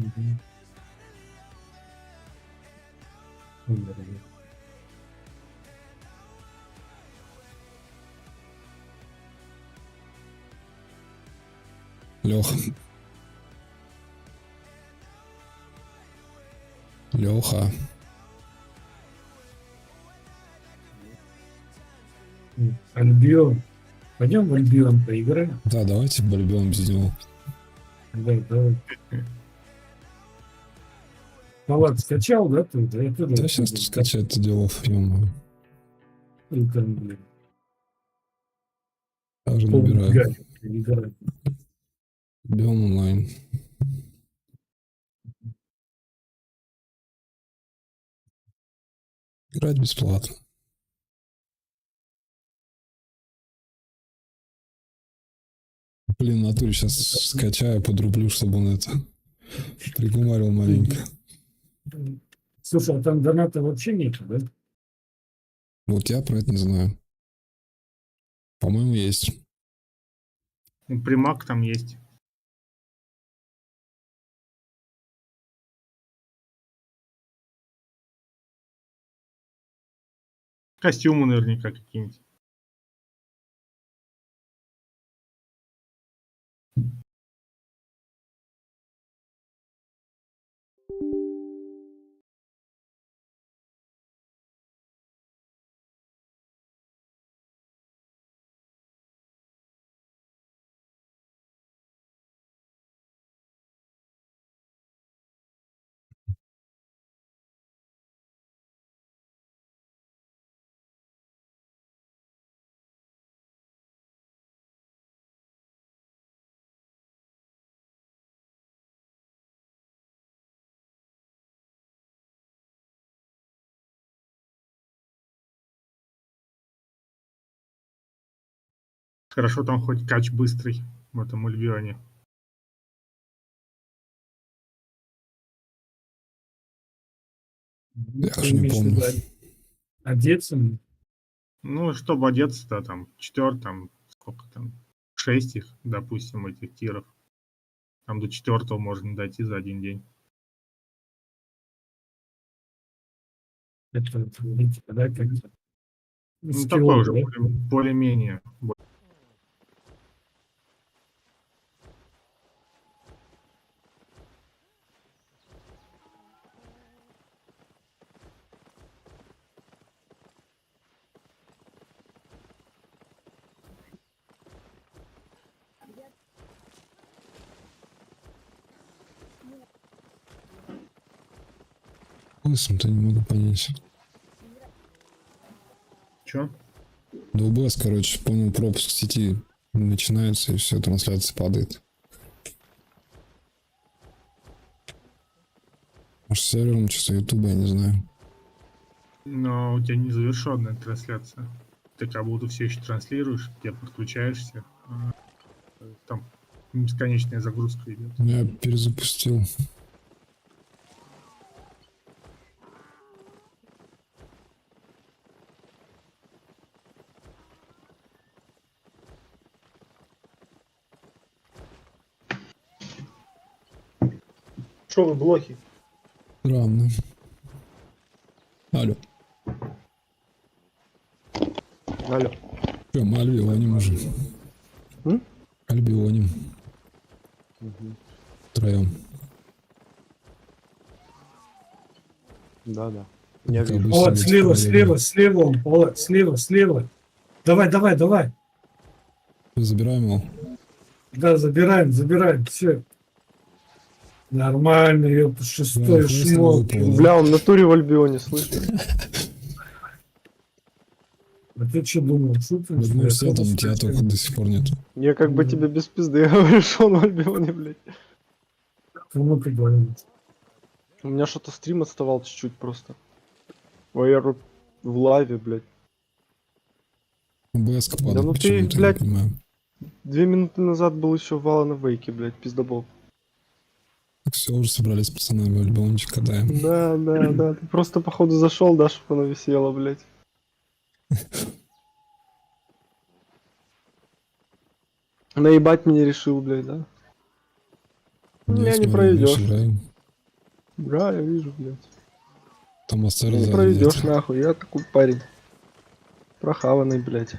Леха. Леха. Альбион. Пойдем в Альбион поиграем? Да, давайте в Альбион без него. Да, давай. Палат скачал, да, ты? Да, я тоже. Да сейчас ты скачать это делов, ё-моё. Блин. Даже набираю. Играть. Альбион онлайн. Играть бесплатно. Блин, в натуре сейчас скачаю, подрублю, чтобы он это пригумарил маленько. Слушай, а там доната вообще нету, да? Вот я про это не знаю. По-моему, есть. Примак там есть. Костюмы наверняка какие-нибудь. Хорошо, там хоть кач быстрый в этом Альбионе. Я даже не помню. Одеться? Ну, чтобы одеться-то там 4, там сколько там, 6 их, допустим, этих тиров. Там до 4 можно дойти за один день. Это, да, как-то. Ну, такое уже более-менее. Смысл-то не могу понять. Чё? Да УБС, короче, понял, пропуск сети начинается, и все, трансляция падает. Может, сервером чисто Ютуба, я не знаю. Но у тебя незавершенная трансляция. ты как будто все еще транслируешь, где подключаешься. Там бесконечная загрузка идет. Я перезапустил. Что вы блохи? Странно. Алло. Алло. Че, мы альбионим уже. Альбионим. Втроем. Да. Я вижу. Вот, слева он, Палат, слева. Давай. Забираем его. Да, забираем, все. Нормально, ёпта, шестой шмот. Бля, он в натуре в Альбионе, слышишь? А ты что думал, шутка? Потому что там тебя только до сих пор нету. Я как бы тебе без пизды говорю, что он в Альбионе, блядь. Кому ты говоришь? У меня что-то стрим отставал чуть-чуть просто. В лайве, блядь. БС падает, Да ну ты, почему-то, блядь, я не понимаю. 2 минуты назад был еще в Alan Wake, блядь, пиздобол. Все, уже собрались с пацанами, альбомчик кадаем. Да. Ты просто походу зашел, да, чтобы она висела, блядь. Наебать меня решил, блядь, да? Меня не пройдешь. Да, я вижу, блядь. Там остались не пройдешь, нахуй, я такой парень. Прохаванный, блядь.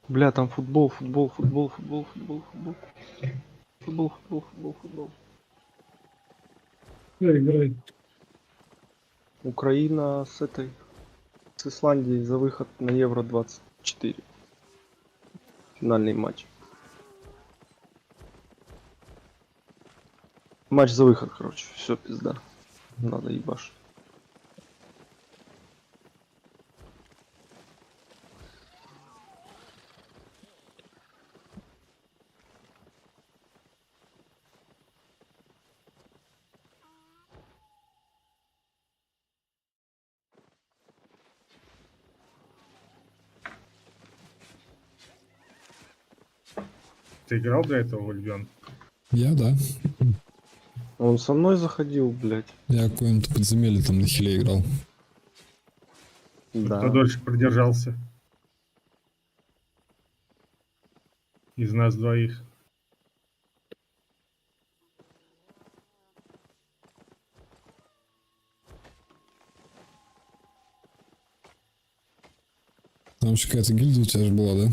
Бля, там футбол. Кто играет? Украина с этой, с Исландией за выход на Евро 24. Финальный матч. Матч за выход, короче. Все, пизда. Надо ебашить. Ты играл до этого в Альбион? Я, да. Он со мной заходил, блядь. Я какое-нибудь подземелье там на хиле играл. Да. Кто дольше продержался? Из нас двоих. Там еще какая-то гильдия у тебя же была, да?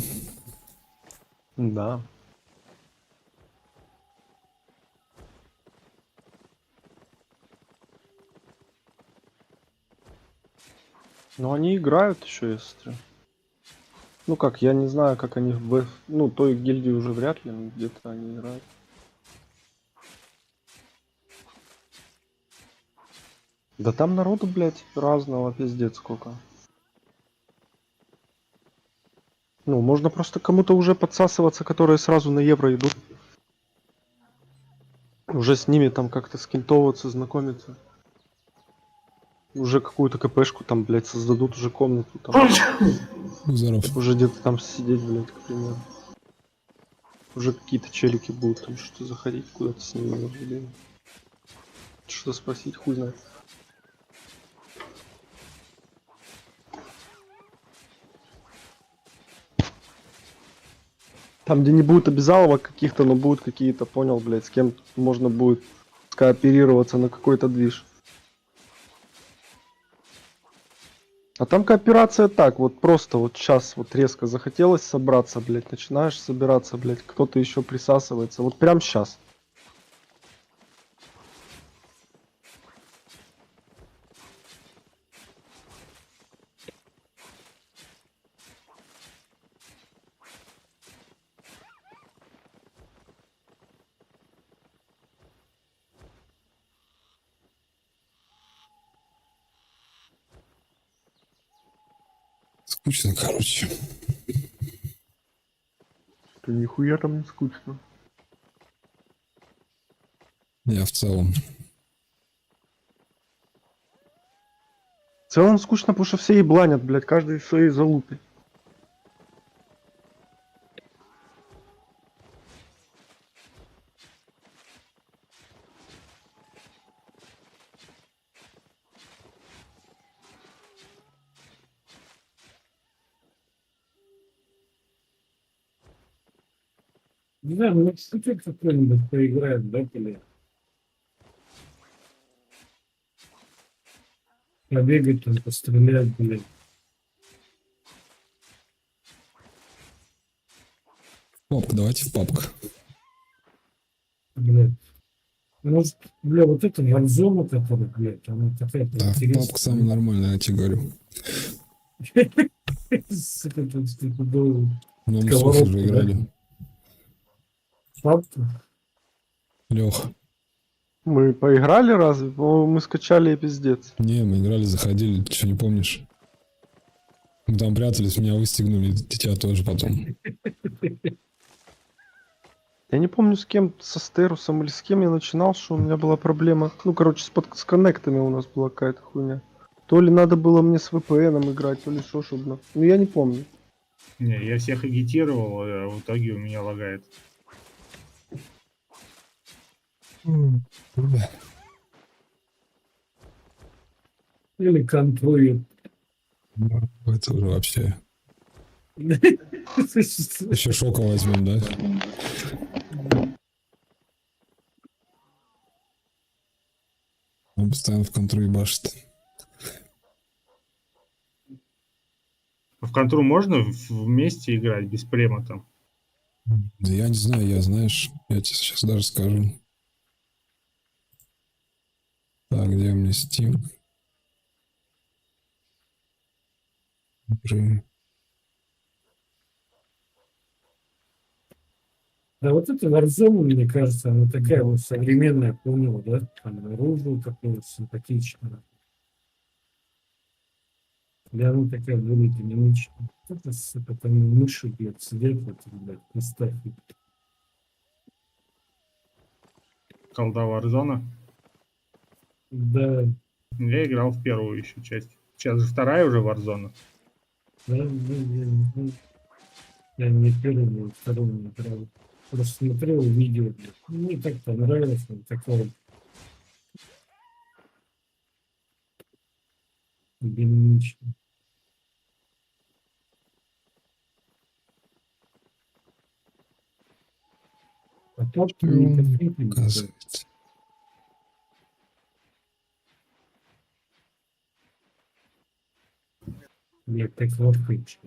Да. Но они играют еще, если... Ну как, я не знаю, как они в... Ну, той гильдии уже вряд ли, но где-то они играют. Да там народу, блядь, разного, пиздец сколько. Ну, можно просто кому-то уже подсасываться, которые сразу на евро идут. Уже с ними там как-то скинтовываться, знакомиться. Уже какую-то КПшку там, блядь, создадут уже комнату там. Здоров. Уже где-то там сидеть, блядь, к примеру. Уже какие-то челики будут там что-то заходить куда-то с ними, блин. Что-то спросить, хуй знает. Там, где не будет обязаловок каких-то, но будут какие-то, понял, блядь, с кем можно будет скооперироваться на какой-то движ. А там кооперация так, вот просто вот сейчас вот резко захотелось собраться, блядь, начинаешь собираться, блядь, кто-то еще присасывается, вот прям сейчас. Скучно, короче. Да нихуя там не скучно. Я в целом. целом скучно, потому что все ебланят, блядь, каждый в своей залупе. Не знаю, ну что какой-нибудь поиграет, да, или побегать, там, пострелять, блядь. Папка, давайте в папку. Блядь. Может, бля, вот это Warzone, которая, блядь, она такая-то Да, в интересная. папку самое нормальное, я тебе говорю. Сука, тут стопудово Но мы с Лехой сковородка, уже да? играли. Папку? Леха. Мы поиграли разве? По-моему, мы скачали и пиздец. Не, мы играли, заходили, ты что, не помнишь? Мы там прятались, меня выстегнули, и тебя тоже потом. Я не помню, с кем, со Стерусом или с кем я начинал, что у меня была проблема. Ну, короче, с коннектами у нас была какая-то хуйня. То ли надо было мне с VPN играть, то ли что, чтобы... Ну, я не помню. Не, я всех агитировал, а в итоге у меня лагает. Или контроль. Это уже вообще... Еще шока возьмем, да? Он постоянно в контру ебашит. В контру можно вместе играть без према там? Да я не знаю, я, знаешь, я тебе сейчас даже скажу. Так, где у меня Steam? Да вот это Warzone, мне кажется, она такая вот современная, понял, да? Там оружие такое симпатичное. Да, она такая более динамичная. Это, сука, там мыши, блядь, сидят, вот, блядь, представь. Колда Warzone? Да. Я играл в первую еще часть. Сейчас же вторая уже Warzone. Да, я не первый, не второй не играл. Просто смотрел видео, блядь. Мне так понравилось, вот такого динамично. А тот не оказывается. Блядь, так вот фейч.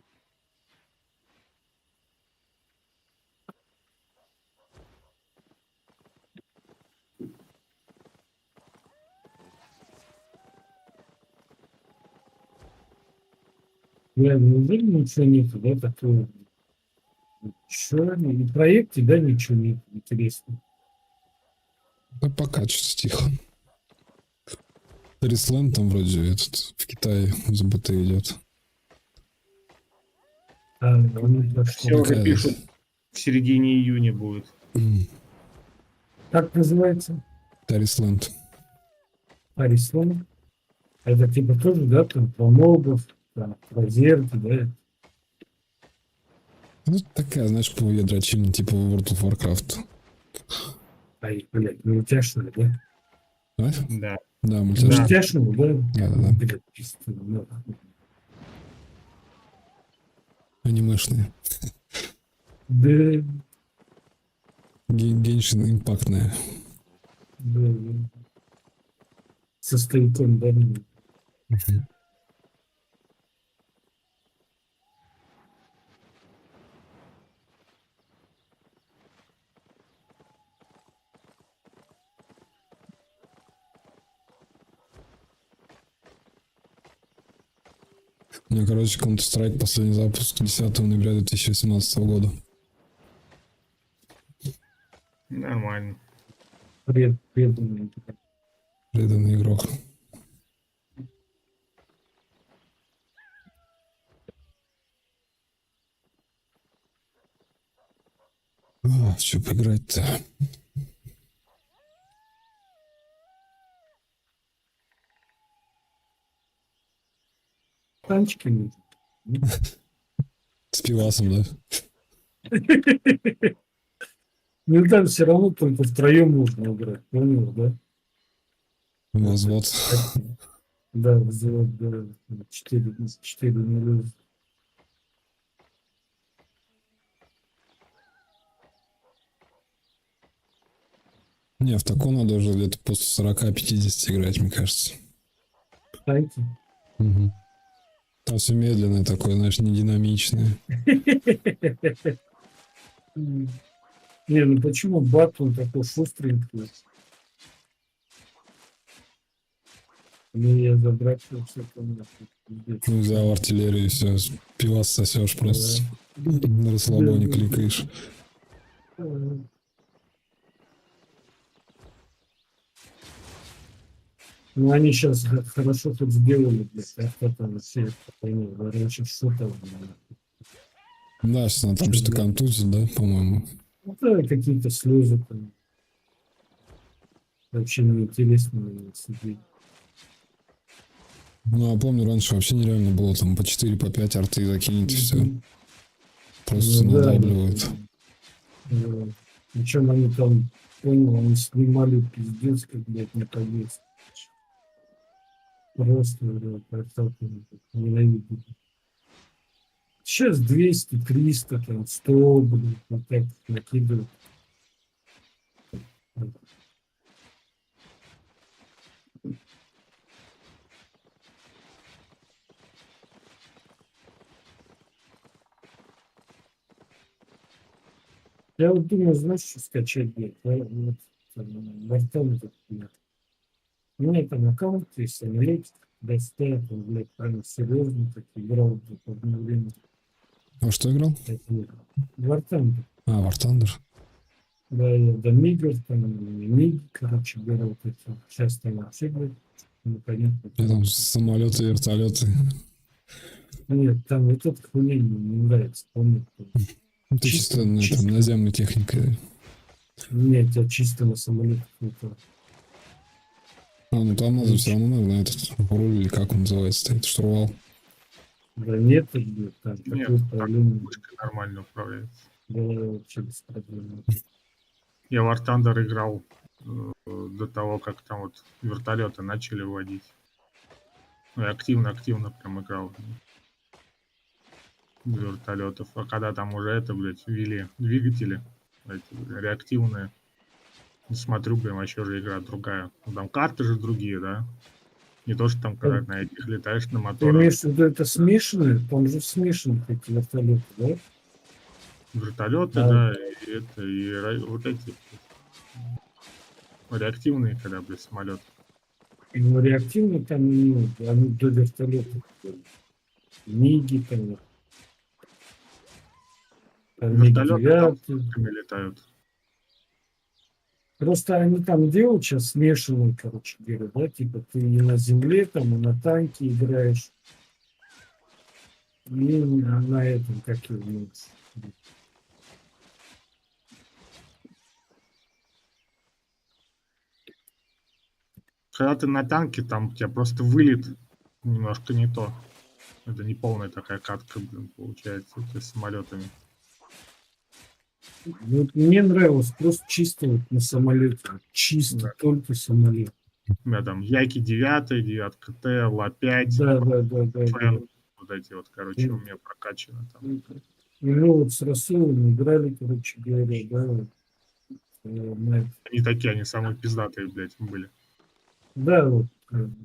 Я неужели ничего нету, да, такого? Чё? И в проекте, да, ничего нет интересного. Да пока что-то тихо. Рислен там вроде этот в Китае за БТ идет. Все уже пишут, в середине июня будет. Как называется? Тарисленд. Арислан. Это типа тоже, да, там про мобов, про зерки, да? Ну, такая, знаешь, полуядрочина, типа World of Warcraft. Ай, блядь, мультяшная, да? А? Да. Да, мультяшная. Мультяшная, да? Да. Блядь, чисто, да. Анимешные. Да. Геншин импактная. Да. Со стояком, да? У меня, короче, Counter-Strike последний запуск 10 ноября 2018 года. Нормально. Преданный. Преданный игрок. Что поиграть-то? Танчики нужны. С пивасом, да? Ну там все равно только втроем можно играть, понял, да? Возвод. Да, взвод, да. 4 нуля. Не, в таком надо уже где-то после 40-50 играть, мне кажется. Танки? Угу. Там все медленное такое, знаешь, не динамичное. Не, ну почему бат он такой шустренький? Ну я забрать все там. Ну, взял артиллерию и все, пивас сосешь просто. На расслабоне кликаешь. Ну они сейчас хорошо тут сделали, блядь, там все, раньше что-то. Да, сейчас она там что-то контузит, да, по-моему. Ну да, какие-то слезы там. Вообще неинтересно сидеть. Ну, а помню, раньше вообще нереально было, там по 4, по 5 арты закинуть, и все. Просто Ну, надавливают. Да. Причем они там, понял, они снимали пиздец, как, блядь, на повес. Просто, блядь, проталкивали, ненавидели. Сейчас 200, 300, там, 100, блядь, вот так накидывают. Я вот думаю, знаешь, что скачать, блядь, вот, вартан этот, блядь. У меня там аккаунт есть, аналитик, достает, он, блядь, прям серьезно так играл, блядь, в одно время. А что играл? Вартан. А, War Thunder. Да, я до Мигр, там, Миг, короче говоря, вот это. Сейчас там вообще, блядь, непонятно. Я там самолеты, вертолеты. Нет, там вот этот хуйня не нравится, помню. Ну, ты чисто там, наземной техникой. Нет, я чисто на самолетах не то. А, ну там надо все равно, наверное, этот руль, или как он называется, стоит, штурвал. Да нет, блядь, там такое управление. Пушкой нормально управляется. Да, вообще без проблем. Я в War Thunder играл до того, как там вот вертолеты начали вводить. Ну, я активно прям играл без вертолетов. А когда там уже это, блядь, ввели двигатели, эти, реактивные, смотрю, блин, вообще же игра другая. Ну, там карты же другие, да? Не то, что там, когда на этих летаешь на Ты моторах. имеешь в виду, это смешанные? Там же смешанные эти вертолеты, да? Вертолеты, да, и это, и вот эти реактивные, когда, блядь, самолеты. Ну, реактивные там не, они до вертолета. Миги там. Вертолеты там летают. Просто они там делают сейчас смешанные, короче говоря, да, типа ты и на земле, там, и на танке играешь, и на этом, как его называется. Когда ты на танке, там у тебя просто вылет немножко не то. Это не полная такая катка, блин, получается, с самолетами. Вот мне нравилось просто чисто вот на самолете, чисто Да. только самолет. У меня там Яки 9, 9 Т, Ла-5, Да. вот эти вот, короче, у меня прокачаны там. И мы вот с Расулом играли, короче говоря, да, Они такие, они самые пиздатые, блядь, были. Да, вот,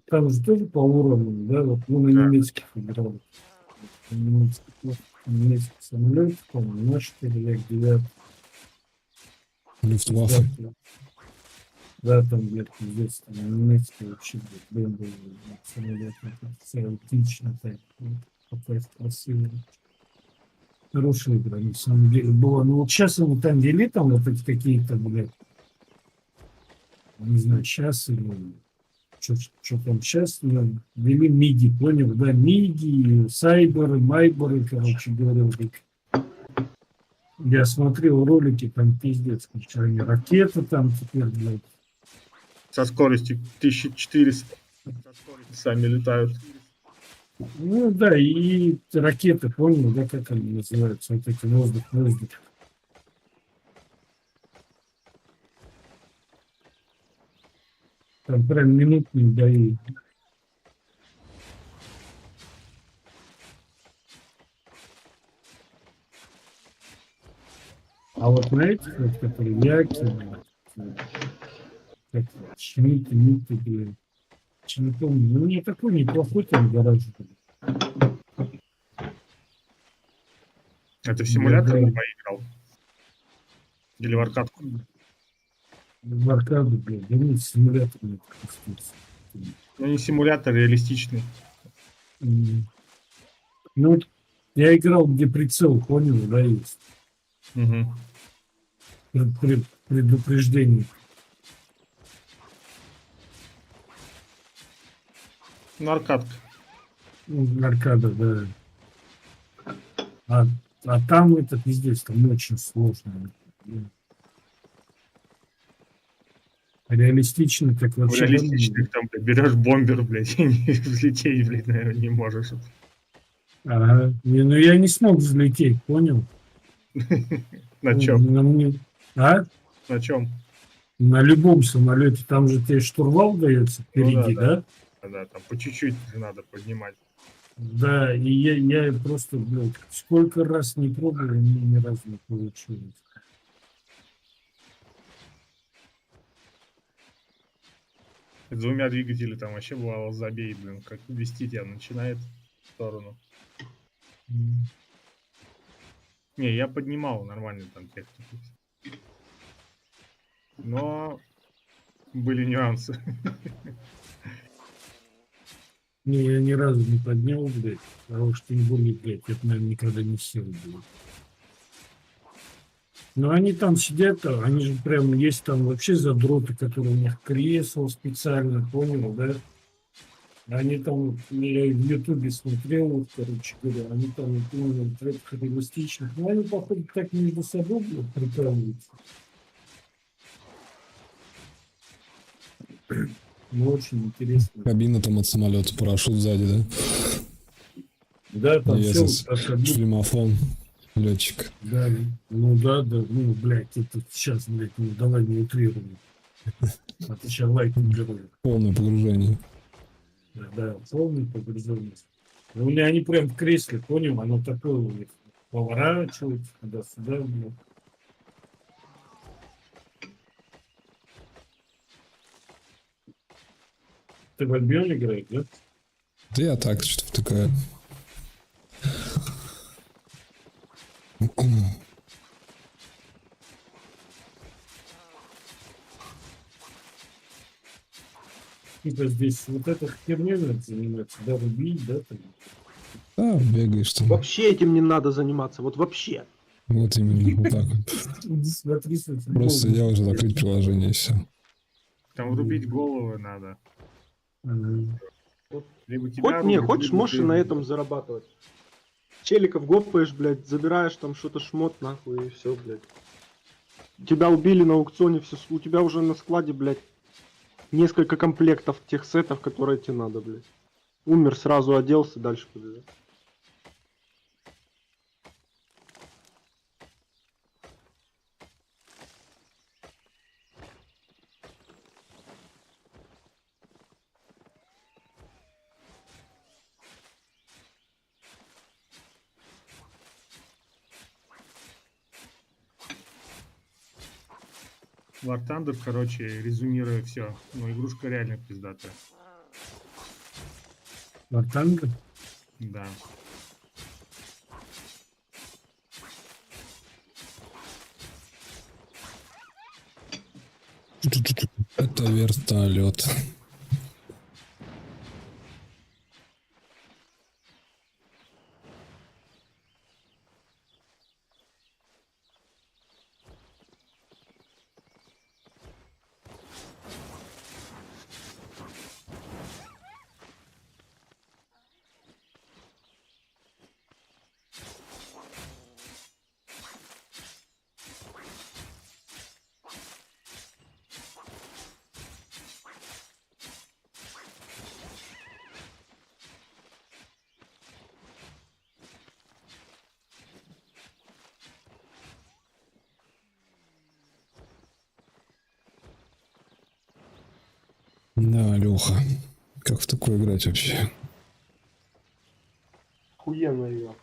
там же тоже по уровню, да, вот мы на немецких играли. Немецкий самолет, по-моему, наш Як-9. Люфтваффе. Да, там где-то здесь, там немецкий вообще, был самолет, это отлично, так, попасть красиво. Хорошая игра, на самом деле, была. Но вот сейчас они там вели, там вот эти какие-то, блядь, не знаю, сейчас или что там сейчас, вели миги, понял, да, миги, сайберы, майберы, короче говоря, вот эти. Я смотрел ролики, там пиздец, они ракеты там теперь, блядь. Со скоростью 1400 сами летают. Ну да, и ракеты, понял, да, как они называются, вот эти воздух. Там прям минутные бои. А вот на этих, вот, которые яки, как Шмидты, блин, не помню. Ну, не такой неплохой там гараж был. Это в симулятор Да. играл? Или в аркадку? В аркаду, блядь, да нет, симулятор нет. Ну, не симулятор, реалистичный. Ну, вот я играл, где прицел, понял, да, есть. Угу. Предупреждение. Ну, аркадка. Аркада, да. А там это пиздец, там очень сложно. Реалистично, так вообще. Реалистичных там, блядь, берешь бомбер, блядь, и взлететь, блядь, наверное, не можешь. Ага. Ну я не смог взлететь, понял? На чем? А? На чем? На любом самолете. Там же тебе штурвал дается впереди, да? Да, там по чуть-чуть же надо поднимать. Да, и я просто, блядь, сколько раз не пробовал, ни разу не получилось. С двумя двигателями там вообще бывало забей, блин, как вести тебя начинает в сторону. Не, я поднимал нормально там технику. Но были нюансы. Не, я ни разу не поднял, блядь. А уж тем более, блядь, это, наверное, никогда не сел было. Но они там сидят, они же прям есть там вообще задроты, которые у них кресло специально, понял, да? Они там, я в Ютубе смотрел, вот, короче говоря, они там, именно в этих реалистичных, но они, походу, так между собой прикалываются. Ну, очень интересно. Кабина там от самолета, парашют сзади, да? Да, там все. Шлемофон, летчик. Да, ну да, ну, блядь, это сейчас, блядь, ну давай не утрируем. Это сейчас лайк уберу. Полное погружение. Да, полное погружение. Ну, они прям в кресле, понял, оно такое у них поворачивается туда-сюда, блядь. Ты в Альбион играешь, да? Да я так что-то втыкаю. Типа здесь вот эта херня надо заниматься, да, рубить, да, там. Да, бегаешь там. Вообще этим не надо заниматься, вот вообще. Вот именно, вот так вот. Смотри, Просто я уже закрыть приложение, и все. Там рубить головы надо. Либо тебя Хоть не, рубят, хочешь, либо можешь и ты на рубишь. этом зарабатывать. Челиков гопаешь, блядь, забираешь там что-то шмот, нахуй, и все, блядь. Тебя убили на аукционе, все, у тебя уже на складе, блядь, несколько комплектов тех сетов, которые тебе надо, блядь. Умер, сразу оделся, дальше побежал. War Thunder, короче, резюмируя все. Ну, игрушка реально пиздатая. Вартанга? Да. Это вертолет. Да, Леха. Как в такое играть вообще? Охуенно ее.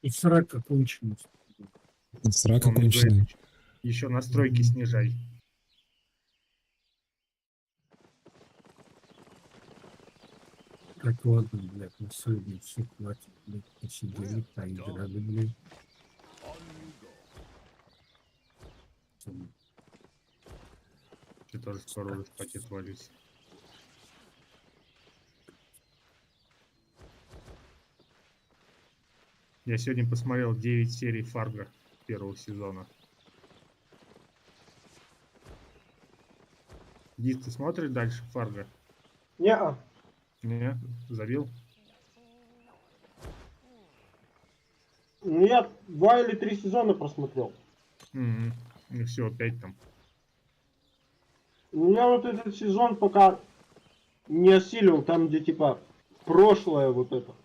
И срака кончилась. Срака Он мне говорит, конченая. еще настройки снижай. Так ладно, блядь, на сегодня все хватит, блядь, посидели, поиграли, блядь. Ты тоже скоро уже спать отвалюсь. Я сегодня посмотрел 9 серий Фарго первого сезона. Дис, ты смотришь дальше Фарго? Не-а. Нет, забил? Ну я 2 или 3 сезона просмотрел. Ну все, опять там. У меня вот этот сезон пока не осилил, там где типа прошлое вот это.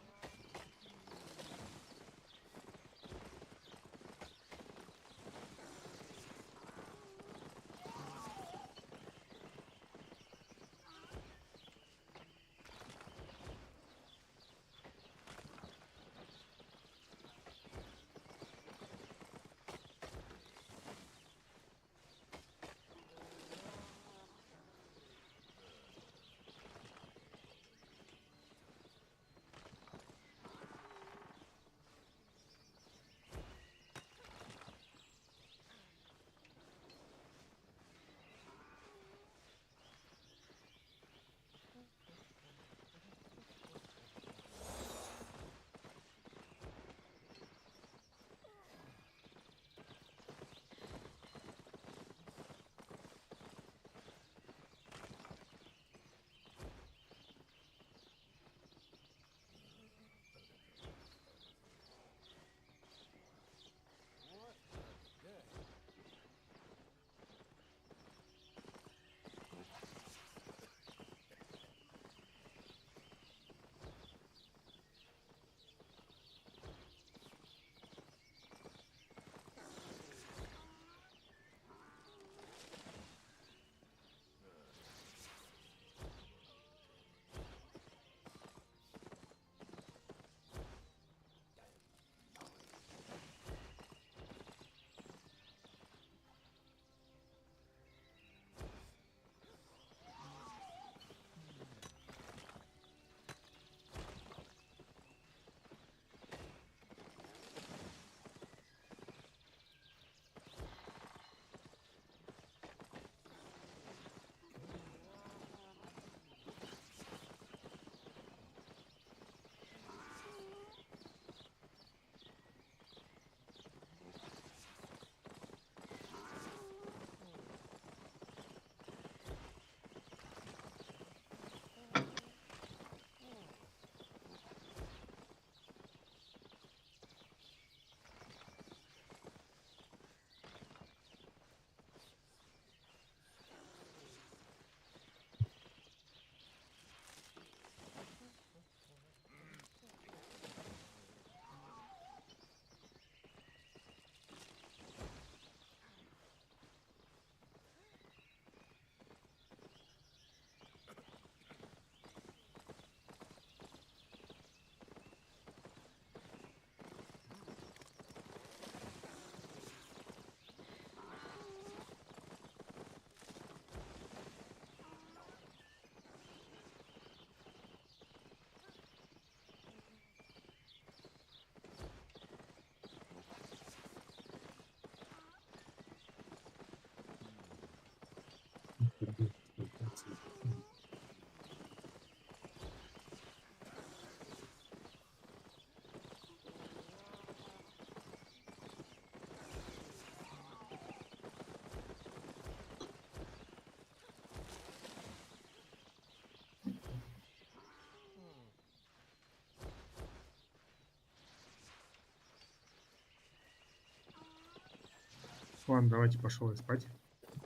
Ладно, давайте пошел я спать.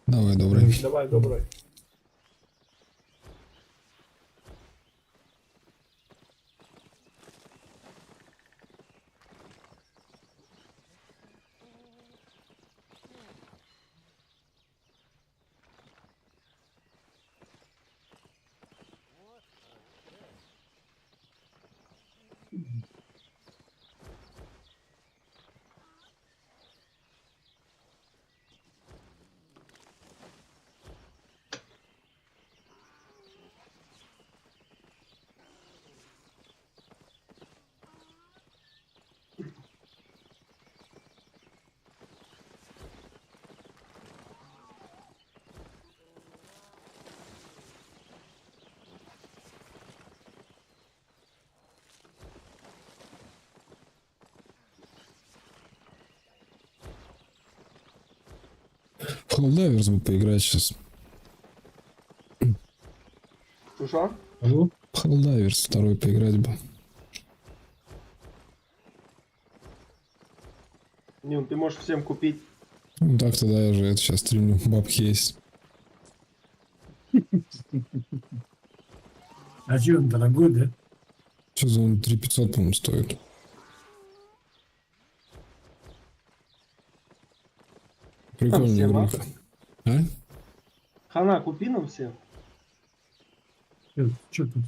Давай, добрый. Давай, добрый. Helldivers бы поиграть сейчас. Что? Алло? Helldivers второй поиграть бы. Не, ты можешь всем купить. Ну так тогда я же это сейчас стримлю. Бабки есть. А че он дорогой, да? Что за он 3500, по-моему, стоит? Прикольная всем, игрулька. А? Хана, купи нам всем. Что тут?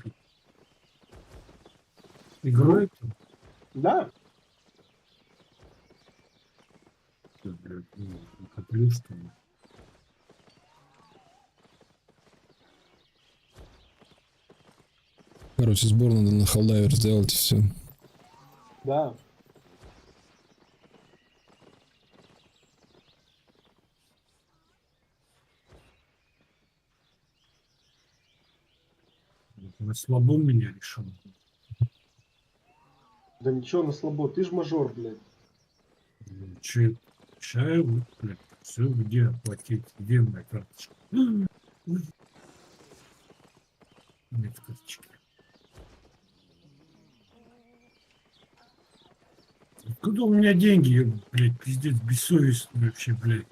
Играет? Да. Коплю, что ли? Короче, сбор надо на Helldivers сделать и все. Да. На слабо меня решил. Да ничего, на слабо. Ты ж мажор, блядь. Че, чай, вот, блядь, все, где оплатить, где моя карточка? Нет карточки. Откуда у меня деньги, я, блядь, пиздец, бессовестный вообще, блядь.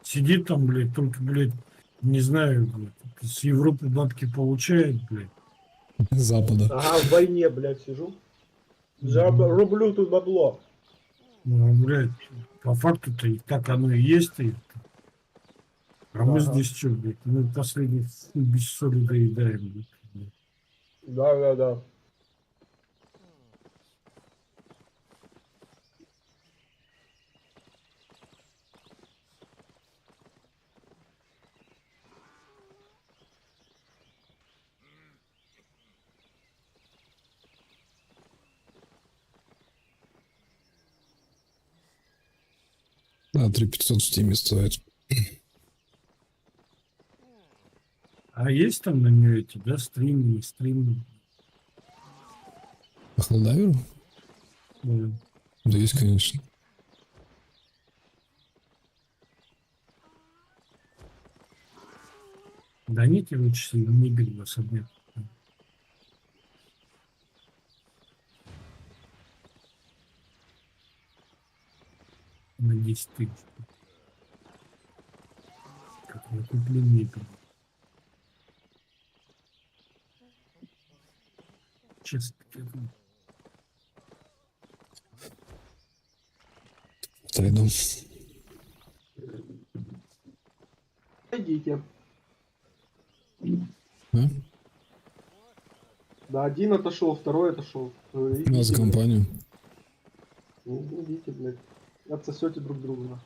Сидит там, блядь, только, блядь, не знаю, блядь, с Европы бабки получает, блядь. С Запада. Ага, в войне, блядь, сижу. Рублю тут бабло. Ну, блядь, по факту-то и так оно и есть, и... А мы здесь что, блядь, мы последний без соли доедаем, блядь. Да. Да, 3500 в стиме стоит. А есть там на нее эти, да, стримы, не стримы? По Helldivers? Да. Да есть, конечно. Да нет, я лучше не бегу в особняк. На 10 тысяч. Как я куплю мебель. Честно говоря. Отойду. Идите. А? Да, один отошел, второй отошел. Ну, за компанию. Ну, идите, блядь. Отсосете друг друга.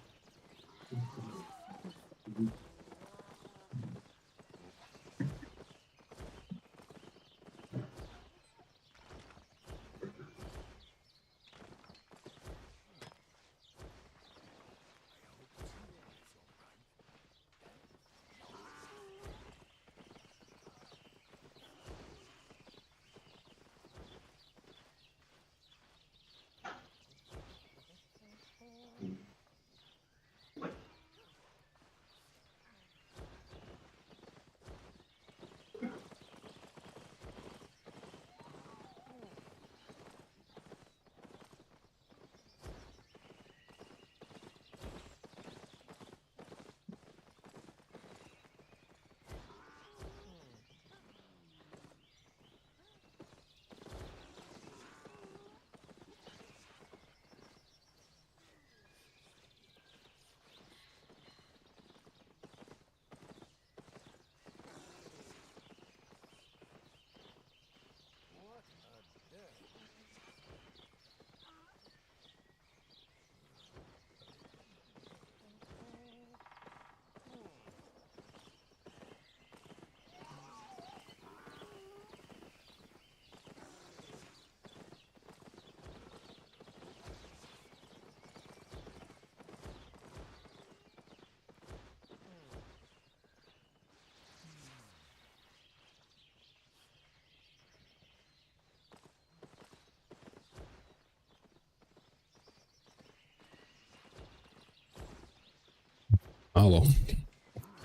Алло.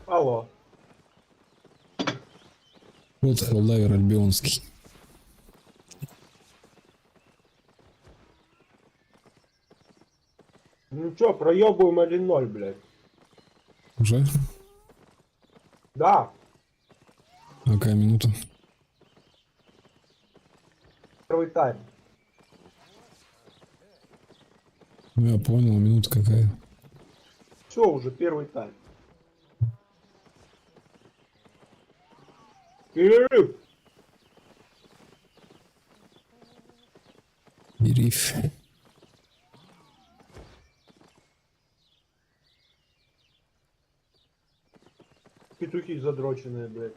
Алло. Вот Хеллдайвер Альбионский. Ну чё, проебываем 1-0, блядь. Уже? Да. Какая минута? Первый тайм. Ну я понял, минута какая. Все, уже первый тайм. Перерыв. Перерыв. Петухи задроченные, блядь.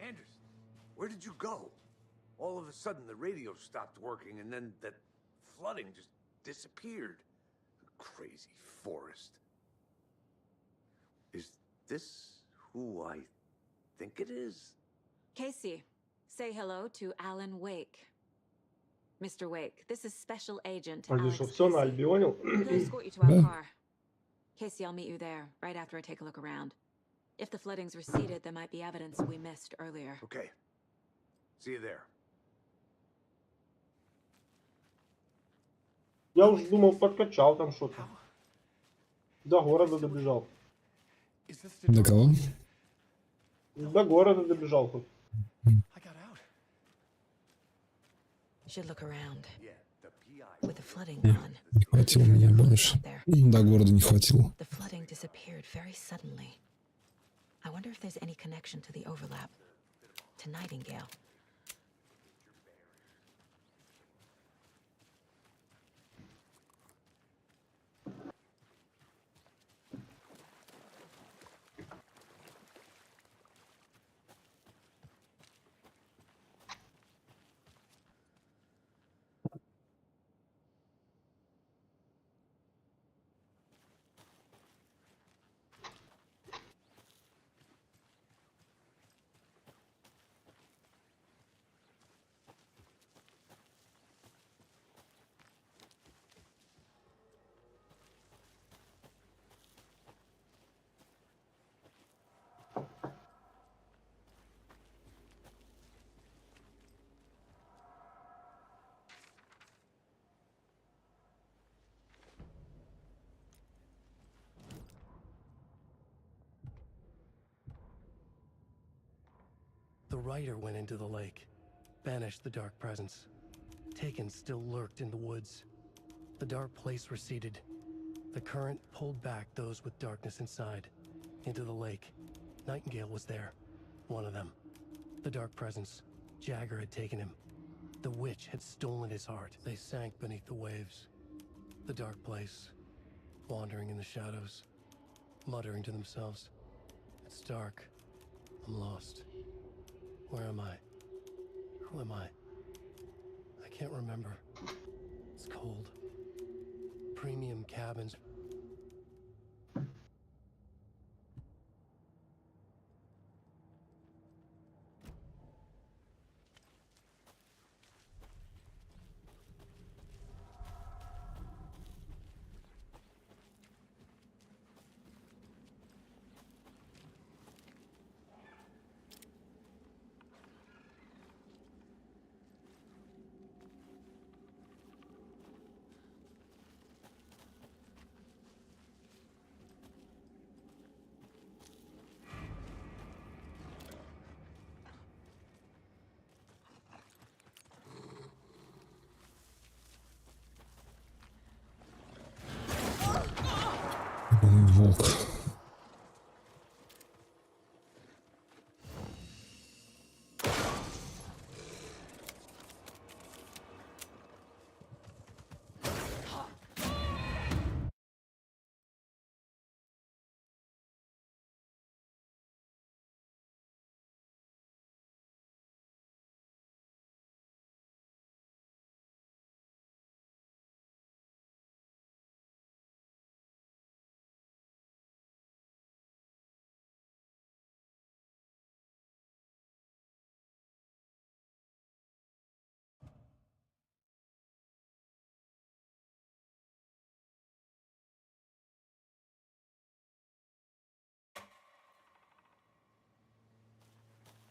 Anderson, where did you go? All of a sudden, the radio stopped working, and then that flooding just disappeared. Crazy forest. Is this who I think it is? Casey, say hello to Alan Wake. Mr. Wake, this is Special Agent А Alex что, все на Casey. Альбионе? He'll escort you to our car. Casey, I'll meet you there, right after I take a look around. If the flooding's receded, there might be evidence we missed earlier. Okay. See you there. Я уж думал, подкачал там что-то. До города добежал. До кого? До города добежал хоть. Should look around. With the flooding Не, gone, не хватило меня больше. До города не хватило. the flooding disappeared very suddenly. I wonder if there's any connection to the overlap. To Nightingale. writer went into the lake, banished the dark presence. Taken still lurked in the woods. The dark place receded. The current pulled back those with darkness inside, into the lake. Nightingale was there, one of them. The dark presence, Jagger had taken him. The witch had stolen his heart. They sank beneath the waves. The dark place, wandering in the shadows, muttering to themselves. It's dark. I'm lost. Where am I? Who am I? I can't remember. It's cold. Premium cabins. Волк.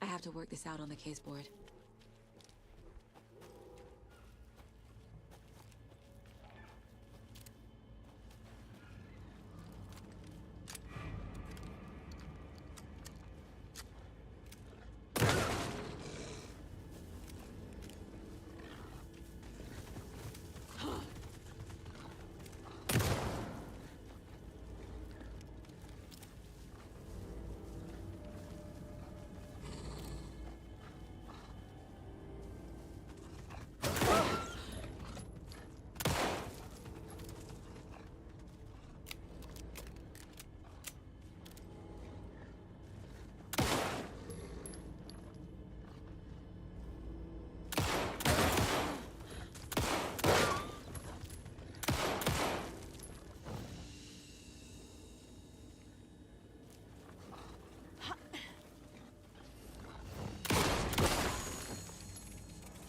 I have to work this out on the case board.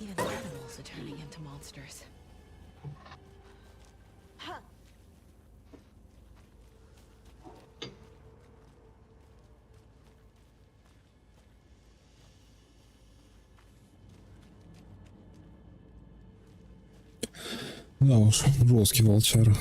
Even animals are turning into monsters. Да уж, жесткий волчара.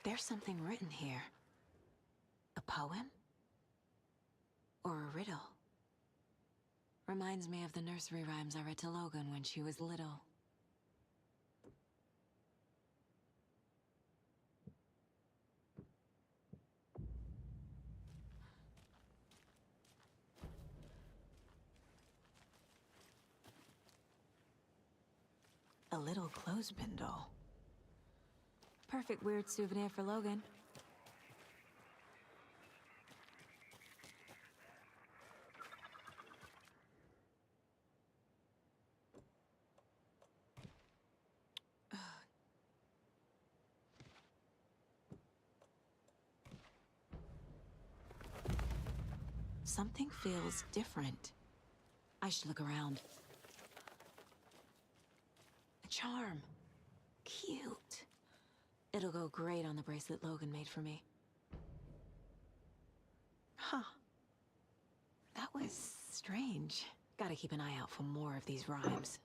There's something written here. A poem? Or a riddle? Reminds me of the nursery rhymes I read to Logan when she was little. A little clothespin doll. Perfect weird souvenir for Logan. Something feels different. I should look around. A charm. Cute. It'll go great on the bracelet Logan made for me. Huh. That was strange. Gotta keep an eye out for more of these rhymes.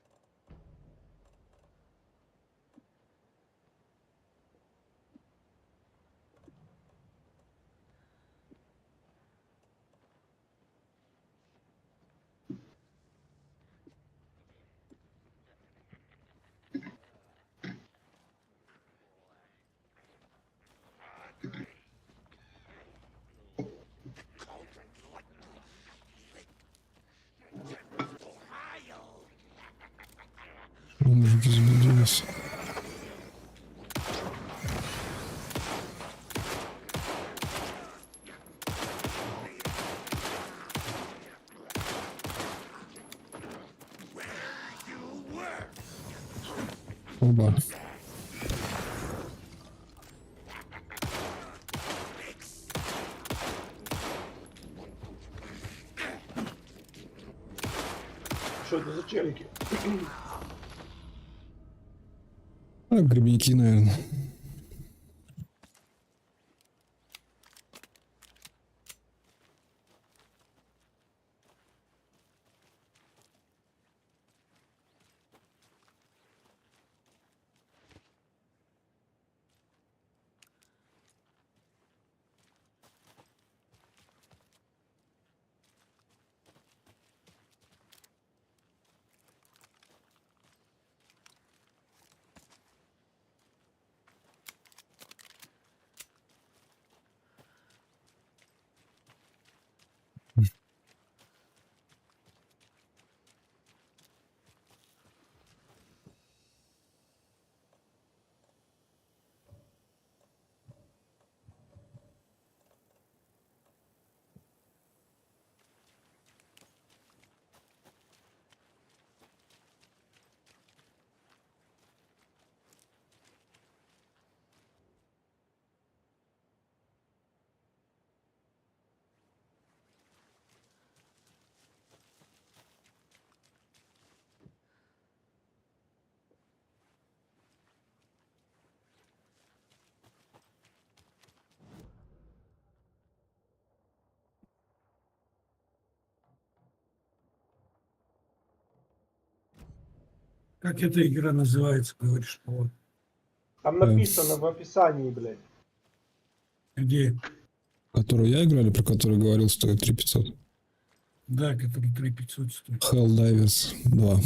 Мужики заблудились. Оба. Что это за челики? Грибники, наверное. Как эта игра называется, говоришь? Вот. Там написано в описании, блядь. Где? Которую я играл, или про которую говорил, стоит 3500. Да, который 3500 стоит. Helldivers 2.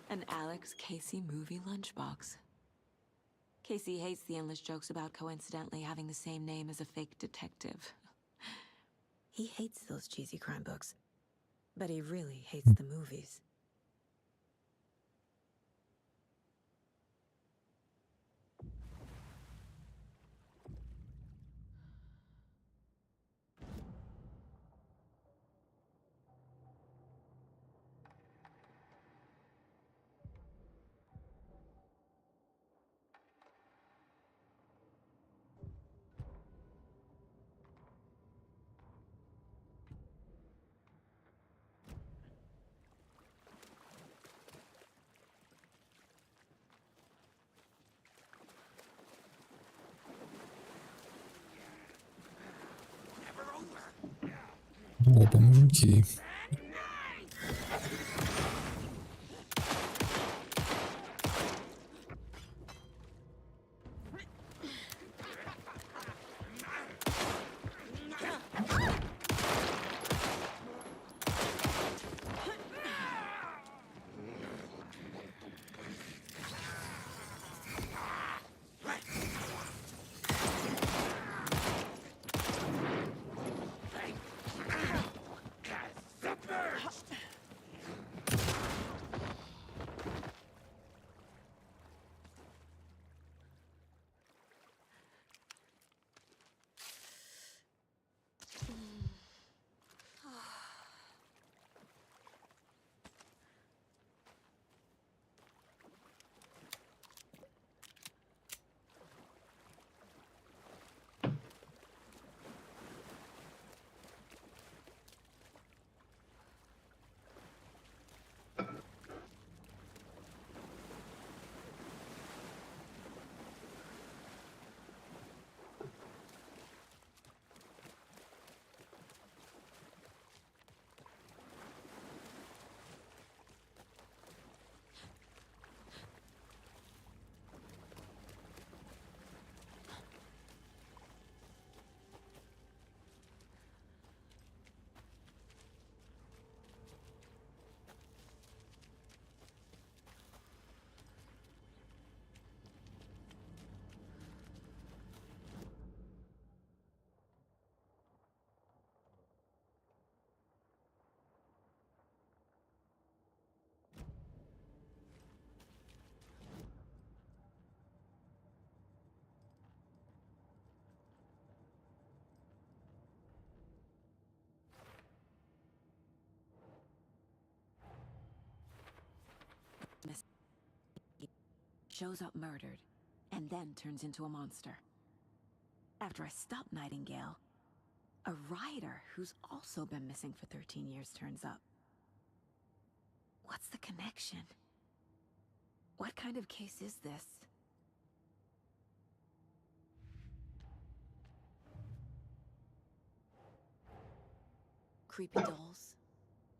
An Alex Casey movie lunchbox. Casey hates the endless jokes about coincidentally having the same name as a fake detective. He hates those cheesy crime books, but he really hates the movies. Опа, мужики. Shows up murdered, and then turns into a monster. After I stop Nightingale, a rider who's also been missing for 13 years turns up. What's the connection? What kind of case is this? Creepy dolls,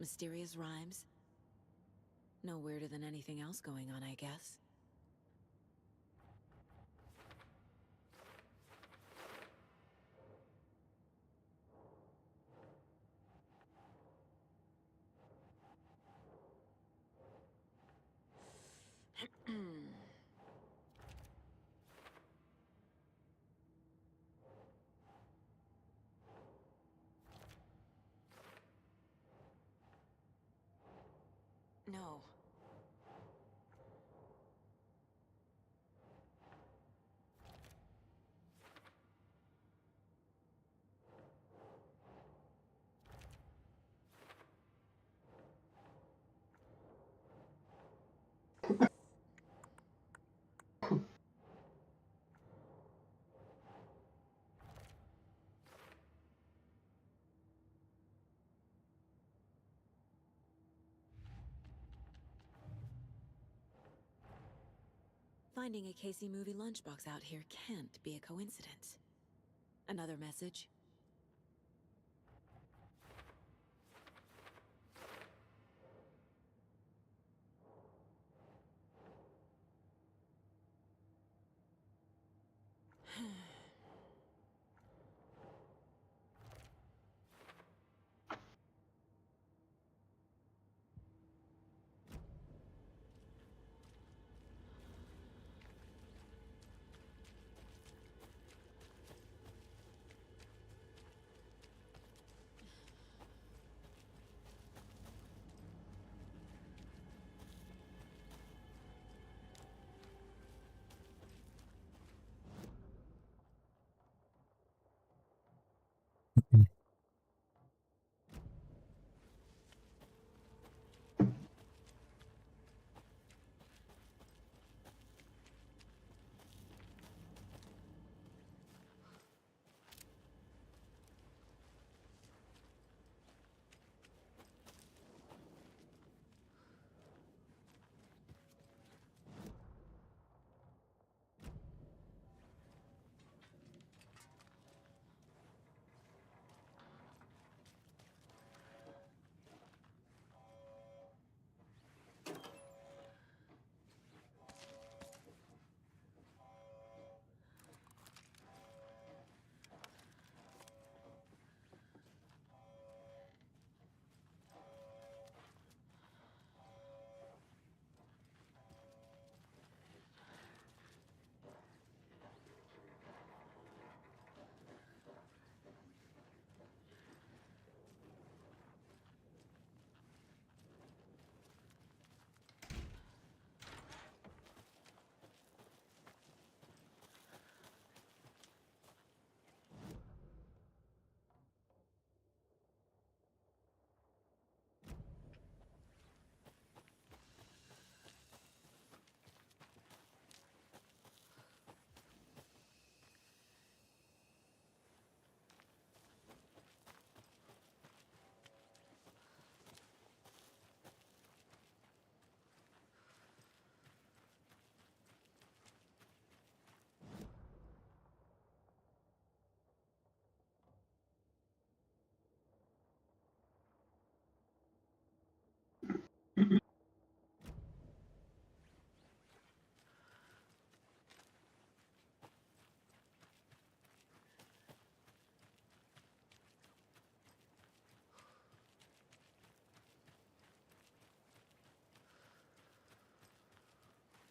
mysterious rhymes. No weirder than anything else going on, I guess. No. Finding a Casey movie lunchbox out here can't be a coincidence. Another message?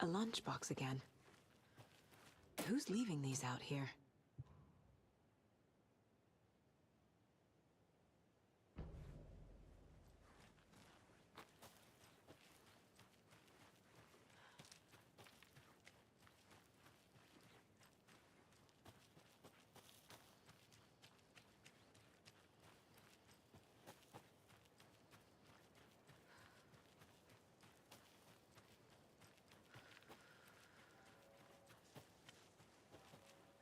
A lunchbox again. Who's leaving these out here?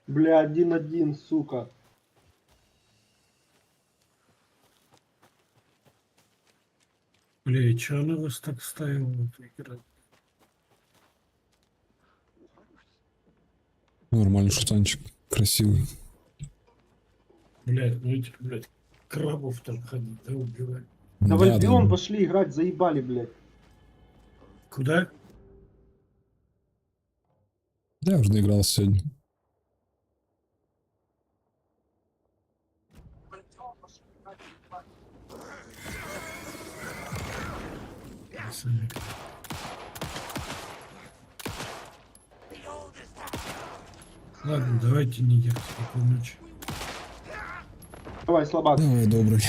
Бля, 1-1, сука. Бля, и чё она вас так ставила в эту игру? Нормальный шутанчик. Красивый. Блядь, ну этих, блядь, крабов там ходить, да, убивать. Да в Альбион пошли играть, заебали, блядь. Куда? Я уже наигрался сегодня. Ладно, давайте не ехать, спокойной ночи. Давай, слабак. Давай, добрый.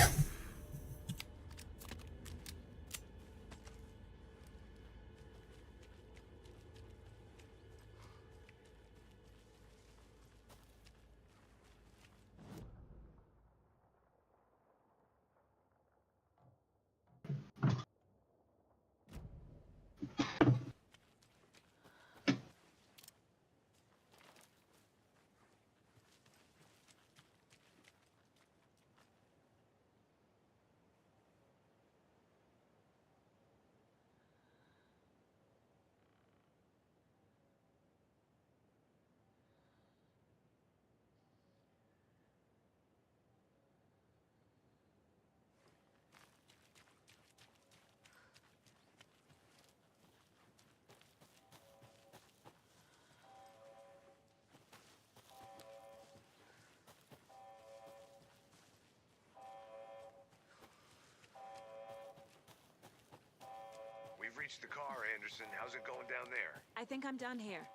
We've reached the car, Anderson. How's it going down there? I think I'm done here.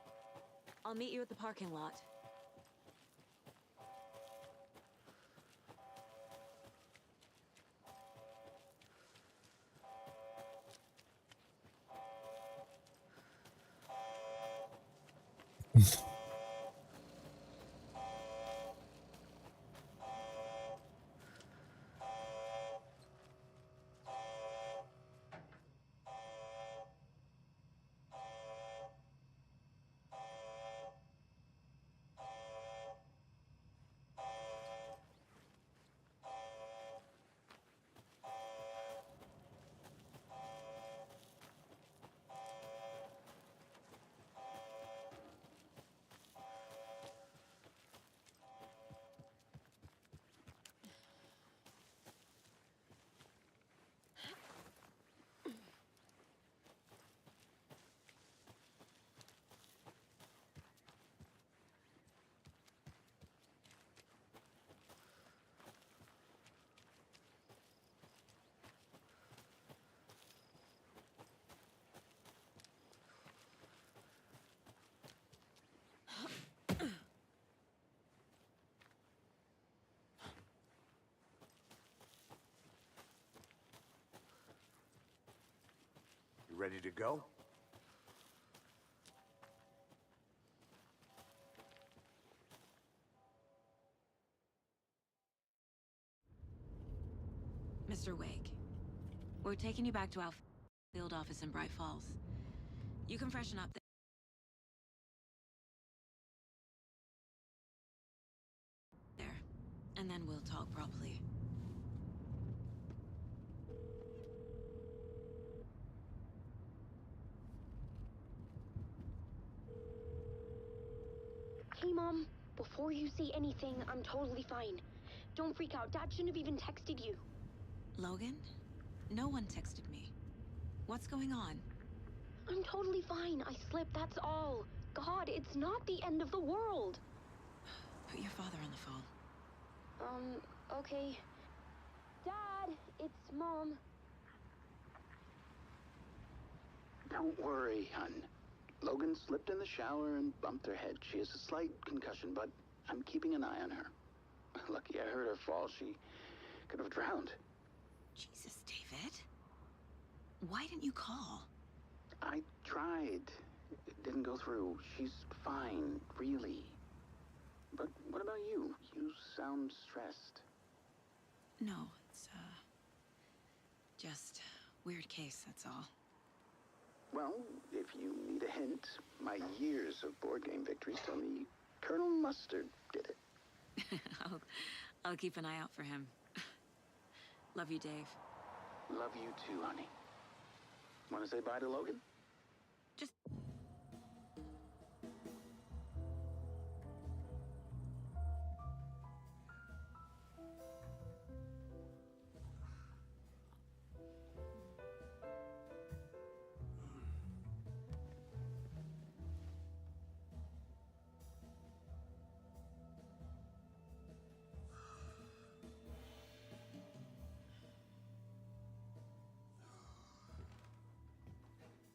I'll meet you at the parking lot. You ready to go? Mr. Wake, we're taking you back to our field office in Bright Falls. You can freshen up there, and then we'll talk properly. Hey, Mom. Before you say anything, I'm totally fine. Don't freak out. Dad shouldn't have even texted you. Logan? No one texted me. What's going on? I'm totally fine. I slipped, that's all. God, it's not the end of the world. Put your father on the phone. Okay. Dad, it's Mom. Don't worry, hun. Logan slipped in the shower and bumped her head. She has a slight concussion, but I'm keeping an eye on her. Lucky I heard her fall. She could have drowned. Jesus, David. Why didn't you call? I tried. It didn't go through. She's fine, really. But what about you? You sound stressed. No, it's, just weird case, that's all. Well, if you need a hint, my years of board game victories tell me Colonel Mustard did it. I'll keep an eye out for him. Love you, Dave. Love you too, honey. Want to say bye to Logan? Just...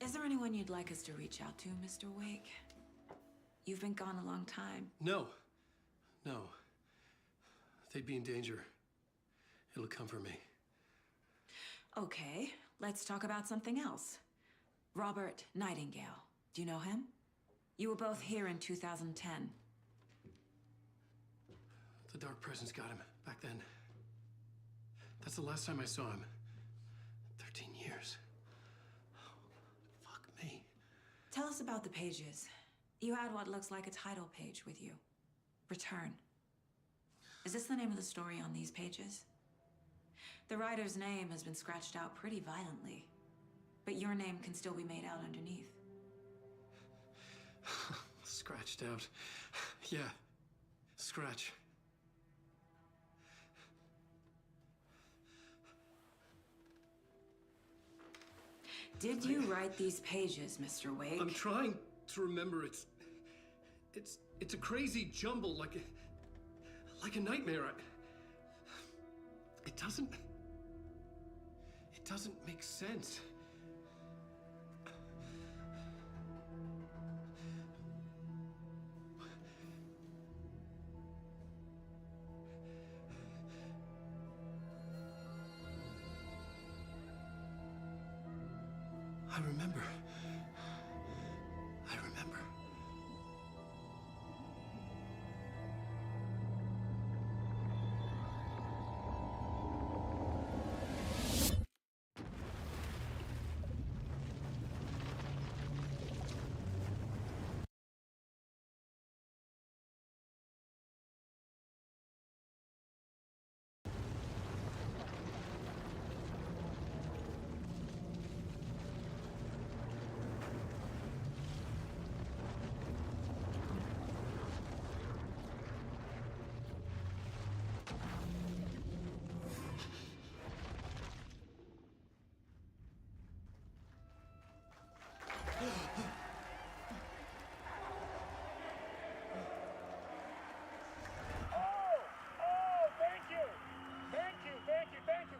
Is there anyone you'd like us to reach out to, Mr. Wake? You've been gone a long time. No. No. They'd be in danger. It'll come for me. Okay, let's talk about something else. Robert Nightingale. Do you know him? You were both here in 2010. The Dark Presence got him back then. That's the last time I saw him. 13 years. Tell us about the pages. You had what looks like a title page with you. Return. Is this the name of the story on these pages? The writer's name has been scratched out pretty violently, but your name can still be made out underneath. Scratched out. Yeah. Scratch. Did you write these pages, Mr. Wake? I'm trying to remember. It's a crazy jumble, like a nightmare. It doesn't make sense. I remember.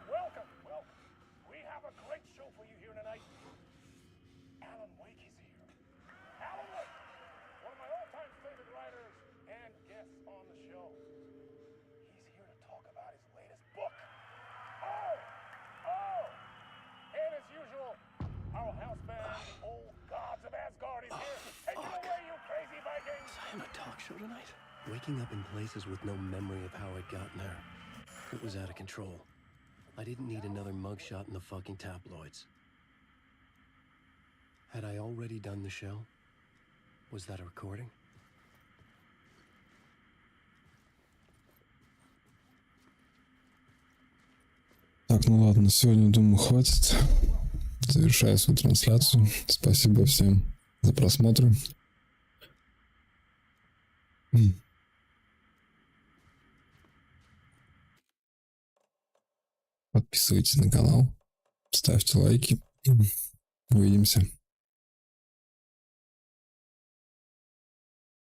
Welcome. We have a great show for you here tonight. Alan Wake is here. Alan Wake, one of my all-time favorite writers and guests on the show. He's here to talk about his latest book. And as usual, our house band, the Old Gods of Asgard, is here. Take it away, you crazy Vikings! Was I on a talk show tonight? Waking up in places with no memory of how I'd gotten there. It was out of control. I didn't need another mugshot in the fucking tabloids. Had I already done the show? Was that a recording? Так, ну ладно, сегодня, думаю, хватит. Завершаю свою трансляцию. Спасибо всем за просмотр. Подписывайтесь на канал, ставьте лайки. Увидимся.